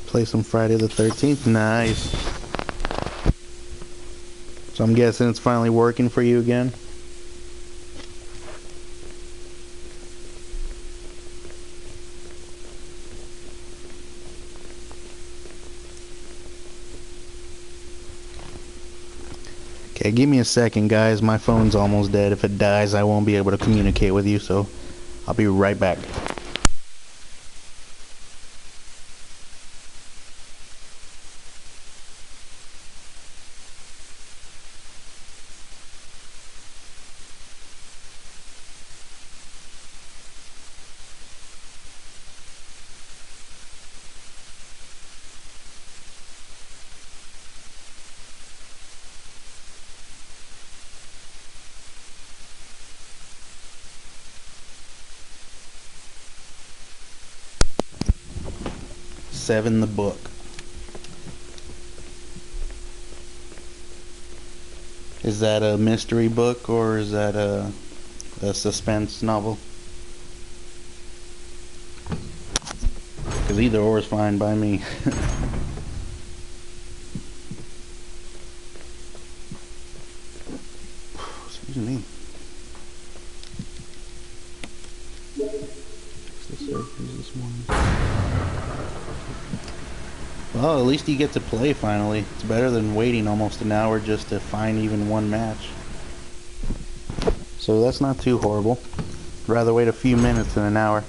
Play some Friday the 13th. Nice. So I'm guessing it's finally working for you again? Okay, give me a second, guys. My phone's almost dead. If it dies, I won't be able to communicate with you, so I'll be right back. Seven the book. Is that a mystery book or is that a suspense novel? Because either or is fine by me. Excuse me. Fix the surgeries this morning. Well, at least you get to play finally. It's better than waiting almost an hour just to find even one match. So that's not too horrible. Rather wait a few minutes than an hour.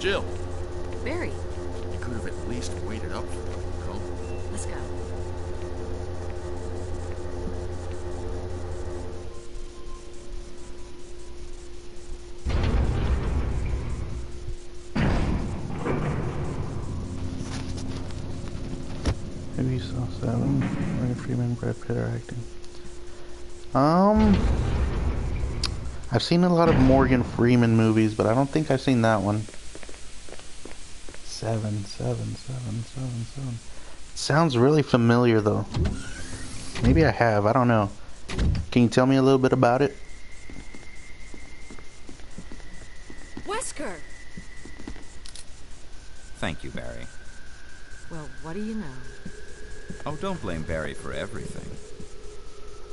Jill, Barry, you could have at least waited up for me, you know? let's go. Have you saw 7? Morgan Freeman, Brad Pitt are acting. I've seen a lot of Morgan Freeman movies, but I don't think I've seen that one. 7. Sounds really familiar though. Maybe I have, I don't know. Can you tell me a little bit about it? Wesker! Thank you, Barry. Well, what do you know? Oh, don't blame Barry for everything.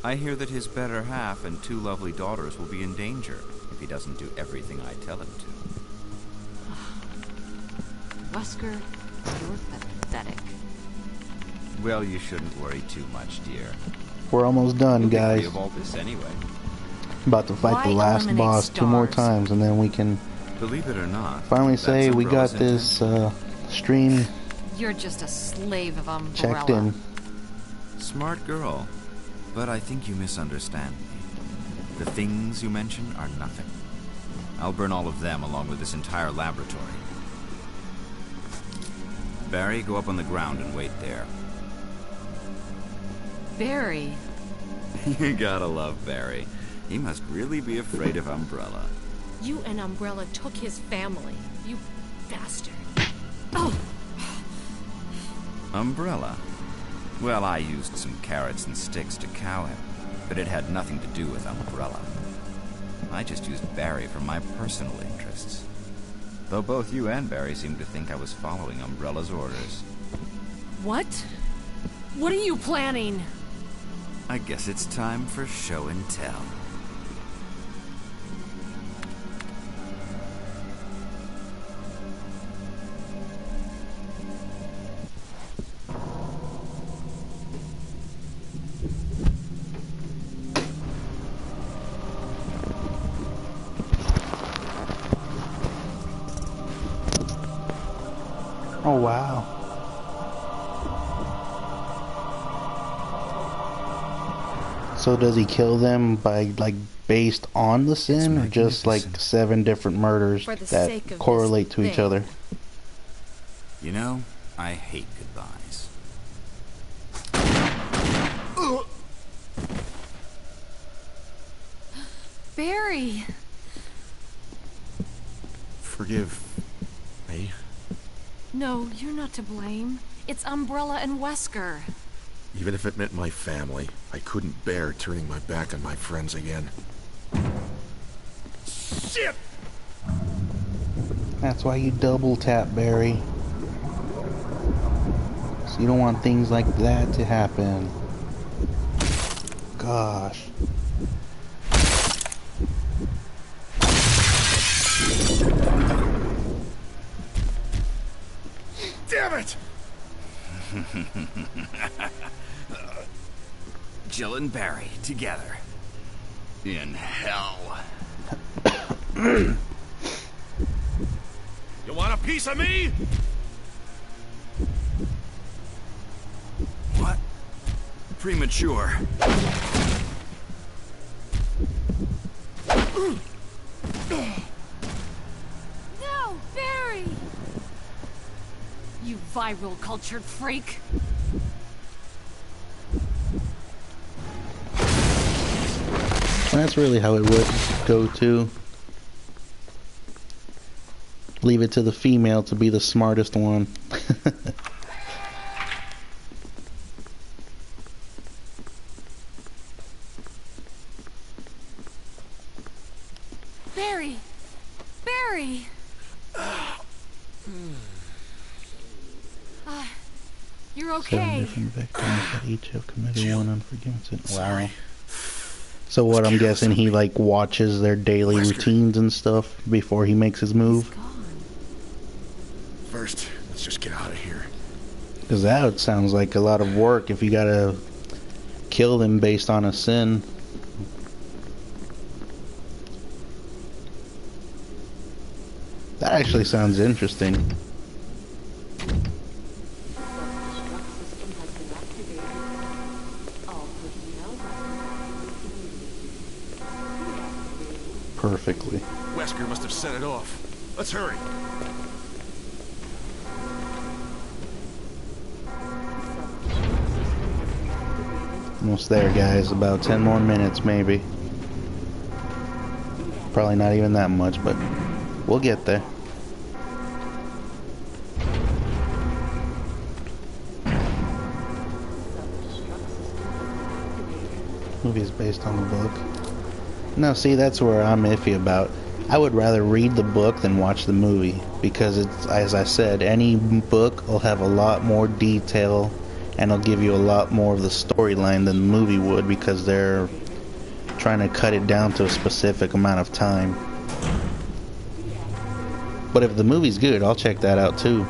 I hear that his better half and 2 lovely daughters will be in danger if he doesn't do everything I tell him to. Wesker, you're pathetic. Well, you shouldn't worry too much, dear. We're almost done, We'll get guys. free of all this anyway. About to fight the Why last eliminate boss 2 more stars? times, and then we can Believe it or not, finally that's say we got Umbrella's this stream You're just a slave of Umbrella. checked in. Smart girl, but I think you misunderstand me. The things you mention are nothing. I'll burn all of them along with this entire laboratory. Barry, go up on the ground and wait there. Barry. You gotta love Barry. He must really be afraid of Umbrella. You and Umbrella took his family. You bastard. Oh! Umbrella? Well, I used some carrots and sticks to cow him, but it had nothing to do with Umbrella. I just used Barry for my personal interests. Though both you and Barry seem to think I was following Umbrella's orders. What? What are you planning? I guess it's time for show and tell. Oh wow. So does he kill them by like based on the sin, or just like 7 different murders For the that sake of correlate this to each thing. other? You know, I hate goodbyes. Barry! Forgive me. No, you're not to blame. It's Umbrella and Wesker. Even if it meant my family, I couldn't bear turning my back on my friends again. Shit! That's why you double tap, Barry. So you don't want things like that to happen. Gosh. Damn it! Jill and Barry together. In hell. You want a piece of me? What? Premature. No, Barry! You viral cultured freak. That's really how it would go too. Leave it to the female to be the smartest one. Barry! Barry! You're 7 okay. different victims that each have committed one unforgiven sin. Wow. So what, I'm guessing he like watches their daily routines and stuff before he makes his move? First, let's just get out of here. Because that sounds like a lot of work if you gotta kill them based on a sin. That actually sounds interesting. Perfectly. Wesker must have set it off. Let's hurry. Almost there, guys. About 10 more minutes, maybe. Probably not even that much, but we'll get there. Movie's based on the book. No, see, that's where I'm iffy about. I would rather read the book than watch the movie, because it's, as I said, any book will have a lot more detail and it'll give you a lot more of the storyline than the movie would, because they're trying to cut it down to a specific amount of time. But if the movie's good, I'll check that out too.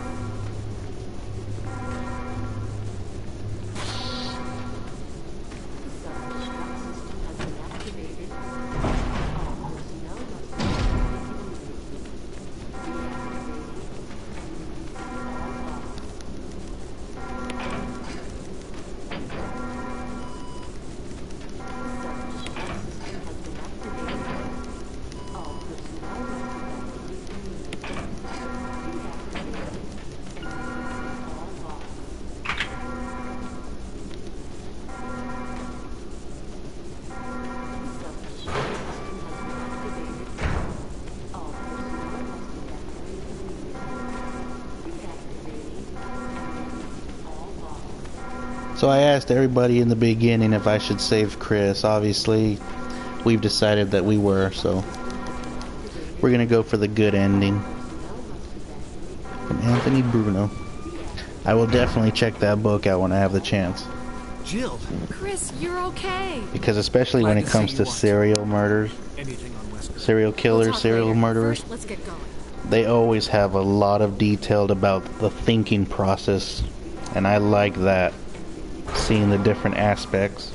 So I asked everybody in the beginning if I should save Chris. Obviously, we've decided that we were, so we're gonna go for the good ending. From Anthony Bruno. I will definitely check that book out when I have the chance. Jill. Chris, you're okay. Because especially when it comes to serial murders, Anything on Wesker? serial killers, We'll talk serial later. murderers, First, let's get going. they always have a lot of detail about the thinking process, and I like that, seeing the different aspects.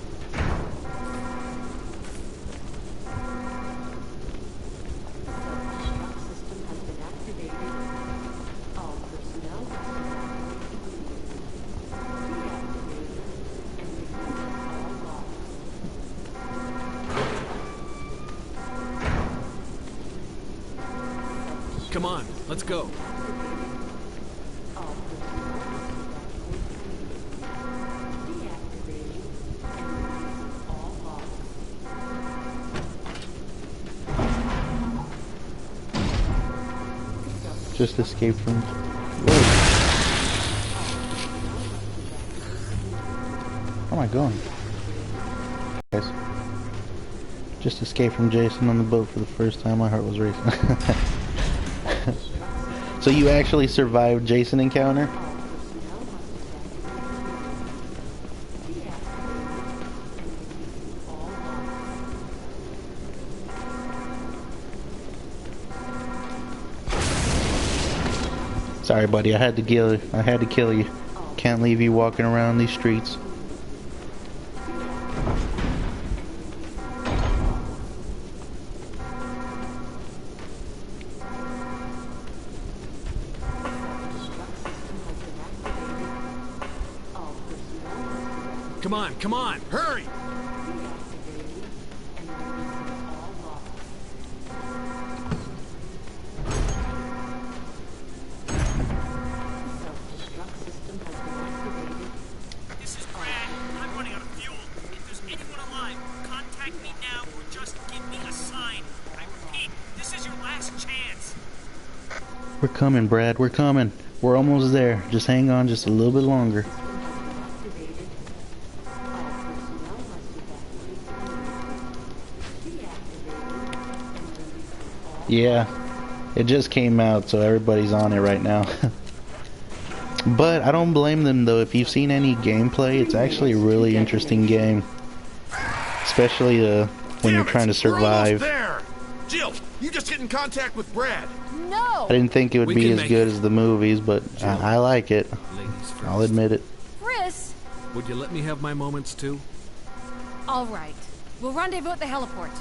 Come on, let's go. Just escaped from... Whoa. Where am I going? Guys. Just escaped from Jason on the boat for the first time. My heart was racing. So you actually survived Jason encounter? Sorry, buddy. I had to kill you. Can't leave you walking around these streets. Come on, hurry! This is Brad. I'm running out of fuel. If there's anyone alive, contact me now or just give me a sign. I repeat, this is your last chance. We're coming, Brad. We're coming. We're almost there. Just hang on just a little bit longer. Yeah, it just came out, so everybody's on it right now. But I don't blame them, though. If you've seen any gameplay, it's actually a really interesting game. Especially when you're trying to survive. There! Jill, you just get in contact with Brad. No! I didn't think it would We be can as make good it. as the movies, but I like it. Ladies first. I'll admit it. Chris! Would you let me have my moments too? All right. We'll rendezvous at the heliport.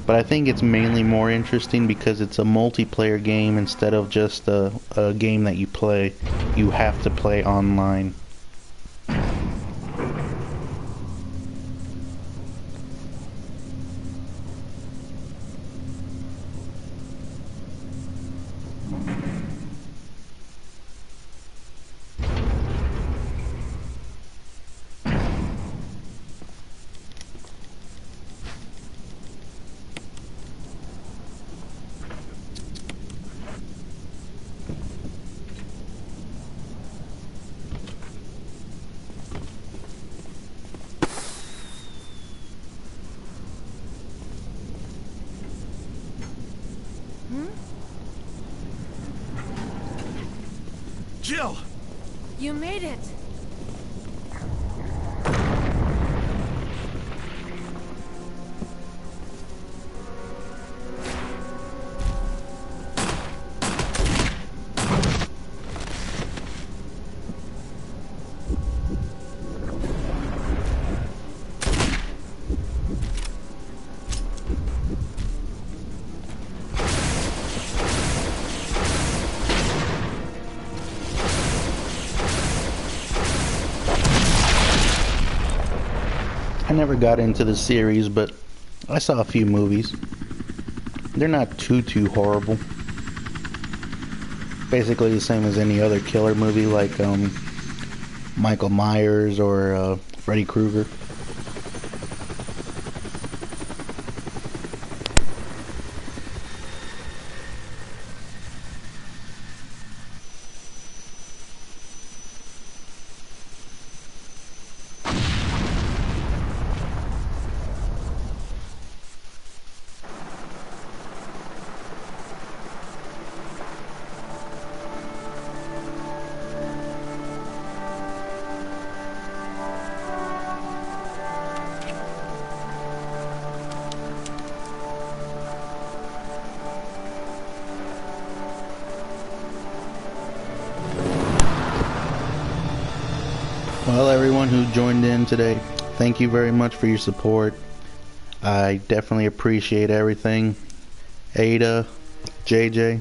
But I think it's mainly more interesting because it's a multiplayer game instead of just a game that you play. You have to play online. Jill! You made it! I never got into the series, but I saw a few movies. They're not too horrible. Basically the same as any other killer movie, like Michael Myers or Freddy Krueger. Well, everyone who joined in today, thank you very much for your support. I definitely appreciate everything. Ada, JJ,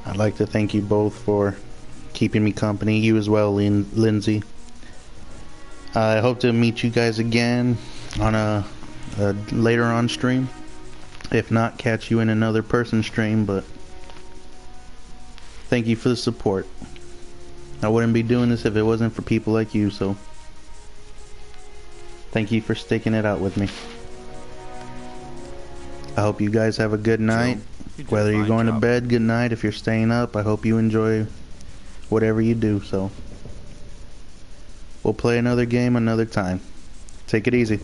I'd like to thank you both for keeping me company. You as well, Lindsay. I hope to meet you guys again on a later on stream. If not, catch you in another person stream, but thank you for the support. I wouldn't be doing this if it wasn't for people like you, so thank you for sticking it out with me. I hope you guys have a good night. Whether you're going to bed, good night. If you're staying up, I hope you enjoy whatever you do, so we'll play another game another time. Take it easy.